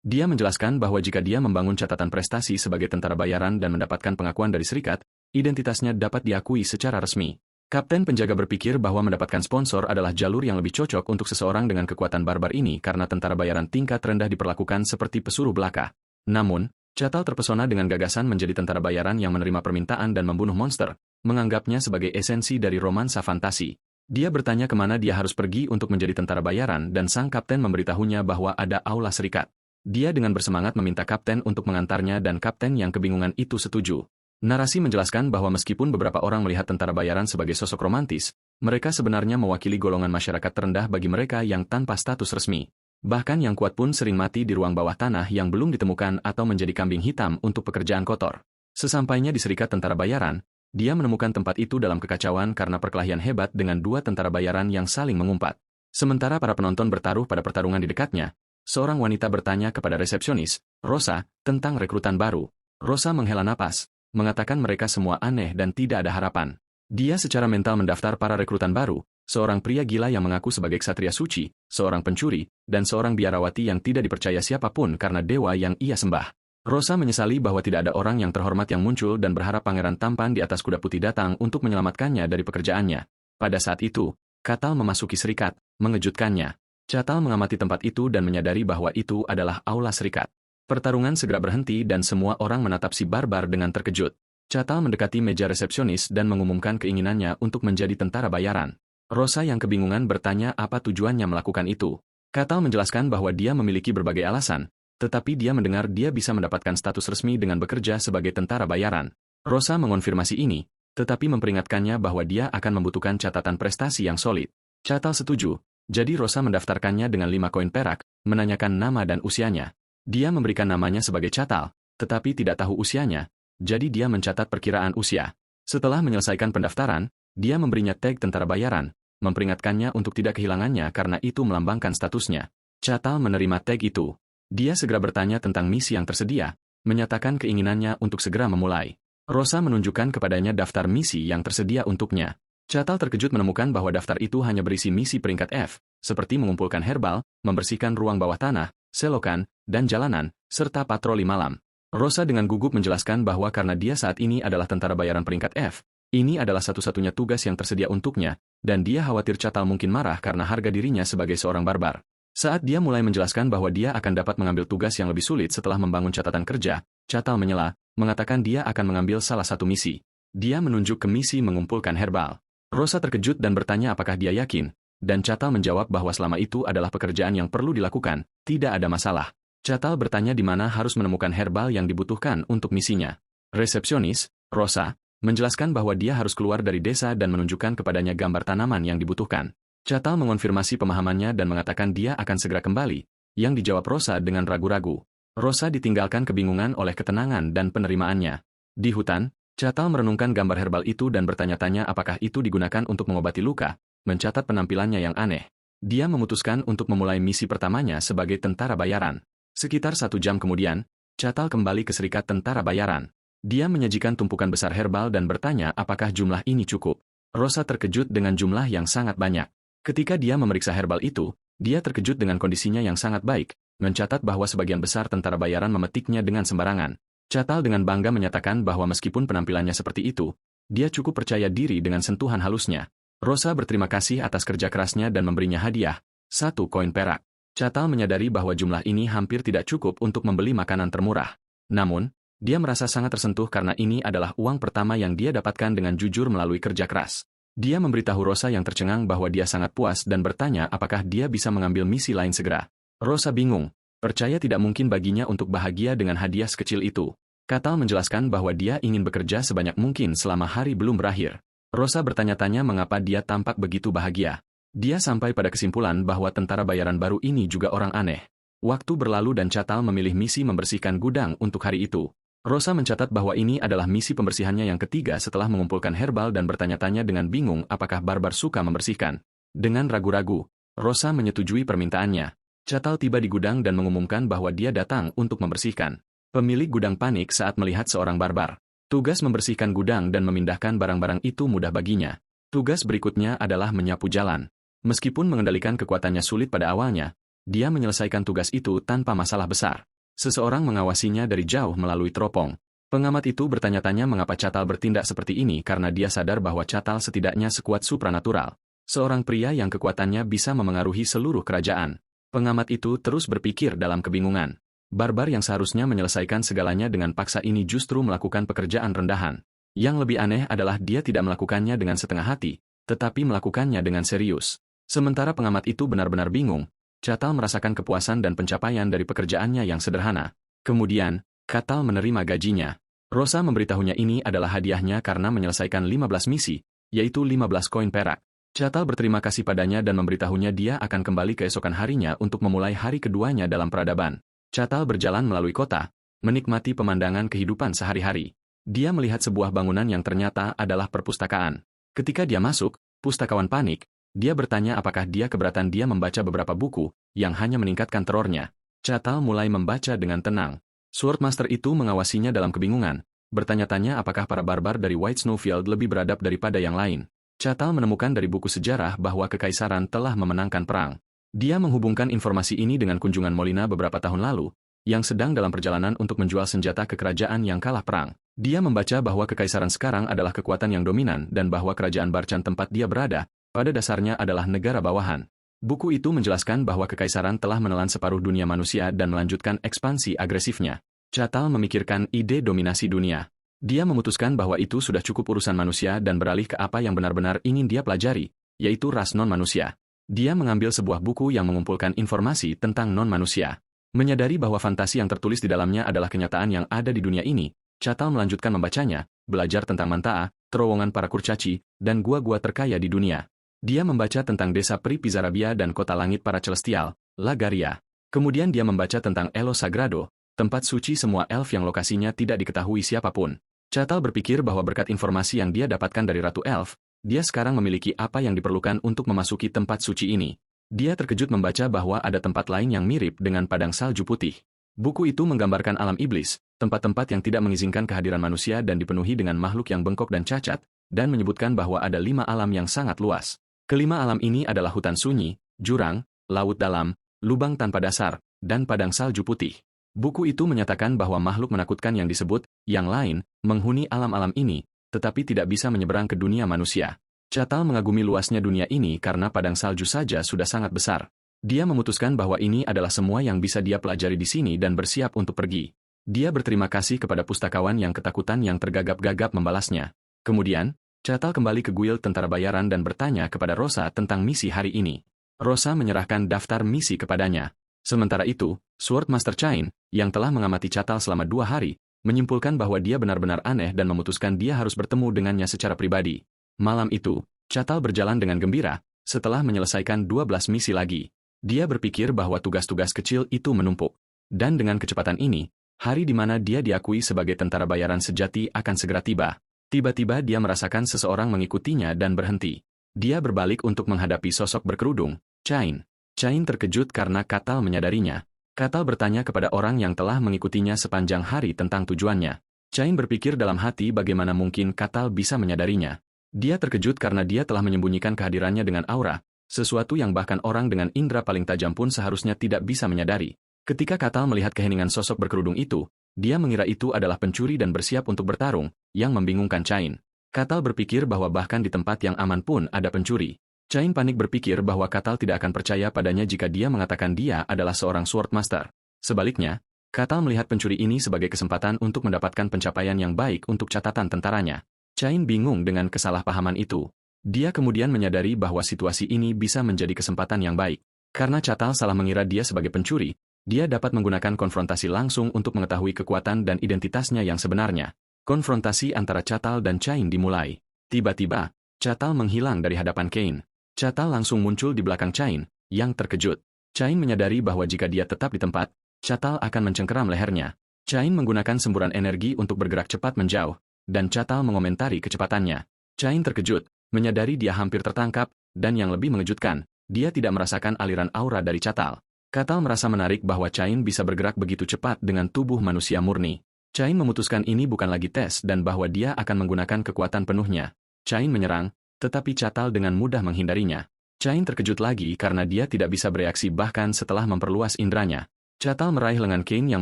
Dia menjelaskan bahwa jika dia membangun catatan prestasi sebagai tentara bayaran dan mendapatkan pengakuan dari serikat, identitasnya dapat diakui secara resmi. Kapten Penjaga berpikir bahwa mendapatkan sponsor adalah jalur yang lebih cocok untuk seseorang dengan kekuatan barbar ini karena tentara bayaran tingkat rendah diperlakukan seperti pesuruh belaka. Namun, Catal terpesona dengan gagasan menjadi tentara bayaran yang menerima permintaan dan membunuh monster, menganggapnya sebagai esensi dari romansa fantasi. Dia bertanya kemana dia harus pergi untuk menjadi tentara bayaran dan sang kapten memberitahunya bahwa ada aula serikat. Dia dengan bersemangat meminta kapten untuk mengantarnya dan kapten yang kebingungan itu setuju. Narasi menjelaskan bahwa meskipun beberapa orang melihat tentara bayaran sebagai sosok romantis, mereka sebenarnya mewakili golongan masyarakat terendah bagi mereka yang tanpa status resmi. Bahkan yang kuat pun sering mati di ruang bawah tanah yang belum ditemukan atau menjadi kambing hitam untuk pekerjaan kotor. Sesampainya di serikat tentara bayaran, dia menemukan tempat itu dalam kekacauan karena perkelahian hebat dengan dua tentara bayaran yang saling mengumpat. Sementara para penonton bertaruh pada pertarungan di dekatnya, seorang wanita bertanya kepada resepsionis, Rosa, tentang rekrutan baru. Rosa menghela napas, mengatakan mereka semua aneh dan tidak ada harapan. Dia secara mental mendaftar para rekrutan baru, seorang pria gila yang mengaku sebagai ksatria suci, seorang pencuri, dan seorang biarawati yang tidak dipercaya siapapun karena dewa yang ia sembah. Rosa menyesali bahwa tidak ada orang yang terhormat yang muncul dan berharap pangeran tampan di atas kuda putih datang untuk menyelamatkannya dari pekerjaannya. Pada saat itu, Catal memasuki serikat, mengejutkannya. Catal mengamati tempat itu dan menyadari bahwa itu adalah aula serikat. Pertarungan segera berhenti dan semua orang menatap si barbar dengan terkejut. Catal mendekati meja resepsionis dan mengumumkan keinginannya untuk menjadi tentara bayaran. Rosa yang kebingungan bertanya apa tujuannya melakukan itu. Catal menjelaskan bahwa dia memiliki berbagai alasan, tetapi dia mendengar dia bisa mendapatkan status resmi dengan bekerja sebagai tentara bayaran. Rosa mengonfirmasi ini, tetapi memperingatkannya bahwa dia akan membutuhkan catatan prestasi yang solid. Catal setuju, jadi Rosa mendaftarkannya dengan 5 koin perak, menanyakan nama dan usianya. Dia memberikan namanya sebagai Catal, tetapi tidak tahu usianya, jadi dia mencatat perkiraan usia. Setelah menyelesaikan pendaftaran, dia memberinya tag tentara bayaran, memperingatkannya untuk tidak kehilangannya karena itu melambangkan statusnya. Catal menerima tag itu. Dia segera bertanya tentang misi yang tersedia, menyatakan keinginannya untuk segera memulai. Rosa menunjukkan kepadanya daftar misi yang tersedia untuknya. Catal terkejut menemukan bahwa daftar itu hanya berisi misi peringkat F, seperti mengumpulkan herbal, membersihkan ruang bawah tanah, selokan, dan jalanan, serta patroli malam. Rosa dengan gugup menjelaskan bahwa karena dia saat ini adalah tentara bayaran peringkat F, ini adalah satu-satunya tugas yang tersedia untuknya, dan dia khawatir Catal mungkin marah karena harga dirinya sebagai seorang barbar. Saat dia mulai menjelaskan bahwa dia akan dapat mengambil tugas yang lebih sulit setelah membangun catatan kerja, Catal menyela, mengatakan dia akan mengambil salah satu misi. Dia menunjuk ke misi mengumpulkan herbal. Rosa terkejut dan bertanya apakah dia yakin, dan Catal menjawab bahwa selama itu adalah pekerjaan yang perlu dilakukan, tidak ada masalah. Catal bertanya di mana harus menemukan herbal yang dibutuhkan untuk misinya. Resepsionis, Rosa, menjelaskan bahwa dia harus keluar dari desa dan menunjukkan kepadanya gambar tanaman yang dibutuhkan. Catal mengonfirmasi pemahamannya dan mengatakan dia akan segera kembali, yang dijawab Rosa dengan ragu-ragu. Rosa ditinggalkan kebingungan oleh ketenangan dan penerimaannya. Di hutan, Catal merenungkan gambar herbal itu dan bertanya-tanya apakah itu digunakan untuk mengobati luka, mencatat penampilannya yang aneh. Dia memutuskan untuk memulai misi pertamanya sebagai tentara bayaran. Sekitar 1 jam kemudian, Catal kembali ke Serikat Tentara Bayaran. Dia menyajikan tumpukan besar herbal dan bertanya apakah jumlah ini cukup. Rosa terkejut dengan jumlah yang sangat banyak. Ketika dia memeriksa herbal itu, dia terkejut dengan kondisinya yang sangat baik, mencatat bahwa sebagian besar tentara bayaran memetiknya dengan sembarangan. Catal dengan bangga menyatakan bahwa meskipun penampilannya seperti itu, dia cukup percaya diri dengan sentuhan halusnya. Rosa berterima kasih atas kerja kerasnya dan memberinya hadiah, 1 koin perak. Catal menyadari bahwa jumlah ini hampir tidak cukup untuk membeli makanan termurah. Namun, dia merasa sangat tersentuh karena ini adalah uang pertama yang dia dapatkan dengan jujur melalui kerja keras. Dia memberitahu Rosa yang tercengang bahwa dia sangat puas dan bertanya apakah dia bisa mengambil misi lain segera. Rosa bingung. Percaya tidak mungkin baginya untuk bahagia dengan hadiah sekecil itu. Catal menjelaskan bahwa dia ingin bekerja sebanyak mungkin selama hari belum berakhir. Rosa bertanya-tanya mengapa dia tampak begitu bahagia. Dia sampai pada kesimpulan bahwa tentara bayaran baru ini juga orang aneh. Waktu berlalu dan Catal memilih misi membersihkan gudang untuk hari itu. Rosa mencatat bahwa ini adalah misi pembersihannya yang ketiga setelah mengumpulkan herbal dan bertanya-tanya dengan bingung apakah barbar suka membersihkan. Dengan ragu-ragu, Rosa menyetujui permintaannya. Catal tiba di gudang dan mengumumkan bahwa dia datang untuk membersihkan. Pemilik gudang panik saat melihat seorang barbar. Tugas membersihkan gudang dan memindahkan barang-barang itu mudah baginya. Tugas berikutnya adalah menyapu jalan. Meskipun mengendalikan kekuatannya sulit pada awalnya, dia menyelesaikan tugas itu tanpa masalah besar. Seseorang mengawasinya dari jauh melalui teropong. Pengamat itu bertanya-tanya mengapa Catal bertindak seperti ini karena dia sadar bahwa Catal setidaknya sekuat supranatural. Seorang pria yang kekuatannya bisa memengaruhi seluruh kerajaan. Pengamat itu terus berpikir dalam kebingungan. Barbar yang seharusnya menyelesaikan segalanya dengan paksa ini justru melakukan pekerjaan rendahan. Yang lebih aneh adalah dia tidak melakukannya dengan setengah hati, tetapi melakukannya dengan serius. Sementara pengamat itu benar-benar bingung, Catal merasakan kepuasan dan pencapaian dari pekerjaannya yang sederhana. Kemudian, Catal menerima gajinya. Rosa memberitahunya ini adalah hadiahnya karena menyelesaikan 15 misi, yaitu 15 koin perak. Catal berterima kasih padanya dan memberitahunya dia akan kembali keesokan harinya untuk memulai hari keduanya dalam peradaban. Catal berjalan melalui kota, menikmati pemandangan kehidupan sehari-hari. Dia melihat sebuah bangunan yang ternyata adalah perpustakaan. Ketika dia masuk, pustakawan panik. Dia bertanya apakah dia keberatan dia membaca beberapa buku yang hanya meningkatkan terornya. Catal mulai membaca dengan tenang. Swordmaster itu mengawasinya dalam kebingungan, bertanya-tanya apakah para barbar dari White Snowfield lebih beradab daripada yang lain. Catal menemukan dari buku sejarah bahwa kekaisaran telah memenangkan perang. Dia menghubungkan informasi ini dengan kunjungan Molina beberapa tahun lalu, yang sedang dalam perjalanan untuk menjual senjata ke kerajaan yang kalah perang. Dia membaca bahwa kekaisaran sekarang adalah kekuatan yang dominan dan bahwa kerajaan Barchan tempat dia berada, pada dasarnya adalah negara bawahan. Buku itu menjelaskan bahwa kekaisaran telah menelan separuh dunia manusia dan melanjutkan ekspansi agresifnya. Catal memikirkan ide dominasi dunia. Dia memutuskan bahwa itu sudah cukup urusan manusia dan beralih ke apa yang benar-benar ingin dia pelajari, yaitu ras non-manusia. Dia mengambil sebuah buku yang mengumpulkan informasi tentang non-manusia. Menyadari bahwa fantasi yang tertulis di dalamnya adalah kenyataan yang ada di dunia ini, Catal melanjutkan membacanya, belajar tentang Mantaa, terowongan para kurcaci, dan gua-gua terkaya di dunia. Dia membaca tentang desa Pri Pizarabia dan kota langit para celestial, Lagaria. Kemudian dia membaca tentang Elo Sagrado, tempat suci semua elf yang lokasinya tidak diketahui siapapun. Catal berpikir bahwa berkat informasi yang dia dapatkan dari Ratu Elf, dia sekarang memiliki apa yang diperlukan untuk memasuki tempat suci ini. Dia terkejut membaca bahwa ada tempat lain yang mirip dengan padang salju putih. Buku itu menggambarkan alam iblis, tempat-tempat yang tidak mengizinkan kehadiran manusia dan dipenuhi dengan makhluk yang bengkok dan cacat, dan menyebutkan bahwa ada 5 alam yang sangat luas. Kelima alam ini adalah hutan sunyi, jurang, laut dalam, lubang tanpa dasar, dan padang salju putih. Buku itu menyatakan bahwa makhluk menakutkan yang disebut, yang lain, menghuni alam-alam ini, tetapi tidak bisa menyeberang ke dunia manusia. Catal mengagumi luasnya dunia ini karena padang salju saja sudah sangat besar. Dia memutuskan bahwa ini adalah semua yang bisa dia pelajari di sini dan bersiap untuk pergi. Dia berterima kasih kepada pustakawan yang ketakutan yang tergagap-gagap membalasnya. Kemudian, Catal kembali ke guild tentara bayaran dan bertanya kepada Rosa tentang misi hari ini. Rosa menyerahkan daftar misi kepadanya. Sementara itu, Sword Master Chain, yang telah mengamati Catal selama 2 hari, menyimpulkan bahwa dia benar-benar aneh dan memutuskan dia harus bertemu dengannya secara pribadi. Malam itu, Catal berjalan dengan gembira, setelah menyelesaikan 12 misi lagi. Dia berpikir bahwa tugas-tugas kecil itu menumpuk. Dan dengan kecepatan ini, hari di mana dia diakui sebagai tentara bayaran sejati akan segera tiba. Tiba-tiba dia merasakan seseorang mengikutinya dan berhenti. Dia berbalik untuk menghadapi sosok berkerudung, Chain. Chain terkejut karena Catal menyadarinya. Catal bertanya kepada orang yang telah mengikutinya sepanjang hari tentang tujuannya. Chain berpikir dalam hati bagaimana mungkin Catal bisa menyadarinya. Dia terkejut karena dia telah menyembunyikan kehadirannya dengan aura, sesuatu yang bahkan orang dengan indera paling tajam pun seharusnya tidak bisa menyadari. Ketika Catal melihat keheningan sosok berkerudung itu, dia mengira itu adalah pencuri dan bersiap untuk bertarung, yang membingungkan Chain. Catal berpikir bahwa bahkan di tempat yang aman pun ada pencuri. Chain panik berpikir bahwa Catal tidak akan percaya padanya jika dia mengatakan dia adalah seorang Sword Master. Sebaliknya, Catal melihat pencuri ini sebagai kesempatan untuk mendapatkan pencapaian yang baik untuk catatan tentaranya. Chain bingung dengan kesalahpahaman itu. Dia kemudian menyadari bahwa situasi ini bisa menjadi kesempatan yang baik. Karena Catal salah mengira dia sebagai pencuri, dia dapat menggunakan konfrontasi langsung untuk mengetahui kekuatan dan identitasnya yang sebenarnya. Konfrontasi antara Catal dan Chain dimulai. Tiba-tiba, Catal menghilang dari hadapan Chain. Catal langsung muncul di belakang Chain, yang terkejut. Chain menyadari bahwa jika dia tetap di tempat, Catal akan mencengkeram lehernya. Chain menggunakan semburan energi untuk bergerak cepat menjauh, dan Catal mengomentari kecepatannya. Chain terkejut, menyadari dia hampir tertangkap, dan yang lebih mengejutkan, dia tidak merasakan aliran aura dari Catal. Catal merasa menarik bahwa Chain bisa bergerak begitu cepat dengan tubuh manusia murni. Chain memutuskan ini bukan lagi tes dan bahwa dia akan menggunakan kekuatan penuhnya. Chain menyerang, tetapi Catal dengan mudah menghindarinya. Chain terkejut lagi karena dia tidak bisa bereaksi bahkan setelah memperluas indranya. Catal meraih lengan Chain yang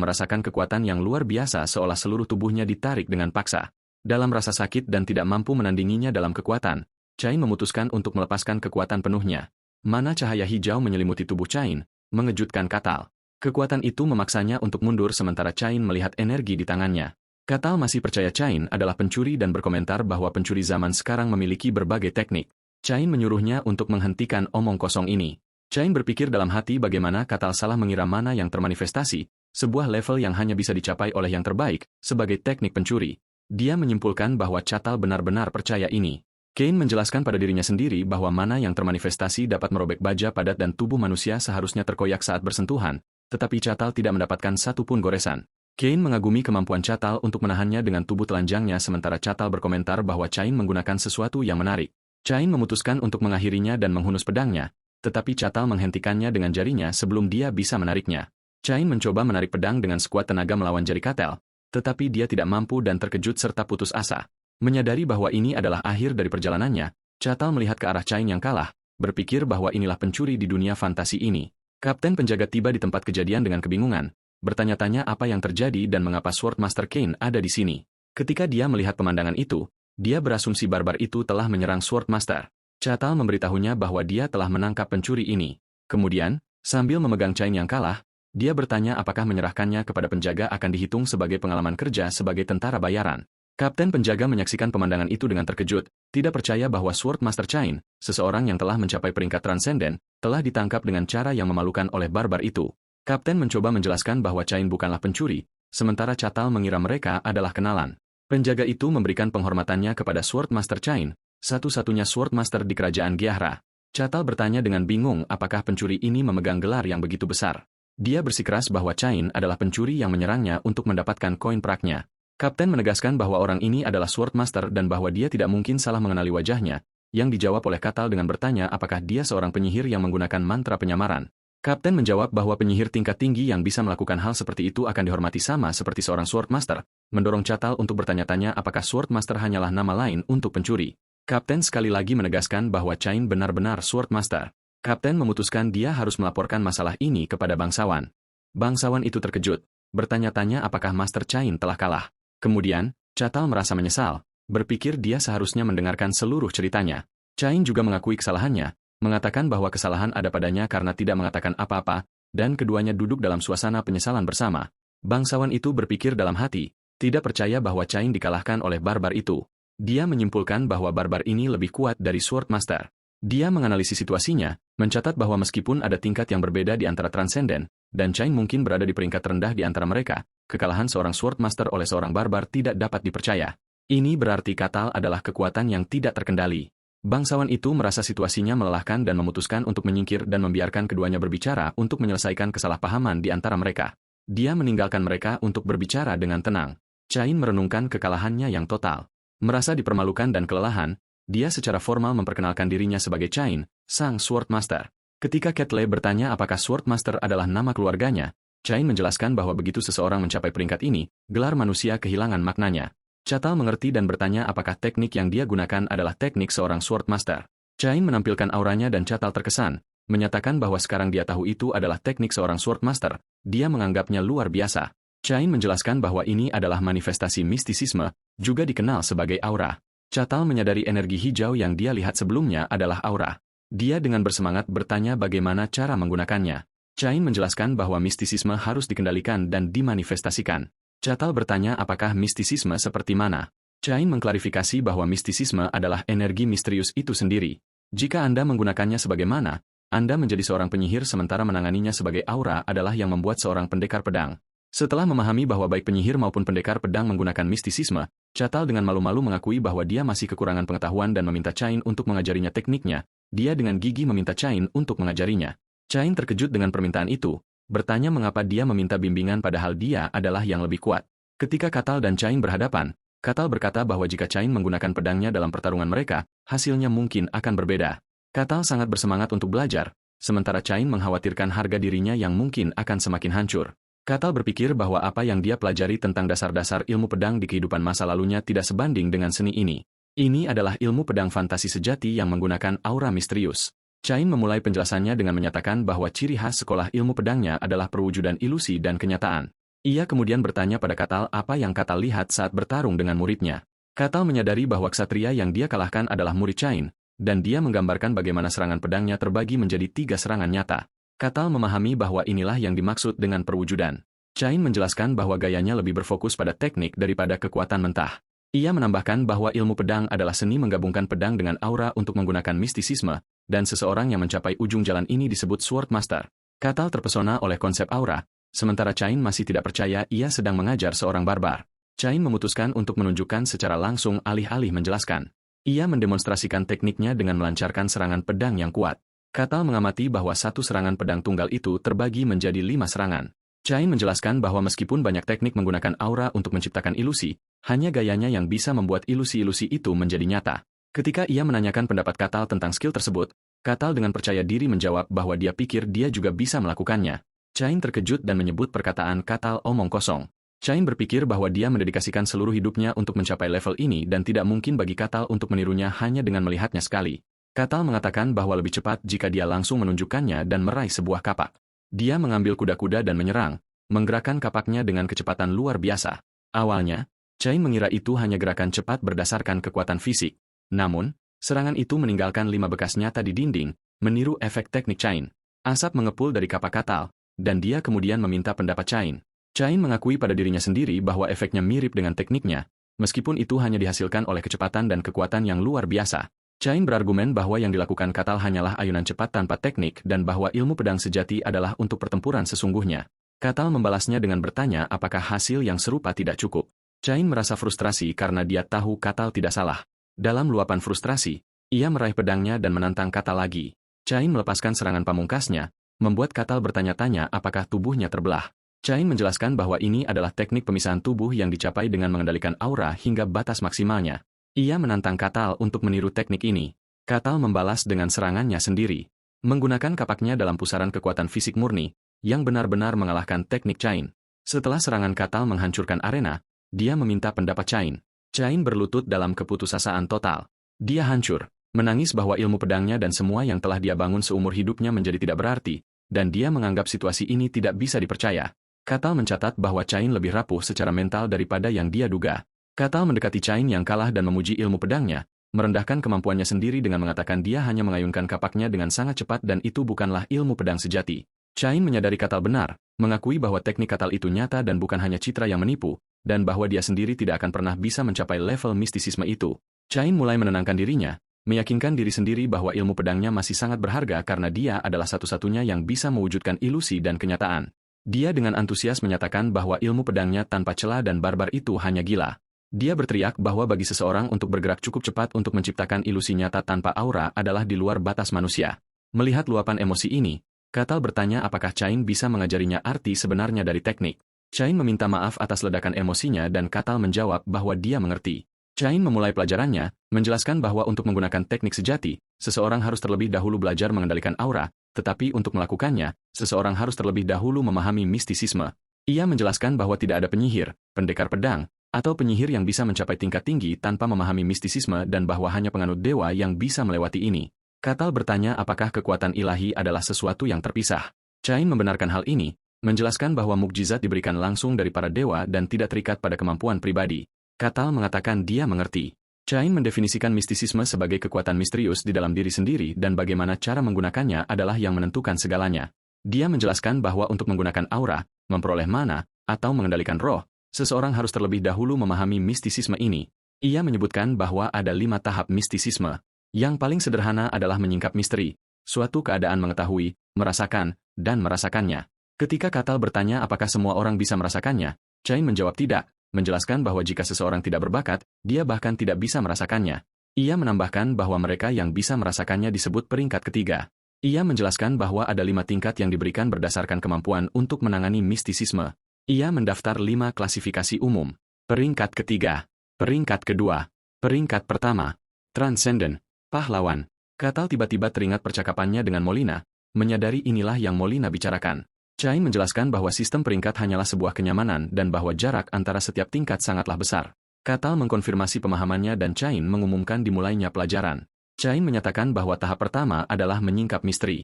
merasakan kekuatan yang luar biasa seolah seluruh tubuhnya ditarik dengan paksa. Dalam rasa sakit dan tidak mampu menandinginya dalam kekuatan, Chain memutuskan untuk melepaskan kekuatan penuhnya. Mana cahaya hijau menyelimuti tubuh Chain, mengejutkan Catal. Kekuatan itu memaksanya untuk mundur sementara Chain melihat energi di tangannya. Catal masih percaya Chain adalah pencuri dan berkomentar bahwa pencuri zaman sekarang memiliki berbagai teknik. Chain menyuruhnya untuk menghentikan omong kosong ini. Chain berpikir dalam hati bagaimana Catal salah mengira mana yang termanifestasi, sebuah level yang hanya bisa dicapai oleh yang terbaik, sebagai teknik pencuri. Dia menyimpulkan bahwa Catal benar-benar percaya ini. Kane menjelaskan pada dirinya sendiri bahwa mana yang termanifestasi dapat merobek baja padat dan tubuh manusia seharusnya terkoyak saat bersentuhan, tetapi Catal tidak mendapatkan satupun goresan. Kane mengagumi kemampuan Catal untuk menahannya dengan tubuh telanjangnya sementara Catal berkomentar bahwa Chain menggunakan sesuatu yang menarik. Chain memutuskan untuk mengakhirinya dan menghunus pedangnya, tetapi Catal menghentikannya dengan jarinya sebelum dia bisa menariknya. Chain mencoba menarik pedang dengan sekuat tenaga melawan jari Catal, tetapi dia tidak mampu dan terkejut serta putus asa. Menyadari bahwa ini adalah akhir dari perjalanannya, Catal melihat ke arah Chain yang kalah, berpikir bahwa inilah pencuri di dunia fantasi ini. Kapten penjaga tiba di tempat kejadian dengan kebingungan, bertanya-tanya apa yang terjadi dan mengapa Sword Master Kane ada di sini. Ketika dia melihat pemandangan itu, dia berasumsi barbar itu telah menyerang Sword Master. Catal memberitahunya bahwa dia telah menangkap pencuri ini. Kemudian, sambil memegang Chain yang kalah, dia bertanya apakah menyerahkannya kepada penjaga akan dihitung sebagai pengalaman kerja sebagai tentara bayaran. Kapten penjaga menyaksikan pemandangan itu dengan terkejut, tidak percaya bahwa Sword Master Chain, seseorang yang telah mencapai peringkat transenden, telah ditangkap dengan cara yang memalukan oleh barbar itu. Kapten mencoba menjelaskan bahwa Chain bukanlah pencuri, sementara Catal mengira mereka adalah kenalan. Penjaga itu memberikan penghormatannya kepada Sword Master Chain, satu-satunya Sword Master di kerajaan Gyahra. Catal bertanya dengan bingung apakah pencuri ini memegang gelar yang begitu besar. Dia bersikeras bahwa Chain adalah pencuri yang menyerangnya untuk mendapatkan koin peraknya. Kapten menegaskan bahwa orang ini adalah Sword Master dan bahwa dia tidak mungkin salah mengenali wajahnya, yang dijawab oleh Catal dengan bertanya apakah dia seorang penyihir yang menggunakan mantra penyamaran. Kapten menjawab bahwa penyihir tingkat tinggi yang bisa melakukan hal seperti itu akan dihormati sama seperti seorang Swordmaster, mendorong Catal untuk bertanya-tanya apakah Swordmaster hanyalah nama lain untuk pencuri. Kapten sekali lagi menegaskan bahwa Cain benar-benar Swordmaster. Kapten memutuskan dia harus melaporkan masalah ini kepada bangsawan. Bangsawan itu terkejut, bertanya-tanya apakah Master Cain telah kalah. Kemudian, Catal merasa menyesal, berpikir dia seharusnya mendengarkan seluruh ceritanya. Cain juga mengakui kesalahannya, mengatakan bahwa kesalahan ada padanya karena tidak mengatakan apa-apa, dan keduanya duduk dalam suasana penyesalan bersama. Bangsawan itu berpikir dalam hati, tidak percaya bahwa Cain dikalahkan oleh barbar itu. Dia menyimpulkan bahwa barbar ini lebih kuat dari Swordmaster. Dia menganalisis situasinya, mencatat bahwa meskipun ada tingkat yang berbeda di antara Transcendent, dan Cain mungkin berada di peringkat rendah di antara mereka, kekalahan seorang Swordmaster oleh seorang barbar tidak dapat dipercaya. Ini berarti Catal adalah kekuatan yang tidak terkendali. Bangsawan itu merasa situasinya melelahkan dan memutuskan untuk menyingkir dan membiarkan keduanya berbicara untuk menyelesaikan kesalahpahaman di antara mereka. Dia meninggalkan mereka untuk berbicara dengan tenang. Cain merenungkan kekalahannya yang total. Merasa dipermalukan dan kelelahan, dia secara formal memperkenalkan dirinya sebagai Cain, sang Swordmaster. Ketika Ketle bertanya apakah Swordmaster adalah nama keluarganya, Cain menjelaskan bahwa begitu seseorang mencapai peringkat ini, gelar manusia kehilangan maknanya. Catal mengerti dan bertanya apakah teknik yang dia gunakan adalah teknik seorang Swordmaster. Cain menampilkan auranya dan Catal terkesan, menyatakan bahwa sekarang dia tahu itu adalah teknik seorang Swordmaster, dia menganggapnya luar biasa. Cain menjelaskan bahwa ini adalah manifestasi mistisisme, juga dikenal sebagai aura. Catal menyadari energi hijau yang dia lihat sebelumnya adalah aura. Dia dengan bersemangat bertanya bagaimana cara menggunakannya. Cain menjelaskan bahwa mistisisme harus dikendalikan dan dimanifestasikan. Catal bertanya apakah mistisisme seperti mana. Cain mengklarifikasi bahwa mistisisme adalah energi misterius itu sendiri. Jika Anda menggunakannya sebagaimana, Anda menjadi seorang penyihir sementara menanganinya sebagai aura adalah yang membuat seorang pendekar pedang. Setelah memahami bahwa baik penyihir maupun pendekar pedang menggunakan mistisisme, Catal dengan malu-malu mengakui bahwa dia masih kekurangan pengetahuan dan meminta Cain untuk mengajarinya tekniknya. Dia dengan gigih meminta Cain untuk mengajarinya. Cain terkejut dengan permintaan itu, bertanya mengapa dia meminta bimbingan padahal dia adalah yang lebih kuat. Ketika Catal dan Cain berhadapan, Catal berkata bahwa jika Cain menggunakan pedangnya dalam pertarungan mereka, hasilnya mungkin akan berbeda. Catal sangat bersemangat untuk belajar, sementara Cain mengkhawatirkan harga dirinya yang mungkin akan semakin hancur. Catal berpikir bahwa apa yang dia pelajari tentang dasar-dasar ilmu pedang di kehidupan masa lalunya tidak sebanding dengan seni ini. Ini adalah ilmu pedang fantasi sejati yang menggunakan aura misterius. Cain memulai penjelasannya dengan menyatakan bahwa ciri khas sekolah ilmu pedangnya adalah perwujudan ilusi dan kenyataan. Ia kemudian bertanya pada Catal apa yang Catal lihat saat bertarung dengan muridnya. Catal menyadari bahwa ksatria yang dia kalahkan adalah murid Cain, dan dia menggambarkan bagaimana serangan pedangnya terbagi menjadi 3 serangan nyata. Catal memahami bahwa inilah yang dimaksud dengan perwujudan. Cain menjelaskan bahwa gayanya lebih berfokus pada teknik daripada kekuatan mentah. Ia menambahkan bahwa ilmu pedang adalah seni menggabungkan pedang dengan aura untuk menggunakan mistisisme, dan seseorang yang mencapai ujung jalan ini disebut Swordmaster. Catal terpesona oleh konsep aura, sementara Cain masih tidak percaya ia sedang mengajar seorang barbar. Cain memutuskan untuk menunjukkan secara langsung alih-alih menjelaskan. Ia mendemonstrasikan tekniknya dengan melancarkan serangan pedang yang kuat. Catal mengamati bahwa satu serangan pedang tunggal itu terbagi menjadi 5 serangan. Cain menjelaskan bahwa meskipun banyak teknik menggunakan aura untuk menciptakan ilusi, hanya gayanya yang bisa membuat ilusi-ilusi itu menjadi nyata. Ketika ia menanyakan pendapat Catal tentang skill tersebut, Catal dengan percaya diri menjawab bahwa dia pikir dia juga bisa melakukannya. Cain terkejut dan menyebut perkataan Catal omong kosong. Cain berpikir bahwa dia mendedikasikan seluruh hidupnya untuk mencapai level ini dan tidak mungkin bagi Catal untuk menirunya hanya dengan melihatnya sekali. Catal mengatakan bahwa lebih cepat jika dia langsung menunjukkannya dan meraih sebuah kapak. Dia mengambil kuda-kuda dan menyerang, menggerakkan kapaknya dengan kecepatan luar biasa. Awalnya, Cain mengira itu hanya gerakan cepat berdasarkan kekuatan fisik. Namun, serangan itu meninggalkan 5 bekas nyata di dinding, meniru efek teknik Cain. Asap mengepul dari kapak Catal, dan dia kemudian meminta pendapat Cain. Cain mengakui pada dirinya sendiri bahwa efeknya mirip dengan tekniknya, meskipun itu hanya dihasilkan oleh kecepatan dan kekuatan yang luar biasa. Cain berargumen bahwa yang dilakukan Catal hanyalah ayunan cepat tanpa teknik dan bahwa ilmu pedang sejati adalah untuk pertempuran sesungguhnya. Catal membalasnya dengan bertanya apakah hasil yang serupa tidak cukup. Cain merasa frustrasi karena dia tahu Catal tidak salah. Dalam luapan frustrasi, ia meraih pedangnya dan menantang Catal lagi. Cain melepaskan serangan pamungkasnya, membuat Catal bertanya-tanya apakah tubuhnya terbelah. Cain menjelaskan bahwa ini adalah teknik pemisahan tubuh yang dicapai dengan mengendalikan aura hingga batas maksimalnya. Ia menantang Catal untuk meniru teknik ini. Catal membalas dengan serangannya sendiri. menggunakan kapaknya dalam pusaran kekuatan fisik murni, yang benar-benar mengalahkan teknik Chain. Setelah serangan Katal menghancurkan arena, dia meminta pendapat Chain. Chain berlutut dalam keputusasaan total. Dia hancur, menangis bahwa ilmu pedangnya dan semua yang telah dia bangun seumur hidupnya menjadi tidak berarti, dan dia menganggap situasi ini tidak bisa dipercaya. Katal mencatat bahwa Chain lebih rapuh secara mental daripada yang dia duga. Katal mendekati Chain yang kalah dan memuji ilmu pedangnya, merendahkan kemampuannya sendiri dengan mengatakan dia hanya mengayunkan kapaknya dengan sangat cepat dan itu bukanlah ilmu pedang sejati. Chain menyadari Katal benar, mengakui bahwa teknik Katal itu nyata dan bukan hanya citra yang menipu, dan bahwa dia sendiri tidak akan pernah bisa mencapai level mistisisme itu. Chain mulai menenangkan dirinya, meyakinkan diri sendiri bahwa ilmu pedangnya masih sangat berharga karena dia adalah satu-satunya yang bisa mewujudkan ilusi dan kenyataan. Dia dengan antusias menyatakan bahwa ilmu pedangnya tanpa celah dan barbar itu hanya gila. Dia berteriak bahwa bagi seseorang untuk bergerak cukup cepat untuk menciptakan ilusi nyata tanpa aura adalah di luar batas manusia. Melihat luapan emosi ini, Katal bertanya apakah Chain bisa mengajarinya arti sebenarnya dari teknik. Chain meminta maaf atas ledakan emosinya dan Katal menjawab bahwa dia mengerti. Chain memulai pelajarannya, menjelaskan bahwa untuk menggunakan teknik sejati, seseorang harus terlebih dahulu belajar mengendalikan aura, tetapi untuk melakukannya, seseorang harus terlebih dahulu memahami mistisisme. Ia menjelaskan bahwa tidak ada penyihir, pendekar pedang, atau penyihir yang bisa mencapai tingkat tinggi tanpa memahami mistisisme dan bahwa hanya penganut dewa yang bisa melewati ini. Katal bertanya apakah kekuatan ilahi adalah sesuatu yang terpisah. Chain membenarkan hal ini, menjelaskan bahwa mukjizat diberikan langsung dari para dewa dan tidak terikat pada kemampuan pribadi. Katal mengatakan dia mengerti. Chain mendefinisikan mistisisme sebagai kekuatan misterius di dalam diri sendiri dan bagaimana cara menggunakannya adalah yang menentukan segalanya. Dia menjelaskan bahwa untuk menggunakan aura, memperoleh mana, atau mengendalikan roh, seseorang harus terlebih dahulu memahami mistisisme ini. Ia menyebutkan bahwa ada 5 tahap mistisisme. Yang paling sederhana adalah menyingkap misteri, suatu keadaan mengetahui, merasakan, dan merasakannya. Ketika Katal bertanya apakah semua orang bisa merasakannya, Chain menjawab tidak, menjelaskan bahwa jika seseorang tidak berbakat, dia bahkan tidak bisa merasakannya. Ia menambahkan bahwa mereka yang bisa merasakannya disebut peringkat ketiga. Ia menjelaskan bahwa ada 5 tingkat yang diberikan berdasarkan kemampuan untuk menangani mistisisme. Ia mendaftar 5 klasifikasi umum. Peringkat ketiga. Peringkat kedua. Peringkat pertama. Transcendent. Pahlawan. Katal tiba-tiba teringat percakapannya dengan Molina, menyadari inilah yang Molina bicarakan. Chain menjelaskan bahwa sistem peringkat hanyalah sebuah kenyamanan dan bahwa jarak antara setiap tingkat sangatlah besar. Katal mengkonfirmasi pemahamannya dan Chain mengumumkan dimulainya pelajaran. Chain menyatakan bahwa tahap pertama adalah menyingkap misteri.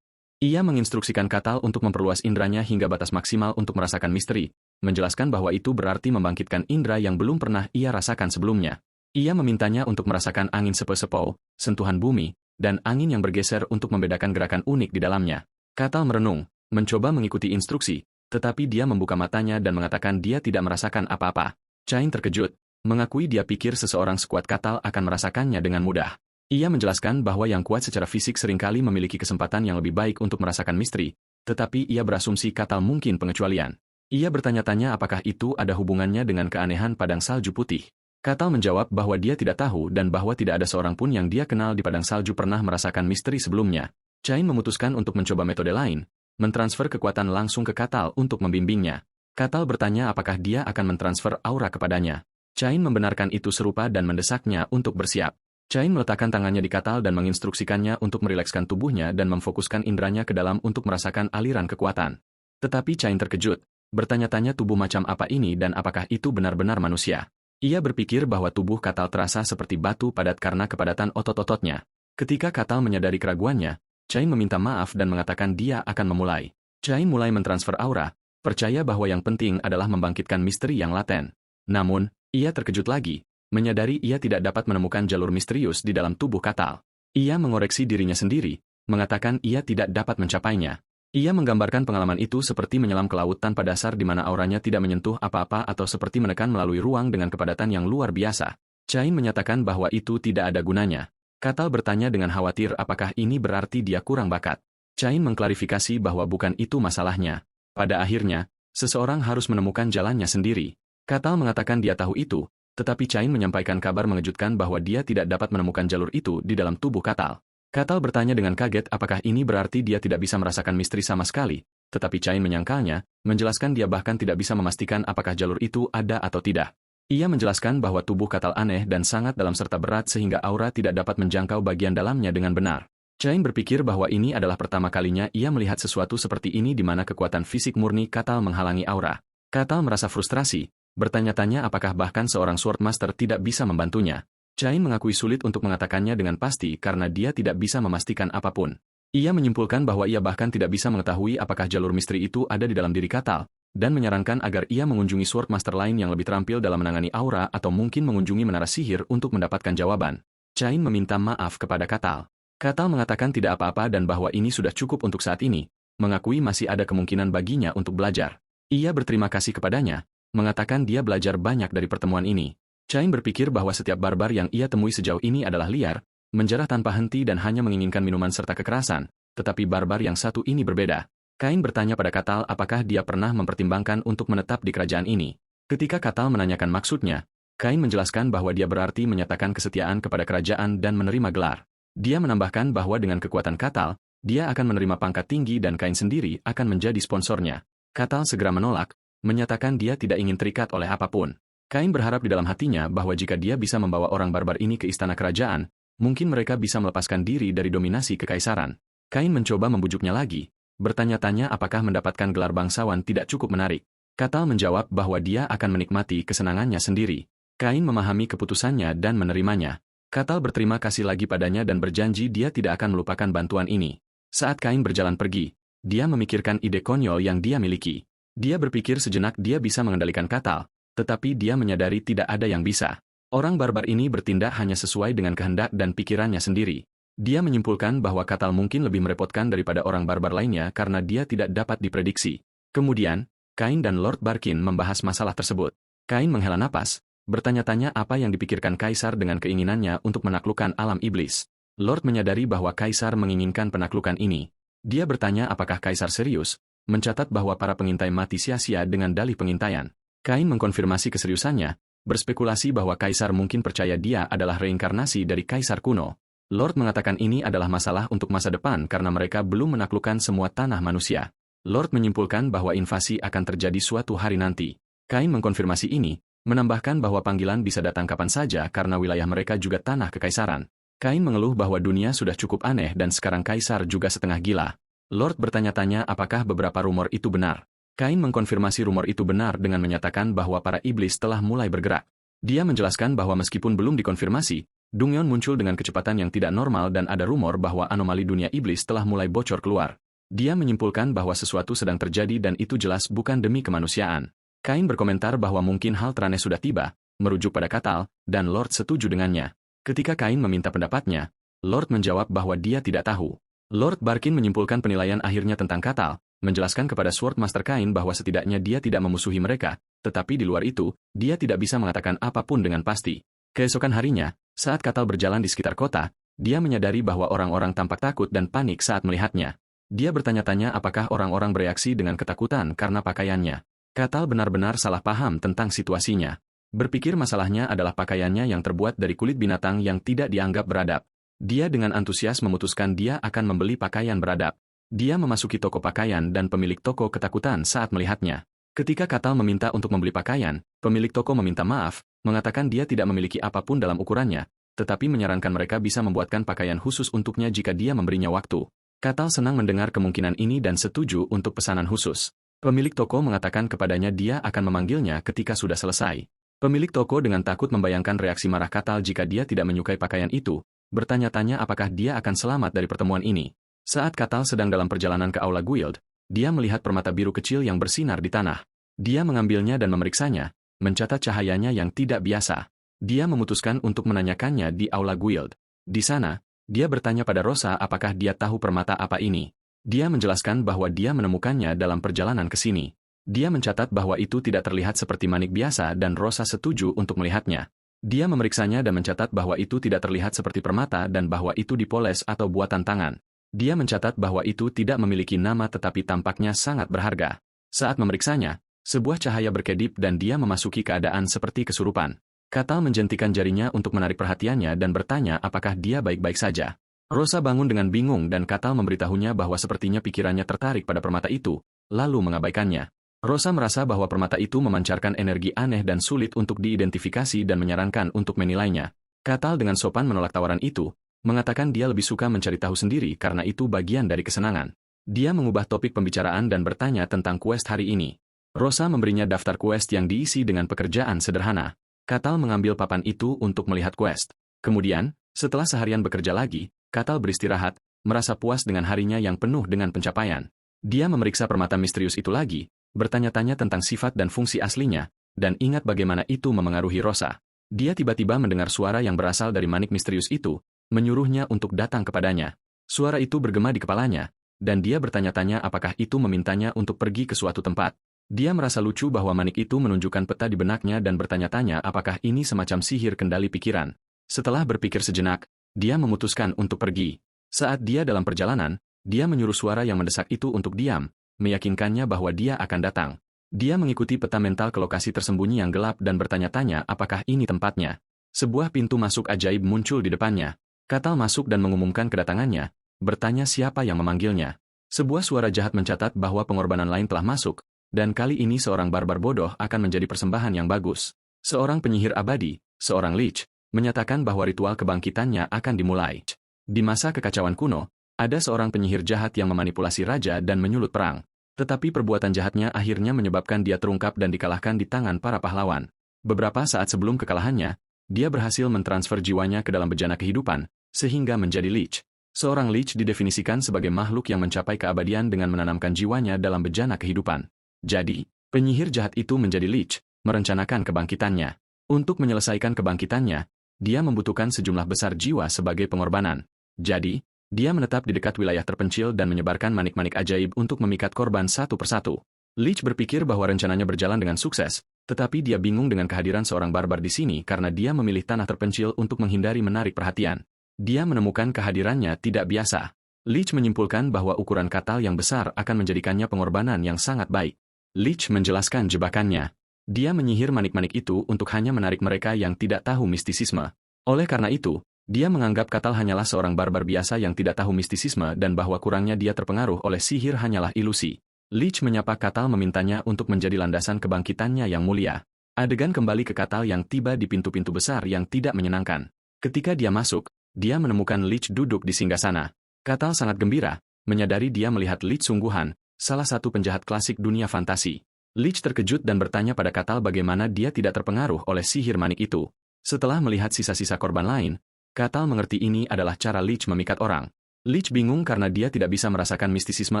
Ia menginstruksikan Katal untuk memperluas indranya hingga batas maksimal untuk merasakan misteri, menjelaskan bahwa itu berarti membangkitkan indera yang belum pernah ia rasakan sebelumnya. Ia memintanya untuk merasakan angin sepoi-sepoi, sentuhan bumi, dan angin yang bergeser untuk membedakan gerakan unik di dalamnya. Katal merenung, mencoba mengikuti instruksi, tetapi dia membuka matanya dan mengatakan dia tidak merasakan apa-apa. Chain terkejut, mengakui dia pikir seseorang sekuat Katal akan merasakannya dengan mudah. Ia menjelaskan bahwa yang kuat secara fisik seringkali memiliki kesempatan yang lebih baik untuk merasakan misteri, tetapi ia berasumsi Katal mungkin pengecualian. Ia bertanya-tanya apakah itu ada hubungannya dengan keanehan padang salju putih. Katal menjawab bahwa dia tidak tahu dan bahwa tidak ada seorang pun yang dia kenal di padang salju pernah merasakan misteri sebelumnya. Chain memutuskan untuk mencoba metode lain, mentransfer kekuatan langsung ke Katal untuk membimbingnya. Katal bertanya apakah dia akan mentransfer aura kepadanya. Chain membenarkan itu serupa dan mendesaknya untuk bersiap. Chain meletakkan tangannya di Katal dan menginstruksikannya untuk merilekskan tubuhnya dan memfokuskan indranya ke dalam untuk merasakan aliran kekuatan. Tetapi Chain terkejut, bertanya-tanya tubuh macam apa ini dan apakah itu benar-benar manusia. Ia berpikir bahwa tubuh Katal terasa seperti batu padat karena kepadatan otot-ototnya. Ketika Katal menyadari keraguannya, Chain meminta maaf dan mengatakan dia akan memulai. Chain mulai mentransfer aura, percaya bahwa yang penting adalah membangkitkan misteri yang laten. Namun, ia terkejut lagi, menyadari ia tidak dapat menemukan jalur misterius di dalam tubuh Katal. Ia mengoreksi dirinya sendiri, mengatakan ia tidak dapat mencapainya. Ia menggambarkan pengalaman itu seperti menyelam ke laut tanpa dasar di mana auranya tidak menyentuh apa-apa atau seperti menekan melalui ruang dengan kepadatan yang luar biasa. Chain menyatakan bahwa itu tidak ada gunanya. Katal bertanya dengan khawatir apakah ini berarti dia kurang bakat. Chain mengklarifikasi bahwa bukan itu masalahnya. Pada akhirnya, seseorang harus menemukan jalannya sendiri. Katal mengatakan dia tahu itu, tetapi Chain menyampaikan kabar mengejutkan bahwa dia tidak dapat menemukan jalur itu di dalam tubuh Katal. Katal bertanya dengan kaget apakah ini berarti dia tidak bisa merasakan misteri sama sekali, tetapi Chain menyangkalnya, menjelaskan dia bahkan tidak bisa memastikan apakah jalur itu ada atau tidak. Ia menjelaskan bahwa tubuh Katal aneh dan sangat dalam serta berat sehingga aura tidak dapat menjangkau bagian dalamnya dengan benar. Chain berpikir bahwa ini adalah pertama kalinya ia melihat sesuatu seperti ini di mana kekuatan fisik murni Katal menghalangi aura. Katal merasa frustrasi, bertanya-tanya apakah bahkan seorang Swordmaster tidak bisa membantunya. Chain mengakui sulit untuk mengatakannya dengan pasti karena dia tidak bisa memastikan apapun. Ia menyimpulkan bahwa ia bahkan tidak bisa mengetahui apakah jalur misteri itu ada di dalam diri Katal, dan menyarankan agar ia mengunjungi Swordmaster lain yang lebih terampil dalam menangani aura atau mungkin mengunjungi menara sihir untuk mendapatkan jawaban. Chain meminta maaf kepada Katal. Katal mengatakan tidak apa-apa dan bahwa ini sudah cukup untuk saat ini, mengakui masih ada kemungkinan baginya untuk belajar. Ia berterima kasih kepadanya, mengatakan dia belajar banyak dari pertemuan ini. Chain berpikir bahwa setiap barbar yang ia temui sejauh ini adalah liar, menjarah tanpa henti dan hanya menginginkan minuman serta kekerasan, tetapi barbar yang satu ini berbeda. Kain bertanya pada Katal apakah dia pernah mempertimbangkan untuk menetap di kerajaan ini. Ketika Katal menanyakan maksudnya, Kain menjelaskan bahwa dia berarti menyatakan kesetiaan kepada kerajaan dan menerima gelar. Dia menambahkan bahwa dengan kekuatan Katal, dia akan menerima pangkat tinggi dan Kain sendiri akan menjadi sponsornya. Katal segera menolak, menyatakan dia tidak ingin terikat oleh apapun. Kain berharap di dalam hatinya bahwa jika dia bisa membawa orang barbar ini ke istana kerajaan, mungkin mereka bisa melepaskan diri dari dominasi kekaisaran. Kain mencoba membujuknya lagi, bertanya-tanya apakah mendapatkan gelar bangsawan tidak cukup menarik. Katal menjawab bahwa dia akan menikmati kesenangannya sendiri. Kain memahami keputusannya dan menerimanya. Katal berterima kasih lagi padanya dan berjanji dia tidak akan melupakan bantuan ini. Saat Kain berjalan pergi, dia memikirkan ide konyol yang dia miliki. Dia berpikir sejenak dia bisa mengendalikan Katal, tetapi dia menyadari tidak ada yang bisa. Orang barbar ini bertindak hanya sesuai dengan kehendak dan pikirannya sendiri. Dia menyimpulkan bahwa Katal mungkin lebih merepotkan daripada orang barbar lainnya karena dia tidak dapat diprediksi. Kemudian, Kain dan Lord Barkin membahas masalah tersebut. Kain menghela napas, bertanya-tanya apa yang dipikirkan Kaisar dengan keinginannya untuk menaklukkan alam iblis. Lord menyadari bahwa Kaisar menginginkan penaklukan ini. Dia bertanya apakah Kaisar serius, mencatat bahwa para pengintai mati sia-sia dengan dalih pengintaian. Kain mengkonfirmasi keseriusannya, berspekulasi bahwa Kaisar mungkin percaya dia adalah reinkarnasi dari Kaisar kuno. Lord mengatakan ini adalah masalah untuk masa depan karena mereka belum menaklukkan semua tanah manusia. Lord menyimpulkan bahwa invasi akan terjadi suatu hari nanti. Kain mengkonfirmasi ini, menambahkan bahwa panggilan bisa datang kapan saja karena wilayah mereka juga tanah kekaisaran. Kain mengeluh bahwa dunia sudah cukup aneh dan sekarang Kaisar juga setengah gila. Lord bertanya-tanya apakah beberapa rumor itu benar. Kain mengkonfirmasi rumor itu benar dengan menyatakan bahwa para iblis telah mulai bergerak. Dia menjelaskan bahwa meskipun belum dikonfirmasi, Dungyeon muncul dengan kecepatan yang tidak normal dan ada rumor bahwa anomali dunia iblis telah mulai bocor keluar. Dia menyimpulkan bahwa sesuatu sedang terjadi dan itu jelas bukan demi kemanusiaan. Kain berkomentar bahwa mungkin hal teraneh sudah tiba, merujuk pada Katal, dan Lord setuju dengannya. Ketika Kain meminta pendapatnya, Lord menjawab bahwa dia tidak tahu. Lord Barkin menyimpulkan penilaian akhirnya tentang Katal, menjelaskan kepada Swordmaster Kain bahwa setidaknya dia tidak memusuhi mereka, tetapi di luar itu, dia tidak bisa mengatakan apapun dengan pasti. Keesokan harinya, saat Katal berjalan di sekitar kota, dia menyadari bahwa orang-orang tampak takut dan panik saat melihatnya. Dia bertanya-tanya apakah orang-orang bereaksi dengan ketakutan karena pakaiannya. Katal benar-benar salah paham tentang situasinya. Berpikir masalahnya adalah pakaiannya yang terbuat dari kulit binatang yang tidak dianggap beradab. Dia dengan antusias memutuskan dia akan membeli pakaian beradab. Dia memasuki toko pakaian dan pemilik toko ketakutan saat melihatnya. Ketika Katal meminta untuk membeli pakaian, pemilik toko meminta maaf, mengatakan dia tidak memiliki apapun dalam ukurannya, tetapi menyarankan mereka bisa membuatkan pakaian khusus untuknya jika dia memberinya waktu. Katal senang mendengar kemungkinan ini dan setuju untuk pesanan khusus. Pemilik toko mengatakan kepadanya dia akan memanggilnya ketika sudah selesai. Pemilik toko dengan takut membayangkan reaksi marah Katal jika dia tidak menyukai pakaian itu, bertanya-tanya apakah dia akan selamat dari pertemuan ini. Saat Katal sedang dalam perjalanan ke aula guild, dia melihat permata biru kecil yang bersinar di tanah. Dia mengambilnya dan memeriksanya, mencatat cahayanya yang tidak biasa. Dia memutuskan untuk menanyakannya di aula guild. Di sana, dia bertanya pada Rosa apakah dia tahu permata apa ini. Dia menjelaskan bahwa dia menemukannya dalam perjalanan ke sini. Dia mencatat bahwa itu tidak terlihat seperti manik biasa dan Rosa setuju untuk melihatnya. Dia memeriksanya dan mencatat bahwa itu tidak terlihat seperti permata dan bahwa itu dipoles atau buatan tangan. Dia mencatat bahwa itu tidak memiliki nama tetapi tampaknya sangat berharga. Saat memeriksanya, sebuah cahaya berkedip dan dia memasuki keadaan seperti kesurupan. Katal menjentikan jarinya untuk menarik perhatiannya dan bertanya apakah dia baik-baik saja. Rosa bangun dengan bingung dan Katal memberitahunya bahwa sepertinya pikirannya tertarik pada permata itu, lalu mengabaikannya. Rosa merasa bahwa permata itu memancarkan energi aneh dan sulit untuk diidentifikasi dan menyarankan untuk menilainya. Katal dengan sopan menolak tawaran itu, mengatakan dia lebih suka mencari tahu sendiri karena itu bagian dari kesenangan. Dia mengubah topik pembicaraan dan bertanya tentang quest hari ini. Rosa memberinya daftar quest yang diisi dengan pekerjaan sederhana. Katal mengambil papan itu untuk melihat quest. Kemudian, setelah seharian bekerja lagi, Katal beristirahat, merasa puas dengan harinya yang penuh dengan pencapaian. Dia memeriksa permata misterius itu lagi, bertanya-tanya tentang sifat dan fungsi aslinya, dan ingat bagaimana itu memengaruhi Rosa. Dia tiba-tiba mendengar suara yang berasal dari manik misterius itu, menyuruhnya untuk datang kepadanya. Suara itu bergema di kepalanya, dan dia bertanya-tanya apakah itu memintanya untuk pergi ke suatu tempat. Dia merasa lucu bahwa manik itu menunjukkan peta di benaknya dan bertanya-tanya apakah ini semacam sihir kendali pikiran. Setelah berpikir sejenak, dia memutuskan untuk pergi. Saat dia dalam perjalanan, dia menyuruh suara yang mendesak itu untuk diam, meyakinkannya bahwa dia akan datang. Dia mengikuti peta mental ke lokasi tersembunyi yang gelap dan bertanya-tanya apakah ini tempatnya. Sebuah pintu masuk ajaib muncul di depannya. Katal masuk dan mengumumkan kedatangannya, bertanya siapa yang memanggilnya. Sebuah suara jahat mencatat bahwa pengorbanan lain telah masuk, dan kali ini seorang barbar bodoh akan menjadi persembahan yang bagus. Seorang penyihir abadi, seorang lich, menyatakan bahwa ritual kebangkitannya akan dimulai. Di masa kekacauan kuno, ada seorang penyihir jahat yang memanipulasi raja dan menyulut perang. Tetapi perbuatan jahatnya akhirnya menyebabkan dia terungkap dan dikalahkan di tangan para pahlawan. Beberapa saat sebelum kekalahannya, dia berhasil mentransfer jiwanya ke dalam bejana kehidupan, sehingga menjadi lich. Seorang lich didefinisikan sebagai makhluk yang mencapai keabadian dengan menanamkan jiwanya dalam bejana kehidupan. Jadi, penyihir jahat itu menjadi lich, merencanakan kebangkitannya. Untuk menyelesaikan kebangkitannya, dia membutuhkan sejumlah besar jiwa sebagai pengorbanan. Jadi, dia menetap di dekat wilayah terpencil dan menyebarkan manik-manik ajaib untuk memikat korban satu persatu. Lich berpikir bahwa rencananya berjalan dengan sukses, tetapi dia bingung dengan kehadiran seorang barbar di sini karena dia memilih tanah terpencil untuk menghindari menarik perhatian. Dia menemukan kehadirannya tidak biasa. Lich menyimpulkan bahwa ukuran Katal yang besar akan menjadikannya pengorbanan yang sangat baik. Lich menjelaskan jebakannya. Dia menyihir manik-manik itu untuk hanya menarik mereka yang tidak tahu mistisisme. Oleh karena itu, dia menganggap Katal hanyalah seorang barbar biasa yang tidak tahu mistisisme dan bahwa kurangnya dia terpengaruh oleh sihir hanyalah ilusi. Lich menyapa Katal memintanya untuk menjadi landasan kebangkitannya yang mulia. Adegan kembali ke Katal yang tiba di pintu-pintu besar yang tidak menyenangkan. Ketika dia masuk, dia menemukan Lich duduk di singgasana. Katal sangat gembira, menyadari dia melihat Lich sungguhan, salah satu penjahat klasik dunia fantasi. Lich terkejut dan bertanya pada Katal bagaimana dia tidak terpengaruh oleh sihir manik itu. Setelah melihat sisa-sisa korban lain, Katal mengerti ini adalah cara Lich memikat orang. Lich bingung karena dia tidak bisa merasakan mistisisme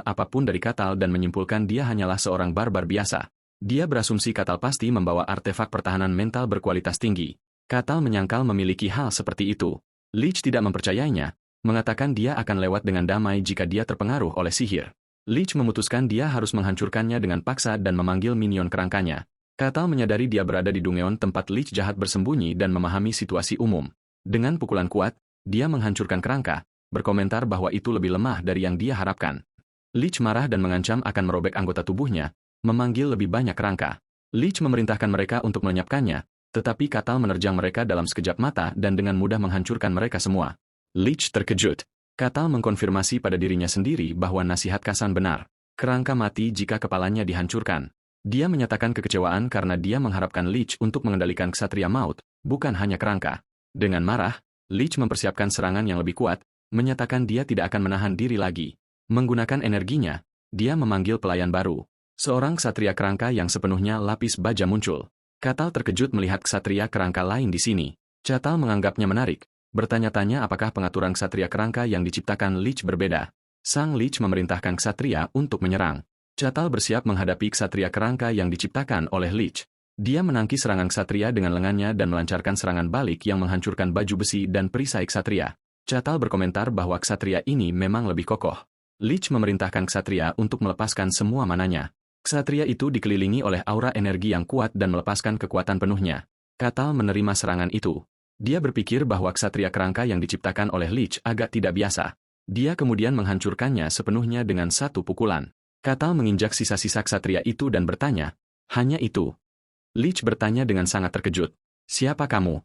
apapun dari Katal dan menyimpulkan dia hanyalah seorang barbar biasa. Dia berasumsi Katal pasti membawa artefak pertahanan mental berkualitas tinggi. Katal menyangkal memiliki hal seperti itu. Lich tidak mempercayainya, mengatakan dia akan lewat dengan damai jika dia terpengaruh oleh sihir. Lich memutuskan dia harus menghancurkannya dengan paksa dan memanggil minion kerangkanya. Katal menyadari dia berada di Dungeon tempat Lich jahat bersembunyi dan memahami situasi umum. Dengan pukulan kuat, dia menghancurkan kerangka, berkomentar bahwa itu lebih lemah dari yang dia harapkan. Lich marah dan mengancam akan merobek anggota tubuhnya, memanggil lebih banyak kerangka. Lich memerintahkan mereka untuk melenyapkannya, tetapi Katal menerjang mereka dalam sekejap mata dan dengan mudah menghancurkan mereka semua. Lich terkejut. Katal mengkonfirmasi pada dirinya sendiri bahwa nasihat Kasan benar. Kerangka mati jika kepalanya dihancurkan. Dia menyatakan kekecewaan karena dia mengharapkan Lich untuk mengendalikan ksatria maut, bukan hanya kerangka. Dengan marah, Lich mempersiapkan serangan yang lebih kuat, menyatakan dia tidak akan menahan diri lagi. Menggunakan energinya, dia memanggil pelayan baru. Seorang ksatria kerangka yang sepenuhnya lapis baja muncul. Katal terkejut melihat ksatria kerangka lain di sini. Katal menganggapnya menarik, bertanya-tanya apakah pengaturan ksatria kerangka yang diciptakan Lich berbeda. Sang Lich memerintahkan ksatria untuk menyerang. Katal bersiap menghadapi ksatria kerangka yang diciptakan oleh Lich. Dia menangkis serangan ksatria dengan lengannya dan melancarkan serangan balik yang menghancurkan baju besi dan perisai ksatria. Katal berkomentar bahwa ksatria ini memang lebih kokoh. Lich memerintahkan ksatria untuk melepaskan semua mananya. Ksatria itu dikelilingi oleh aura energi yang kuat dan melepaskan kekuatan penuhnya. Katal menerima serangan itu. Dia berpikir bahwa ksatria kerangka yang diciptakan oleh Lich agak tidak biasa. Dia kemudian menghancurkannya sepenuhnya dengan satu pukulan. Katal menginjak sisa-sisa ksatria itu dan bertanya, "Hanya itu?" Lich bertanya dengan sangat terkejut, "Siapa kamu?"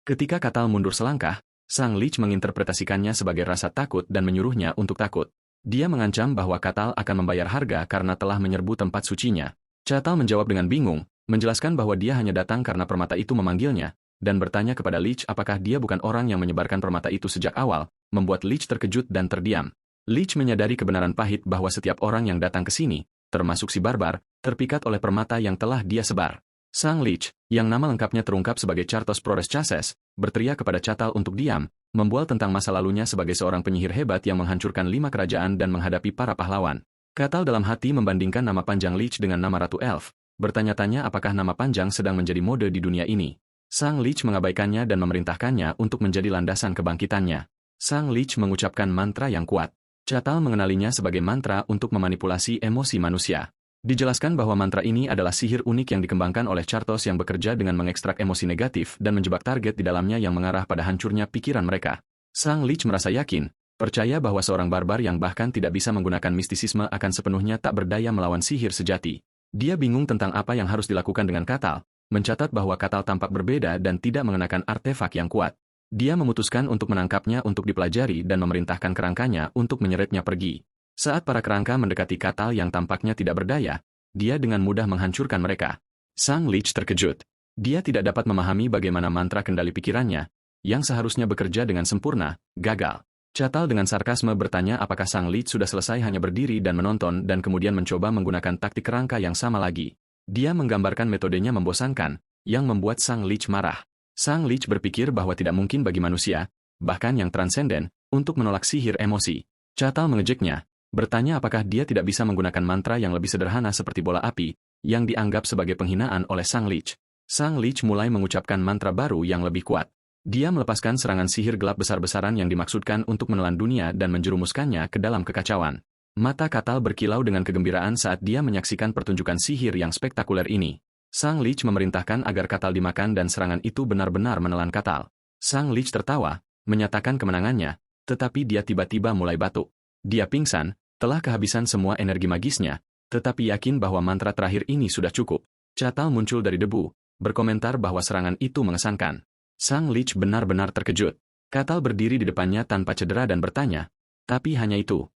Ketika Katal mundur selangkah, sang Lich menginterpretasikannya sebagai rasa takut dan menyuruhnya untuk takut. Dia mengancam bahwa Katal akan membayar harga karena telah menyerbu tempat sucinya. Katal menjawab dengan bingung, menjelaskan bahwa dia hanya datang karena permata itu memanggilnya, dan bertanya kepada Lich apakah dia bukan orang yang menyebarkan permata itu sejak awal, membuat Lich terkejut dan terdiam. Lich menyadari kebenaran pahit bahwa setiap orang yang datang ke sini, termasuk si barbar, terpikat oleh permata yang telah dia sebar. Sang Lich, yang nama lengkapnya terungkap sebagai Chartos Prores Chases, berteriak kepada Catal untuk diam, membual tentang masa lalunya sebagai seorang penyihir hebat yang menghancurkan 5 kerajaan dan menghadapi para pahlawan. Catal dalam hati membandingkan nama panjang Lich dengan nama Ratu Elf, bertanya-tanya apakah nama panjang sedang menjadi mode di dunia ini. Sang Lich mengabaikannya dan memerintahkannya untuk menjadi landasan kebangkitannya. Sang Lich mengucapkan mantra yang kuat. Catal mengenalinya sebagai mantra untuk memanipulasi emosi manusia. Dijelaskan bahwa mantra ini adalah sihir unik yang dikembangkan oleh Chartos yang bekerja dengan mengekstrak emosi negatif dan menjebak target di dalamnya yang mengarah pada hancurnya pikiran mereka. Sang Lich merasa yakin, percaya bahwa seorang barbar yang bahkan tidak bisa menggunakan mistisisme akan sepenuhnya tak berdaya melawan sihir sejati. Dia bingung tentang apa yang harus dilakukan dengan Catal, mencatat bahwa Catal tampak berbeda dan tidak mengenakan artefak yang kuat. Dia memutuskan untuk menangkapnya untuk dipelajari dan memerintahkan kerangkanya untuk menyeretnya pergi. Saat para kerangka mendekati Catal yang tampaknya tidak berdaya, dia dengan mudah menghancurkan mereka. Sang Lich terkejut. Dia tidak dapat memahami bagaimana mantra kendali pikirannya, yang seharusnya bekerja dengan sempurna, gagal. Catal dengan sarkasme bertanya apakah Sang Lich sudah selesai hanya berdiri dan menonton dan kemudian mencoba menggunakan taktik kerangka yang sama lagi. Dia menggambarkan metodenya membosankan, yang membuat Sang Lich marah. Sang Lich berpikir bahwa tidak mungkin bagi manusia, bahkan yang transenden, untuk menolak sihir emosi. Catal mengejeknya, bertanya apakah dia tidak bisa menggunakan mantra yang lebih sederhana seperti bola api, yang dianggap sebagai penghinaan oleh Sang Lich. Sang Lich mulai mengucapkan mantra baru yang lebih kuat. Dia melepaskan serangan sihir gelap besar-besaran yang dimaksudkan untuk menelan dunia dan menjerumuskannya ke dalam kekacauan. Mata Catal berkilau dengan kegembiraan saat dia menyaksikan pertunjukan sihir yang spektakuler ini. Sang Lich memerintahkan agar Catal dimakan dan serangan itu benar-benar menelan Catal. Sang Lich tertawa, menyatakan kemenangannya, tetapi dia tiba-tiba mulai batuk. Dia pingsan, telah kehabisan semua energi magisnya, tetapi yakin bahwa mantra terakhir ini sudah cukup. Catal muncul dari debu, berkomentar bahwa serangan itu mengesankan. Sang Lich benar-benar terkejut. Catal berdiri di depannya tanpa cedera dan bertanya, tapi hanya itu.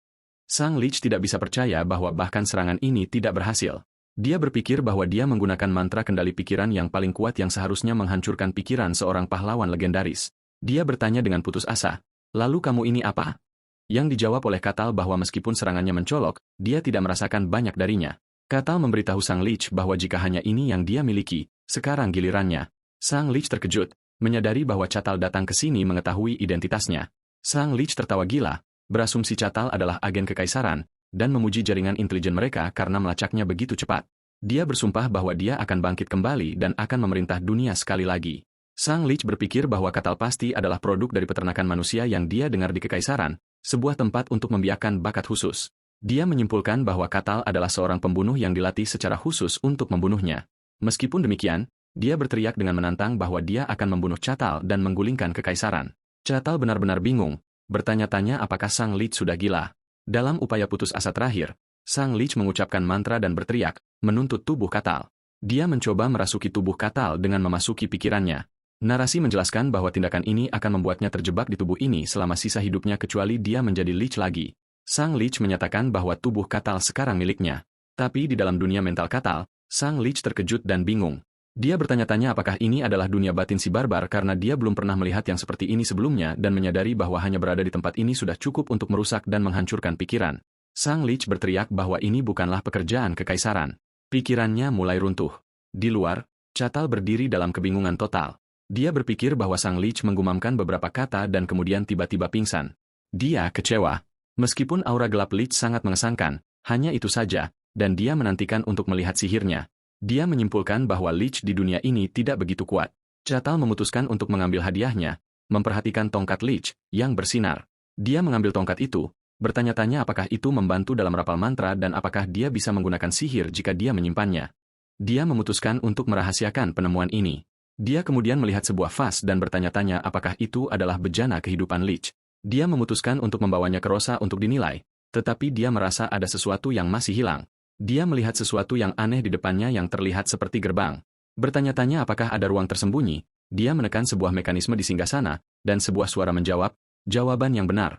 Sang Lich tidak bisa percaya bahwa bahkan serangan ini tidak berhasil. Dia berpikir bahwa dia menggunakan mantra kendali pikiran yang paling kuat yang seharusnya menghancurkan pikiran seorang pahlawan legendaris. Dia bertanya dengan putus asa, lalu kamu ini apa? Yang dijawab oleh Catal bahwa meskipun serangannya mencolok, dia tidak merasakan banyak darinya. Catal memberitahu Sang Lich bahwa jika hanya ini yang dia miliki, sekarang gilirannya. Sang Lich terkejut, menyadari bahwa Catal datang ke sini mengetahui identitasnya. Sang Lich tertawa gila, berasumsi Catal adalah agen kekaisaran, dan memuji jaringan intelijen mereka karena melacaknya begitu cepat. Dia bersumpah bahwa dia akan bangkit kembali dan akan memerintah dunia sekali lagi. Sang Lich berpikir bahwa Catal pasti adalah produk dari peternakan manusia yang dia dengar di kekaisaran, sebuah tempat untuk membiarkan bakat khusus. Dia menyimpulkan bahwa Catal adalah seorang pembunuh yang dilatih secara khusus untuk membunuhnya. Meskipun demikian, dia berteriak dengan menantang bahwa dia akan membunuh Catal dan menggulingkan kekaisaran. Catal benar-benar bingung, bertanya-tanya apakah Sang Lich sudah gila. Dalam upaya putus asa terakhir, Sang Lich mengucapkan mantra dan berteriak, menuntut tubuh Catal. Dia mencoba merasuki tubuh Catal dengan memasuki pikirannya. Narasi menjelaskan bahwa tindakan ini akan membuatnya terjebak di tubuh ini selama sisa hidupnya kecuali dia menjadi Lich lagi. Sang Lich menyatakan bahwa tubuh Catal sekarang miliknya. Tapi di dalam dunia mental Catal, Sang Lich terkejut dan bingung. Dia bertanya-tanya apakah ini adalah dunia batin si barbar karena dia belum pernah melihat yang seperti ini sebelumnya dan menyadari bahwa hanya berada di tempat ini sudah cukup untuk merusak dan menghancurkan pikiran. Sang Lich berteriak bahwa ini bukanlah pekerjaan kekaisaran. Pikirannya mulai runtuh. Di luar, Catal berdiri dalam kebingungan total. Dia berpikir bahwa Sang Lich menggumamkan beberapa kata dan kemudian tiba-tiba pingsan. Dia kecewa. Meskipun aura gelap Lich sangat mengesankan, hanya itu saja, dan dia menantikan untuk melihat sihirnya. Dia menyimpulkan bahwa Lich di dunia ini tidak begitu kuat. Catal memutuskan untuk mengambil hadiahnya, memperhatikan tongkat Lich yang bersinar. Dia mengambil tongkat itu, bertanya-tanya apakah itu membantu dalam rapal mantra dan apakah dia bisa menggunakan sihir jika dia menyimpannya. Dia memutuskan untuk merahasiakan penemuan ini. Dia kemudian melihat sebuah vas dan bertanya-tanya apakah itu adalah bejana kehidupan Lich. Dia memutuskan untuk membawanya ke Rosa untuk dinilai, tetapi dia merasa ada sesuatu yang masih hilang. Dia melihat sesuatu yang aneh di depannya yang terlihat seperti gerbang. Bertanya-tanya apakah ada ruang tersembunyi, dia menekan sebuah mekanisme di singgasana, dan sebuah suara menjawab, jawaban yang benar.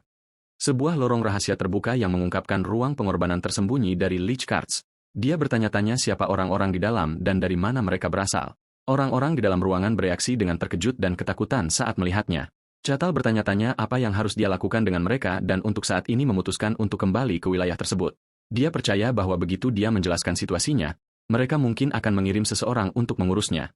Sebuah lorong rahasia terbuka yang mengungkapkan ruang pengorbanan tersembunyi dari Lich Cards. Dia bertanya-tanya siapa orang-orang di dalam dan dari mana mereka berasal. Orang-orang di dalam ruangan bereaksi dengan terkejut dan ketakutan saat melihatnya. Catal bertanya-tanya apa yang harus dia lakukan dengan mereka dan untuk saat ini memutuskan untuk kembali ke wilayah tersebut. Dia percaya bahwa begitu dia menjelaskan situasinya, mereka mungkin akan mengirim seseorang untuk mengurusnya.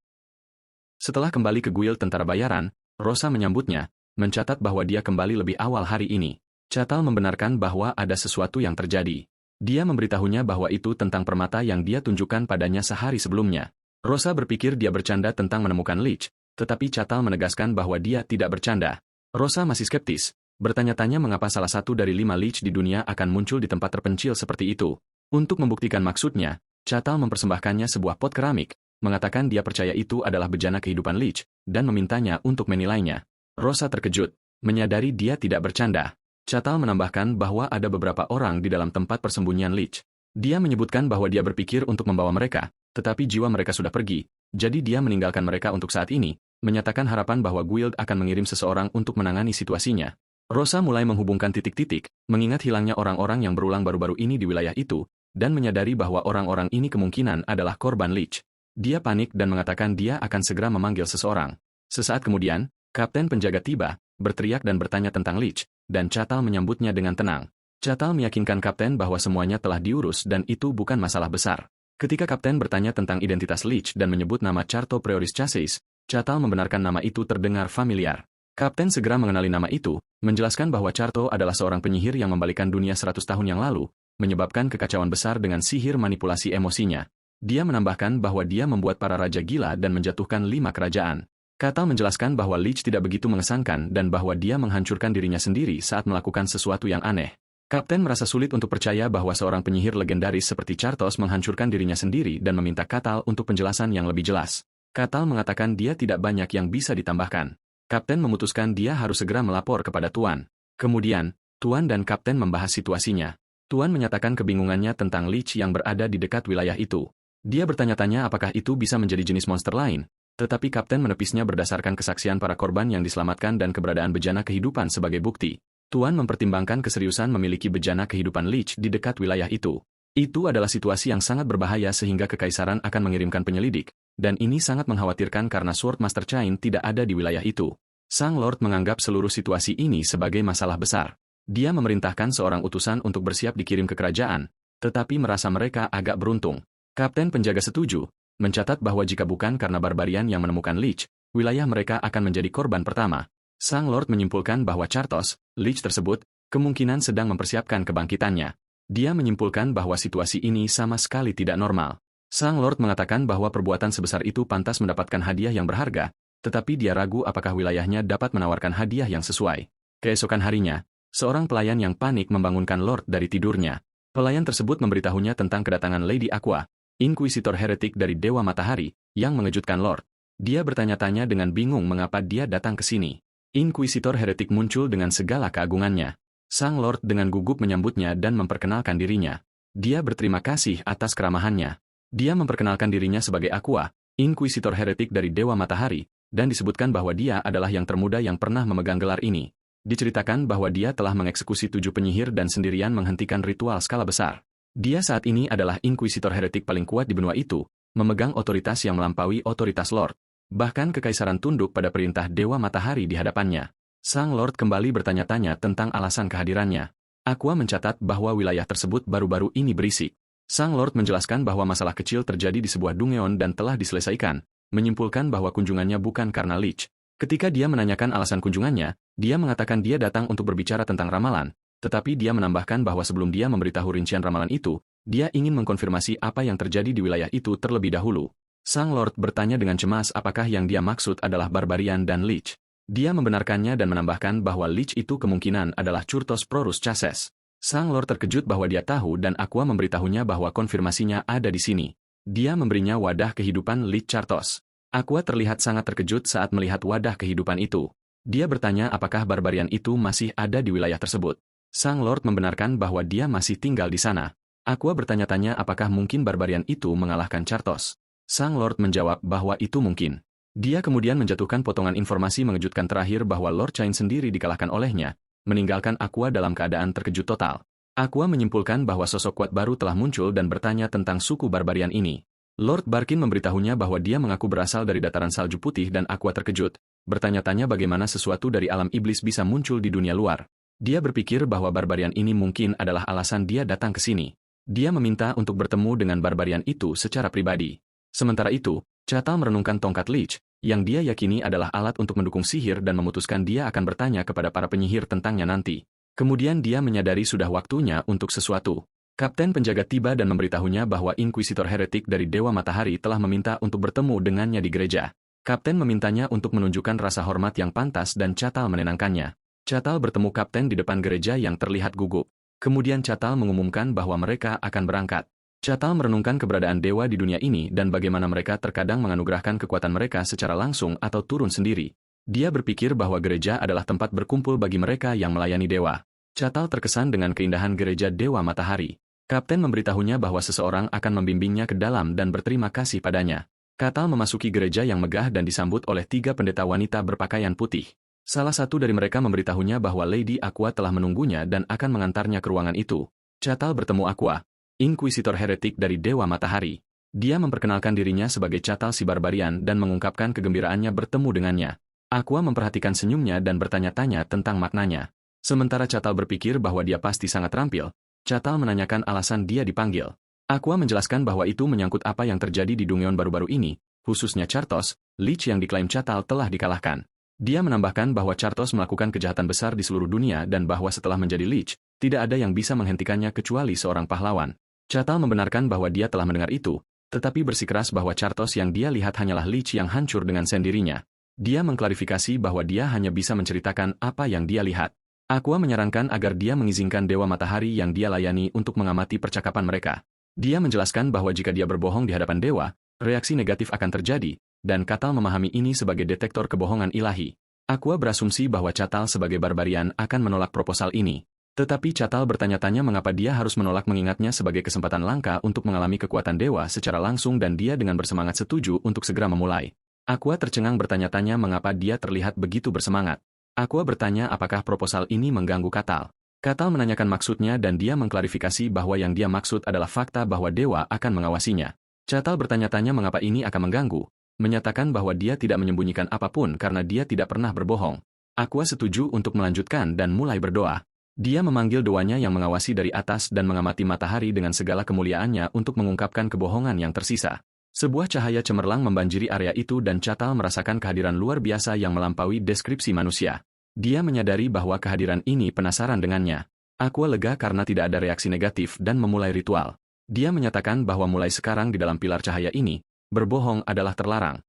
Setelah kembali ke guild tentara bayaran, Rosa menyambutnya, mencatat bahwa dia kembali lebih awal hari ini. Catal membenarkan bahwa ada sesuatu yang terjadi. Dia memberitahunya bahwa itu tentang permata yang dia tunjukkan padanya sehari sebelumnya. Rosa berpikir dia bercanda tentang menemukan Lich, tetapi Catal menegaskan bahwa dia tidak bercanda. Rosa masih skeptis, bertanya-tanya mengapa salah satu dari 5 Lich di dunia akan muncul di tempat terpencil seperti itu. Untuk membuktikan maksudnya, Catal mempersembahkannya sebuah pot keramik, mengatakan dia percaya itu adalah bejana kehidupan Lich, dan memintanya untuk menilainya. Rosa terkejut, menyadari dia tidak bercanda. Catal menambahkan bahwa ada beberapa orang di dalam tempat persembunyian Lich. Dia menyebutkan bahwa dia berpikir untuk membawa mereka, tetapi jiwa mereka sudah pergi, jadi dia meninggalkan mereka untuk saat ini, menyatakan harapan bahwa guild akan mengirim seseorang untuk menangani situasinya. Rosa mulai menghubungkan titik-titik, mengingat hilangnya orang-orang yang berulang baru-baru ini di wilayah itu, dan menyadari bahwa orang-orang ini kemungkinan adalah korban Lich. Dia panik dan mengatakan dia akan segera memanggil seseorang. Sesaat kemudian, Kapten penjaga tiba, berteriak dan bertanya tentang Lich, dan Catal menyambutnya dengan tenang. Catal meyakinkan Kapten bahwa semuanya telah diurus dan itu bukan masalah besar. Ketika Kapten bertanya tentang identitas Lich dan menyebut nama Charto Prioris Chassis, Catal membenarkan nama itu terdengar familiar. Kapten segera mengenali nama itu, menjelaskan bahwa Charto adalah seorang penyihir yang membalikan dunia 100 tahun yang lalu, menyebabkan kekacauan besar dengan sihir manipulasi emosinya. Dia menambahkan bahwa dia membuat para raja gila dan menjatuhkan 5 kerajaan. Catal menjelaskan bahwa Lich tidak begitu mengesankan dan bahwa dia menghancurkan dirinya sendiri saat melakukan sesuatu yang aneh. Kapten merasa sulit untuk percaya bahwa seorang penyihir legendaris seperti Chartos menghancurkan dirinya sendiri dan meminta Catal untuk penjelasan yang lebih jelas. Catal mengatakan dia tidak banyak yang bisa ditambahkan. Kapten memutuskan dia harus segera melapor kepada Tuan. Kemudian, Tuan dan Kapten membahas situasinya. Tuan menyatakan kebingungannya tentang Lich yang berada di dekat wilayah itu. Dia bertanya-tanya apakah itu bisa menjadi jenis monster lain, tetapi Kapten menepisnya berdasarkan kesaksian para korban yang diselamatkan dan keberadaan bejana kehidupan sebagai bukti. Tuan mempertimbangkan keseriusan memiliki bejana kehidupan Lich di dekat wilayah itu. Itu adalah situasi yang sangat berbahaya sehingga Kekaisaran akan mengirimkan penyelidik, dan ini sangat mengkhawatirkan karena Sword Master Chain tidak ada di wilayah itu. Sang Lord menganggap seluruh situasi ini sebagai masalah besar. Dia memerintahkan seorang utusan untuk bersiap dikirim ke kerajaan, tetapi merasa mereka agak beruntung. Kapten penjaga setuju, mencatat bahwa jika bukan karena barbarian yang menemukan Lich, wilayah mereka akan menjadi korban pertama. Sang Lord menyimpulkan bahwa Chartos, Lich tersebut, kemungkinan sedang mempersiapkan kebangkitannya. Dia menyimpulkan bahwa situasi ini sama sekali tidak normal. Sang Lord mengatakan bahwa perbuatan sebesar itu pantas mendapatkan hadiah yang berharga, tetapi dia ragu apakah wilayahnya dapat menawarkan hadiah yang sesuai. Keesokan harinya, seorang pelayan yang panik membangunkan Lord dari tidurnya. Pelayan tersebut memberitahunya tentang kedatangan Lady Aqua, Inkuisitor heretik dari Dewa Matahari, yang mengejutkan Lord. Dia bertanya-tanya dengan bingung mengapa dia datang ke sini. Inkuisitor heretik muncul dengan segala keagungannya. Sang Lord dengan gugup menyambutnya dan memperkenalkan dirinya. Dia berterima kasih atas keramahannya. Dia memperkenalkan dirinya sebagai Aqua, Inkuisitor heretik dari Dewa Matahari, dan disebutkan bahwa dia adalah yang termuda yang pernah memegang gelar ini. Diceritakan bahwa dia telah mengeksekusi 7 penyihir dan sendirian menghentikan ritual skala besar. Dia saat ini adalah Inkuisitor heretik paling kuat di benua itu, memegang otoritas yang melampaui otoritas Lord. Bahkan Kekaisaran tunduk pada perintah Dewa Matahari di hadapannya. Sang Lord kembali bertanya-tanya tentang alasan kehadirannya. Aqua mencatat bahwa wilayah tersebut baru-baru ini berisik. Sang Lord menjelaskan bahwa masalah kecil terjadi di sebuah dungeon dan telah diselesaikan, menyimpulkan bahwa kunjungannya bukan karena Lich. Ketika dia menanyakan alasan kunjungannya, dia mengatakan dia datang untuk berbicara tentang ramalan, tetapi dia menambahkan bahwa sebelum dia memberitahu rincian ramalan itu, dia ingin mengkonfirmasi apa yang terjadi di wilayah itu terlebih dahulu. Sang Lord bertanya dengan cemas apakah yang dia maksud adalah barbarian dan Lich. Dia membenarkannya dan menambahkan bahwa Lich itu kemungkinan adalah Curtos Prorus Chassis. Sang Lord terkejut bahwa dia tahu dan Aqua memberitahunya bahwa konfirmasinya ada di sini. Dia memberinya wadah kehidupan Lich Chartos. Aqua terlihat sangat terkejut saat melihat wadah kehidupan itu. Dia bertanya apakah barbarian itu masih ada di wilayah tersebut. Sang Lord membenarkan bahwa dia masih tinggal di sana. Aqua bertanya-tanya apakah mungkin barbarian itu mengalahkan Chartos. Sang Lord menjawab bahwa itu mungkin. Dia kemudian menjatuhkan potongan informasi mengejutkan terakhir bahwa Lord Chain sendiri dikalahkan olehnya, meninggalkan Aqua dalam keadaan terkejut total. Aqua menyimpulkan bahwa sosok kuat baru telah muncul dan bertanya tentang suku barbarian ini. Lord Barkin memberitahunya bahwa dia mengaku berasal dari dataran salju putih dan Aqua terkejut. bertanya-tanya bagaimana sesuatu dari alam iblis bisa muncul di dunia luar. Dia berpikir bahwa barbarian ini mungkin adalah alasan dia datang ke sini. Dia meminta untuk bertemu dengan barbarian itu secara pribadi. Sementara itu, Catal merenungkan tongkat Lich, yang dia yakini adalah alat untuk mendukung sihir dan memutuskan dia akan bertanya kepada para penyihir tentangnya nanti. Kemudian dia menyadari sudah waktunya untuk sesuatu. Kapten penjaga tiba dan memberitahunya bahwa Inquisitor heretik dari Dewa Matahari telah meminta untuk bertemu dengannya di gereja. Kapten memintanya untuk menunjukkan rasa hormat yang pantas dan Catal menenangkannya. Catal bertemu Kapten di depan gereja yang terlihat gugup. Kemudian Catal mengumumkan bahwa mereka akan berangkat. Catal merenungkan keberadaan dewa di dunia ini dan bagaimana mereka terkadang menganugerahkan kekuatan mereka secara langsung atau turun sendiri. Dia berpikir bahwa gereja adalah tempat berkumpul bagi mereka yang melayani dewa. Catal terkesan dengan keindahan gereja Dewa Matahari. Kapten memberitahunya bahwa seseorang akan membimbingnya ke dalam dan berterima kasih padanya. Catal memasuki gereja yang megah dan disambut oleh 3 pendeta wanita berpakaian putih. Salah satu dari mereka memberitahunya bahwa Lady Aqua telah menunggunya dan akan mengantarnya ke ruangan itu. Catal bertemu Aqua, Inquisitor heretik dari Dewa Matahari. Dia memperkenalkan dirinya sebagai Catal si Barbarian dan mengungkapkan kegembiraannya bertemu dengannya. Aqua memperhatikan senyumnya dan bertanya-tanya tentang maknanya. Sementara Catal berpikir bahwa dia pasti sangat terampil, Catal menanyakan alasan dia dipanggil. Aqua menjelaskan bahwa itu menyangkut apa yang terjadi di Dungeon baru-baru ini, khususnya Chartos, Lich yang diklaim Catal telah dikalahkan. Dia menambahkan bahwa Chartos melakukan kejahatan besar di seluruh dunia dan bahwa setelah menjadi Lich, tidak ada yang bisa menghentikannya kecuali seorang pahlawan. Catal membenarkan bahwa dia telah mendengar itu, tetapi bersikeras bahwa Chartos yang dia lihat hanyalah Lich yang hancur dengan sendirinya. Dia mengklarifikasi bahwa dia hanya bisa menceritakan apa yang dia lihat. Aqua menyarankan agar dia mengizinkan Dewa Matahari yang dia layani untuk mengamati percakapan mereka. Dia menjelaskan bahwa jika dia berbohong di hadapan dewa, reaksi negatif akan terjadi, dan Catal memahami ini sebagai detektor kebohongan ilahi. Aqua berasumsi bahwa Catal sebagai barbarian akan menolak proposal ini. Tetapi Catal bertanya-tanya mengapa dia harus menolak mengingatnya sebagai kesempatan langka untuk mengalami kekuatan dewa secara langsung dan dia dengan bersemangat setuju untuk segera memulai. Aqua tercengang bertanya-tanya mengapa dia terlihat begitu bersemangat. Aqua bertanya apakah proposal ini mengganggu Catal. Catal menanyakan maksudnya dan dia mengklarifikasi bahwa yang dia maksud adalah fakta bahwa dewa akan mengawasinya. Catal bertanya-tanya mengapa ini akan mengganggu, menyatakan bahwa dia tidak menyembunyikan apapun karena dia tidak pernah berbohong. Aqua setuju untuk melanjutkan dan mulai berdoa. Dia memanggil doanya yang mengawasi dari atas dan mengamati matahari dengan segala kemuliaannya untuk mengungkapkan kebohongan yang tersisa. Sebuah cahaya cemerlang membanjiri area itu dan Catal merasakan kehadiran luar biasa yang melampaui deskripsi manusia. Dia menyadari bahwa kehadiran ini penasaran dengannya. Aqua lega karena tidak ada reaksi negatif dan memulai ritual. Dia menyatakan bahwa mulai sekarang di dalam pilar cahaya ini, berbohong adalah terlarang.